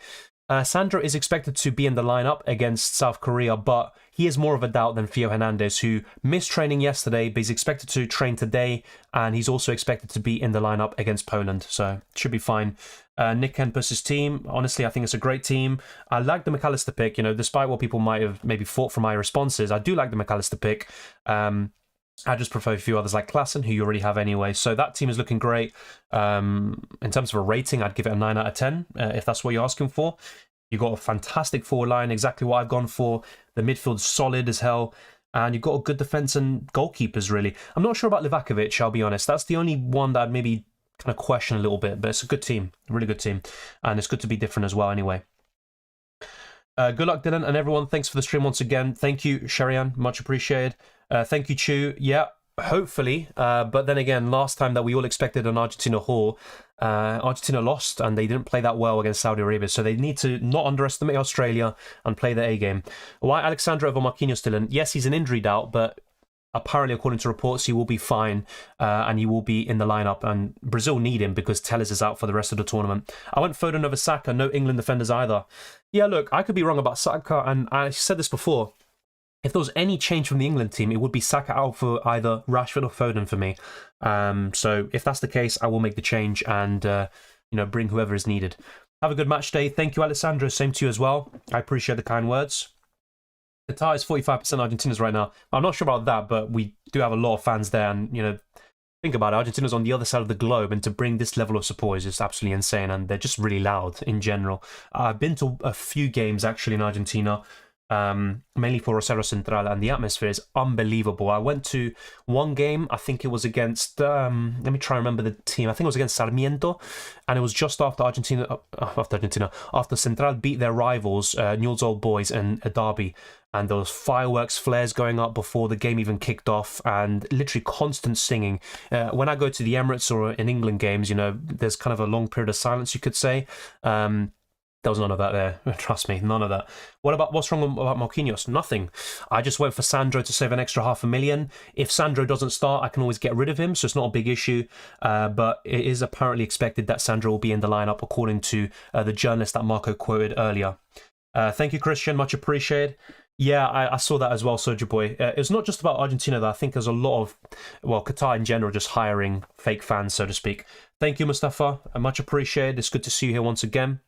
Sandro is expected to be in the lineup against South Korea, but he is more of a doubt than Theo Hernandez, who missed training yesterday, but he's expected to train today, and he's also expected to be in the lineup against Poland, so it should be fine. Nick Kempus' team, honestly, I think it's a great team. I like the McAllister pick, despite what people might have maybe thought from my responses, I do like the McAllister pick. I just prefer a few others like Klassen, who you already have anyway. So that team is looking great. In terms of a rating, I'd give it a 9 out of 10, if that's what you're asking for. You've got a fantastic forward line, exactly what I've gone for. The midfield's solid as hell. And you've got a good defence and goalkeepers, really. I'm not sure about Livakovic, I'll be honest. That's the only one that I'd maybe kind of question a little bit. But it's a good team, a really good team. And it's good to be different as well anyway. Good luck, Dylan, and everyone. Thanks for the stream once again. Thank you, Sherian. Much appreciated. Thank you, Chu. Yeah, hopefully. But then again, last time that we all expected an Argentina haul, Argentina lost and they didn't play that well against Saudi Arabia. So they need to not underestimate Australia and play the A game. Why Alexandro over Marquinhos, Dylan? Yes, he's an injury doubt, but apparently, according to reports, he will be fine and he will be in the lineup. And Brazil need him because Telles is out for the rest of the tournament. I went Foden over Saka, no England defenders either. Yeah, look, I could be wrong about Saka, and I said this before. If there was any change from the England team, it would be Saka out for either Rashford or Foden for me. So if that's the case, I will make the change and bring whoever is needed. Have a good match day. Thank you, Alessandro. Same to you as well. I appreciate the kind words. Qatar is 45% Argentina's right now. I'm not sure about that, but we do have a lot of fans there. And, think about it. Argentina's on the other side of the globe, and to bring this level of support is just absolutely insane. And they're just really loud in general. I've been to a few games, actually, in Argentina, mainly for Rosario Central, and the atmosphere is unbelievable. I went to one game, I think it was against, let me try and remember the team. I think it was against Sarmiento, and it was just after after Central beat their rivals, Newell's Old Boys, in a derby. And there was fireworks, flares going up before the game even kicked off, and literally constant singing. When I go to the Emirates or in England games, there's kind of a long period of silence, you could say. There was none of that there. Trust me, none of that. What's wrong about Marquinhos? Nothing. I just went for Sandro to save an extra 500,000. If Sandro doesn't start, I can always get rid of him, so it's not a big issue. But it is apparently expected that Sandro will be in the lineup, according to the journalist that Marco quoted earlier. Thank you, Christian. Much appreciated. Yeah, I saw that as well, Soldier Boy. It's not just about Argentina, though. I think there's a lot of, well, Qatar in general, just hiring fake fans, so to speak. Thank you, Mustafa. Much appreciated. It's good to see you here once again.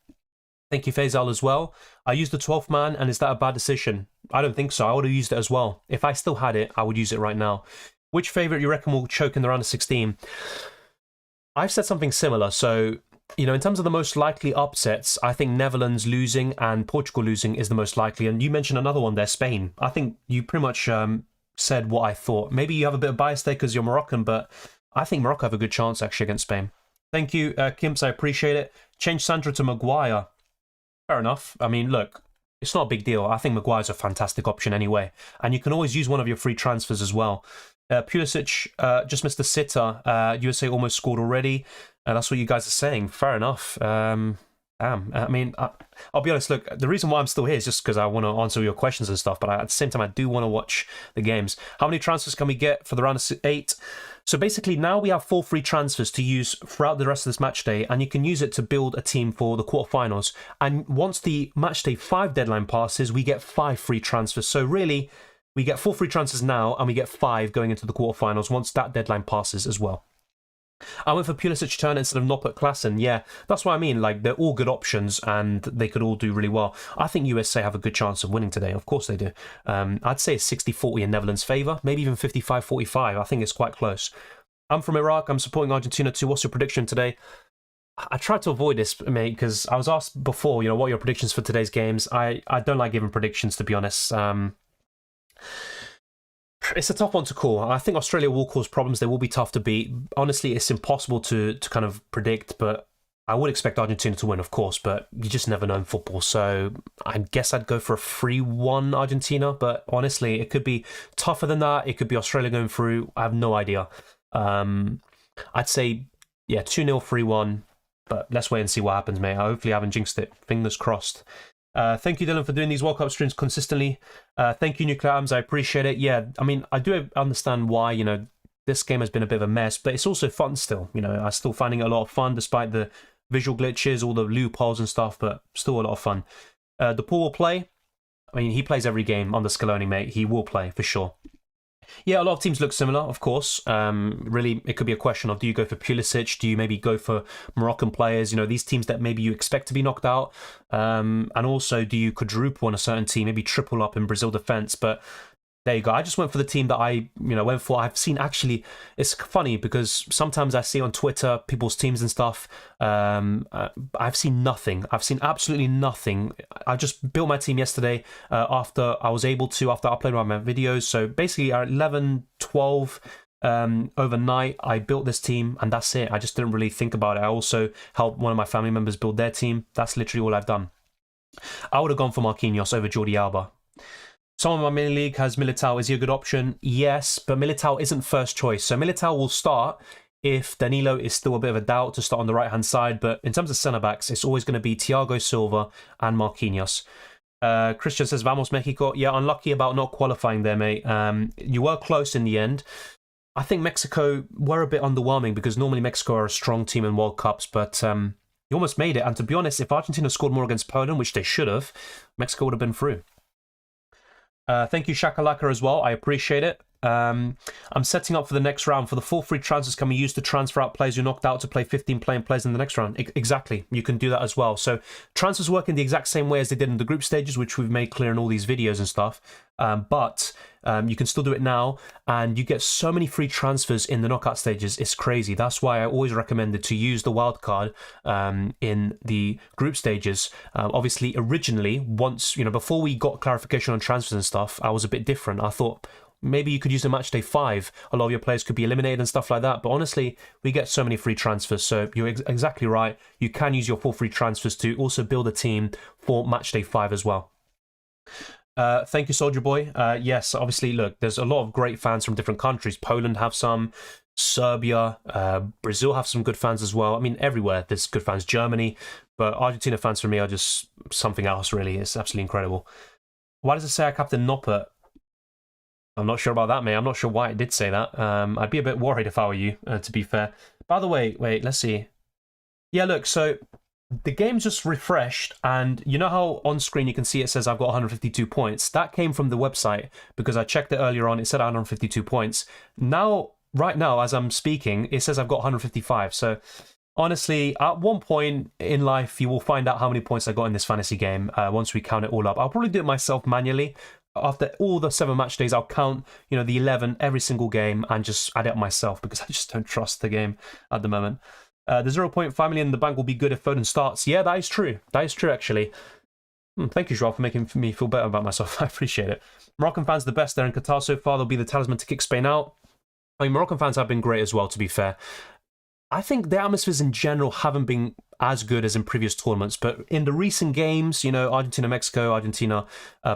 Thank you, Faisal, as well. I used the 12th man, and is that a bad decision? I don't think so. I would have used it as well. If I still had it, I would use it right now. Which favourite you reckon will choke in the round of 16? I've said something similar. So, you know, in terms of the most likely upsets, I think Netherlands losing and Portugal losing is the most likely. And you mentioned another one there, Spain. I think you pretty much said what I thought. Maybe you have a bit of bias there because you're Moroccan, but I think Morocco have a good chance, actually, against Spain. Thank you, Kimps. I appreciate it. Change Sandro to Maguire. Fair enough. I mean, look, it's not a big deal. I think Maguire's a fantastic option anyway. And you can always use one of your free transfers as well. Pulisic just missed the sitter. USA almost scored already. That's what you guys are saying. Fair enough. I mean, I'll be honest, look, the reason why I'm still here is just because I want to answer your questions and stuff, but at the same time, I do want to watch the games. How many transfers can we get for the round of 8? So basically, now we have 4 free transfers to use throughout the rest of this match day, and you can use it to build a team for the quarterfinals. And once the match day 5 deadline passes, we get 5 free transfers. So really, we get 4 free transfers now, and we get 5 going into the quarterfinals once that deadline passes as well. I went for Pulisic turn instead of Noppert Klassen. Yeah, that's what I mean. Like, they're all good options and they could all do really well. I think USA have a good chance of winning today. Of course they do. I'd say it's 60-40 in Netherlands' favour. Maybe even 55-45. I think it's quite close. I'm from Iraq. I'm supporting Argentina too. What's your prediction today? I tried to avoid this, mate, because I was asked before, you know, what are your predictions for today's games? I don't like giving predictions, to be honest. It's a tough one to call. I think Australia will cause problems. They will be tough to beat. Honestly, it's impossible to kind of predict, but I would expect Argentina to win, of course, but you just never know in football. So I guess I'd go for a 3-1 Argentina, but honestly, it could be tougher than that. It could be Australia going through. I have no idea. I'd say, yeah, 2-0, 3-1, but let's wait and see what happens, mate. Hopefully I haven't jinxed it. Fingers crossed. Thank you, Dylan, for doing these World Cup streams consistently. Thank you, Nuclear Atoms. I appreciate it. Yeah, I mean, I do understand why, you know, this game has been a bit of a mess, but it's also fun still. You know, I'm still finding it a lot of fun despite the visual glitches, all the loopholes and stuff, but still a lot of fun. The Paul will play. I mean, he plays every game under Scaloni, mate. He will play for sure. Yeah, a lot of teams look similar, of course. Really, it could be a question of, do you go for Pulisic? Do you maybe go for Moroccan players? You know, these teams that maybe you expect to be knocked out. And also, do you quadruple on a certain team? Maybe triple up in Brazil defense. But there you go. I just went for the team that I, went for. I've seen actually, it's funny because sometimes I see on Twitter people's teams and stuff. I've seen nothing. I've seen absolutely nothing. I just built my team yesterday after I uploaded my videos. So basically at 11, 12 overnight, I built this team and that's it. I just didn't really think about it. I also helped one of my family members build their team. That's literally all I've done. I would have gone for Marquinhos over Jordi Alba. Someone in my mini league has Militao. Is he a good option? Yes, but Militao isn't first choice. So Militao will start if Danilo is still a bit of a doubt to start on the right-hand side. But in terms of centre-backs, it's always going to be Thiago Silva and Marquinhos. Christian says, Vamos Mexico. Yeah, unlucky about not qualifying there, mate. You were close in the end. I think Mexico were a bit underwhelming because normally Mexico are a strong team in World Cups, but you almost made it. And to be honest, if Argentina scored more against Poland, which they should have, Mexico would have been through. Thank you, Shakalaka, as well. I appreciate it. I'm setting up for the next round. For the 4 free transfers can be used to transfer out players who knocked out to play 15 playing players in the next round. Exactly. You can do that as well. So transfers work in the exact same way as they did in the group stages, which we've made clear in all these videos and stuff. But you can still do it now, and you get so many free transfers in the knockout stages. It's crazy. That's why I always recommended to use the wildcard in the group stages. Obviously, originally, once, before we got clarification on transfers and stuff, I was a bit different. I thought maybe you could use a match day 5. A lot of your players could be eliminated and stuff like that. But honestly, we get so many free transfers. So you're exactly right. You can use your 4 free transfers to also build a team for match day 5 as well. Thank you, Soldier Boy. Yes, obviously, look, there's a lot of great fans from different countries. Poland have some, Serbia, Brazil have some good fans as well. I mean, everywhere there's good fans. Germany, but Argentina fans for me are just something else, really. It's absolutely incredible. Why does it say I captain Noppert? I'm not sure about that, mate. I'm not sure why it did say that. I'd be a bit worried if I were you, to be fair. By the way, wait, let's see. Yeah, look, so the game's just refreshed, and you know how on screen you can see it says I've got 152 points? That came from the website because I checked it earlier on. It said 152 points. Now, right now, as I'm speaking, it says I've got 155. So honestly, at one point in life, you will find out how many points I got in this fantasy game once we count it all up. I'll probably do it myself manually. After all the 7 match days, I'll count, the 11 every single game and just add it up myself because I just don't trust the game at the moment. The 0.5 million in the bank will be good if Foden starts. Yeah, that is true. That is true, actually. Thank you, Joel, for making me feel better about myself. I appreciate it. Moroccan fans the best there in Qatar so far. They'll be the talisman to kick Spain out. I mean, Moroccan fans have been great as well, to be fair. I think the atmospheres in general haven't been as good as in previous tournaments, but in the recent games, Argentina, Mexico, Argentina,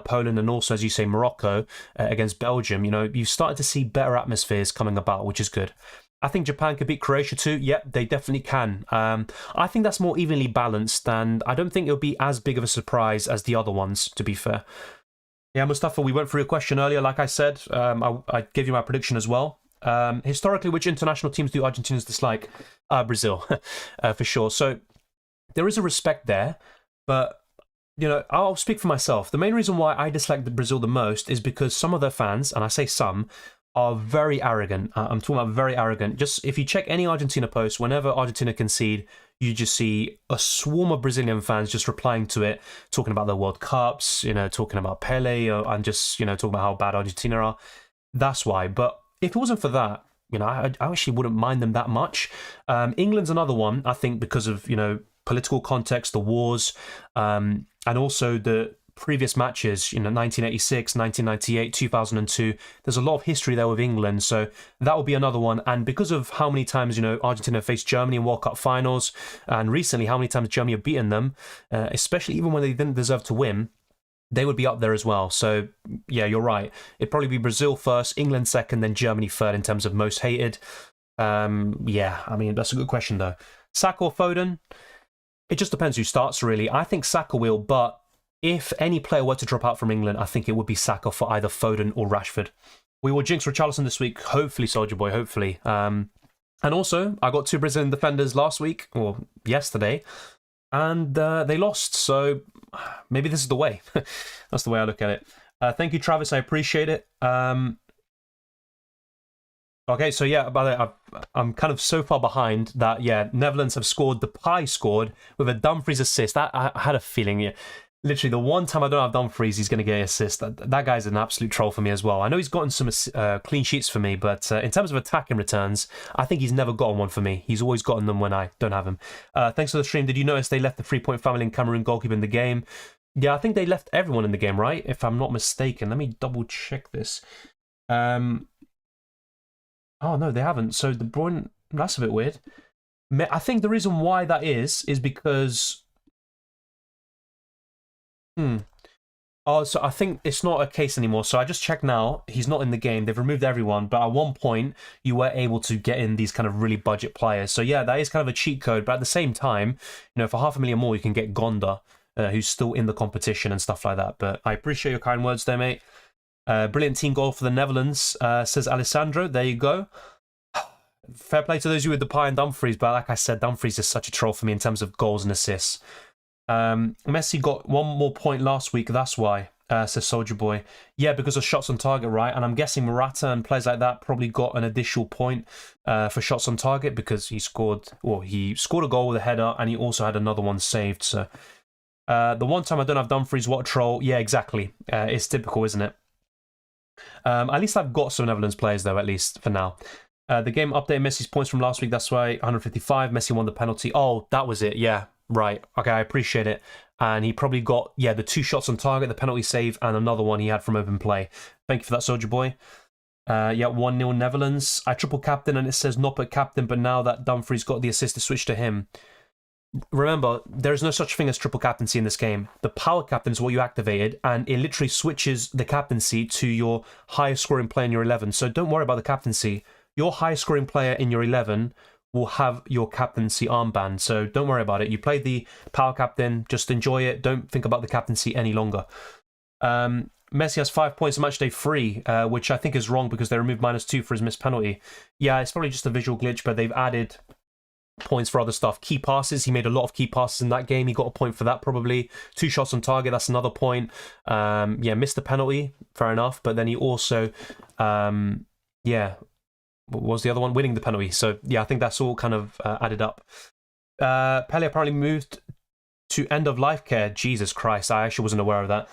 Poland, and also, as you say, Morocco against Belgium, you've started to see better atmospheres coming about, which is good. I think Japan could beat Croatia too. Yep, they definitely can. I think that's more evenly balanced, and I don't think it'll be as big of a surprise as the other ones, to be fair. Yeah, Mustafa, we went through your question earlier. Like I said, I gave you my prediction as well. Historically, which international teams do Argentinians dislike? Brazil, for sure. So there is a respect there, but I'll speak for myself. The main reason why I dislike Brazil the most is because some of their fans, and I say some, are very arrogant. I'm talking about very arrogant. Just if you check any Argentina post, whenever Argentina concede, you just see a swarm of Brazilian fans just replying to it, talking about their World Cups, talking about Pele, and just talking about how bad Argentina are. That's why. But if it wasn't for that, I actually wouldn't mind them that much. England's another one, I think, because of political context, the wars, and also the previous matches, 1986, 1998, 2002. There's a lot of history there with England, so that will be another one. And because of how many times, Argentina faced Germany in World Cup finals, and recently how many times Germany have beaten them, especially even when they didn't deserve to win, they would be up there as well. So, yeah, you're right. It'd probably be Brazil first, England second, then Germany third in terms of most hated. Yeah, I mean, that's a good question, though. Saka or Foden? It just depends who starts, really. I think Saka will, but if any player were to drop out from England, I think it would be Saka for either Foden or Rashford. We will jinx Richarlison this week, hopefully, Soldier Boy, hopefully. And also, I got 2 Brazilian defenders last week, or yesterday, and they lost, so maybe this is the way. That's the way I look at it. Thank you, Travis, I appreciate it. Okay, so yeah, by the way, I'm kind of so far behind that, yeah, Netherlands have scored, the Pie scored with a Dumfries assist. That I had a feeling, yeah. Literally, the one time I don't have Dumfries, he's going to get an assist. That guy's an absolute troll for me as well. I know he's gotten some clean sheets for me, but in terms of attacking returns, I think he's never gotten one for me. He's always gotten them when I don't have him. Thanks for the stream. Did you notice they left the 3-point family in Cameroon goalkeeper in the game? Yeah, I think they left everyone in the game, right? If I'm not mistaken. Let me double check this. Oh, no, they haven't. So De Bruyne, that's a bit weird. I think the reason why that is because... Oh, so I think it's not a case anymore. So I just checked now. He's not in the game. They've removed everyone. But at one point, you were able to get in these kind of really budget players. So yeah, that is kind of a cheat code. But at the same time, for $500,000 more, you can get Gonda, who's still in the competition and stuff like that. But I appreciate your kind words there, mate. Brilliant team goal for the Netherlands, says Alessandro. There you go. Fair play to those of you with the Pie and Dumfries. But like I said, Dumfries is such a troll for me in terms of goals and assists. Messi got 1 more point last week, that's why, says Soldier Boy. Yeah, because of shots on target, right? And I'm guessing Morata and players like that probably got an additional point for shots on target because he scored a goal with a header and he also had another one saved. So the one time I don't have Dumfries, what a troll. Yeah, exactly. It's typical, isn't it? At least I've got some Netherlands players though, at least for now. The game updated Messi's points from last week, that's why 155. Messi won the penalty. Oh, that was it, yeah. Right, okay, I appreciate it. And he probably got, yeah, the 2 shots on target, the penalty save, and another one he had from open play. Thank you for that, Soldier Boy. Yeah, 1-0 Netherlands. I triple captain and it says not but captain, but now that Dumfries got the assist to switch to him. remember, there's no such thing as triple captaincy in this game. The power captain is what you activated, and it literally switches the captaincy to your highest scoring player in your 11. So don't worry about the captaincy. Your highest scoring player in your 11 will have your captaincy armband. So don't worry about it. You played the power captain, just enjoy it. Don't think about the captaincy any longer. Messi has 5 points in matchday 3, which I think is wrong because they removed -2 for his missed penalty. Yeah, it's probably just a visual glitch, but they've added points for other stuff. Key passes, he made a lot of key passes in that game. He got a point for that probably. 2 shots on target, that's another point. Yeah, missed the penalty, fair enough. But then he also, yeah, what was the other one? Winning the penalty. So yeah, I think that's all kind of added up. Pele apparently moved to end of life care. Jesus Christ, I actually wasn't aware of that.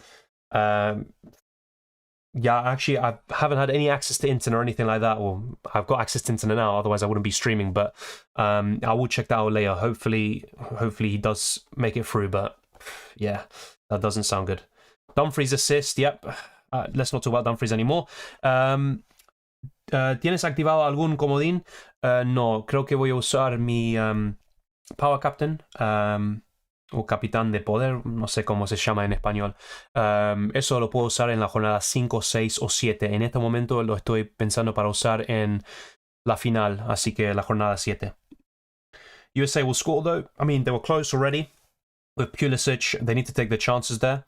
Yeah, actually, I haven't had any access to internet or anything like that. Well, I've got access to internet now, otherwise I wouldn't be streaming. But I will check that out later. Hopefully he does make it through. But yeah, that doesn't sound good. Dumfries assist. Yep. Let's not talk about Dumfries anymore. ¿Tienes activado algún comodín? No, creo que voy a usar mi Power Captain. O capitán de poder, no sé cómo se llama en español. Eso lo puedo usar en la jornada 5, 6 o 7. En este momento lo estoy pensando para usar en la final, así que la jornada 7. USA will score though. I mean, they were close already with Pulisic. They need to take their chances there.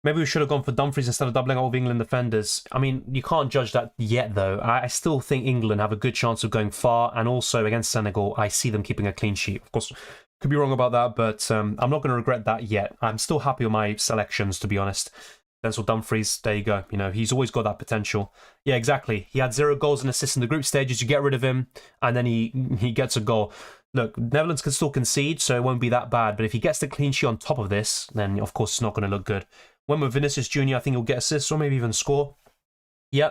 Maybe we should have gone for Dumfries instead of doubling up with England defenders. I mean, you can't judge that yet, though. I still think England have a good chance of going far, and also against Senegal, I see them keeping a clean sheet. Of course, could be wrong about that, but I'm not going to regret that yet. I'm still happy with my selections, to be honest. Denzel Dumfries, there you go. You know, he's always got that potential. Yeah, exactly. He had 0 goals and assists in the group stages. You get rid of him, and then he gets a goal. Look, Netherlands can still concede, so it won't be that bad. But if he gets the clean sheet on top of this, then of course it's not going to look good. When with Vinicius Jr., I think he'll get assists or maybe even score. Yeah,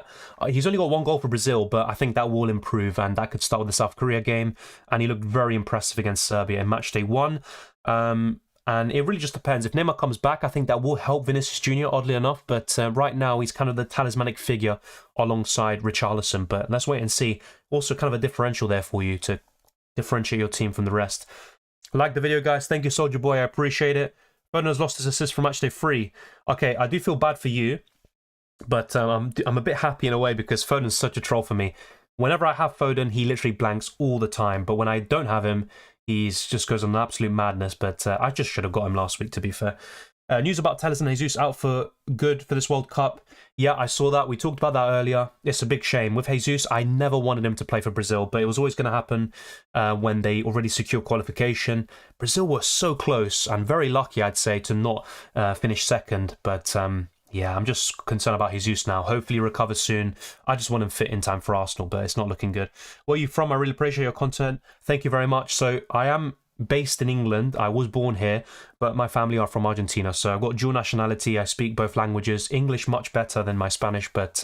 he's only got 1 goal for Brazil, but I think that will improve, and that could start with the South Korea game. And he looked very impressive against Serbia in matchday 1. And it really just depends. If Neymar comes back, I think that will help Vinicius Jr., oddly enough. But right now, he's kind of the talismanic figure alongside Richarlison. But let's wait and see. Also, kind of a differential there for you to differentiate your team from the rest. Like the video, guys. Thank you, Soldier Boy. I appreciate it. Foden has lost his assist from matchday 3. Okay, I do feel bad for you, but I'm a bit happy in a way because Foden's such a troll for me. Whenever I have Foden, he literally blanks all the time. But when I don't have him, he just goes on an absolute madness. But I just should have got him last week, to be fair. News about Telles and Jesus out for good for this World Cup. Yeah, I saw that. We talked about that earlier. It's a big shame. With Jesus, I never wanted him to play for Brazil, but it was always going to happen when they already secured qualification. Brazil were so close and very lucky, I'd say, to not finish second. But yeah, I'm just concerned about Jesus now. Hopefully he recovers soon. I just want him fit in time for Arsenal, but it's not looking good. Where are you from? I really appreciate your content. Thank you very much. So I am based in England. I was born here, but my family are from Argentina. So I've got dual nationality. I speak both languages. English much better than my Spanish, but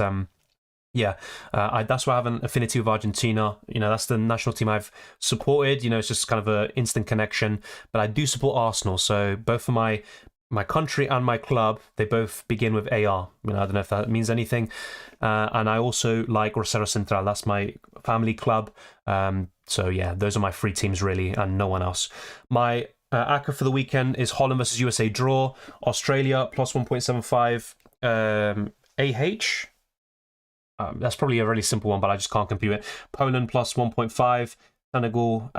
yeah, that's why I have an affinity with Argentina. You know, that's the national team I've supported. You know, it's just kind of an instant connection. But I do support Arsenal. So both for my country and my club, they both begin with AR. I mean, I don't know if that means anything. And I also like Rosario Central. That's my family club. So yeah, those are my 3 teams really, and no one else. My ACCA for the weekend is Holland versus USA draw, Australia plus 1.75, AH. That's probably a really simple one, but I just can't compute it. Poland plus 1.5. Senegal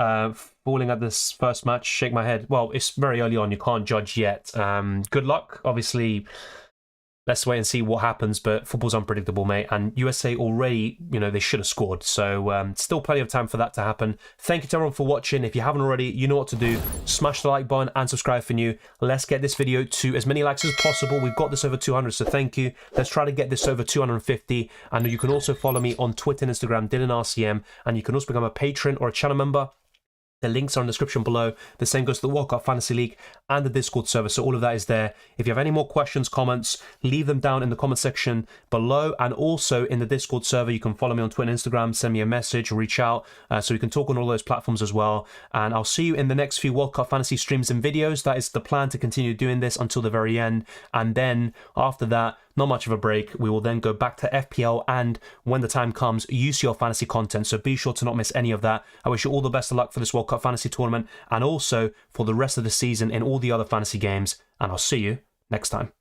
falling at this first match. Shake my head. Well, it's very early on. You can't judge yet. Good luck. Obviously, let's wait and see what happens. But football's unpredictable, mate. And USA already, you know, they should have scored. So still plenty of time for that to happen. Thank you to everyone for watching. If you haven't already, you know what to do. Smash the like button and subscribe for new. Let's get this video to as many likes as possible. We've got this over 200, so thank you. Let's try to get this over 250. And you can also follow me on Twitter and Instagram, DylanRCM. And you can also become a patron or a channel member. The links are in the description below. The same goes to the World Cup Fantasy League and the Discord server, so all of that is there. If you have any more questions, comments, leave them down in the comment section below, and also in the Discord server. You can follow me on Twitter and Instagram, send me a message, reach out, so we can talk on all those platforms as well. And I'll see you in the next few World Cup Fantasy streams and videos. That is the plan, to continue doing this until the very end, and then after that, not much of a break. We will then go back to FPL, and when the time comes, UCL fantasy content. So be sure to not miss any of that. I wish you all the best of luck for this World Cup fantasy tournament, and also for the rest of the season in all the other fantasy games. And I'll see you next time.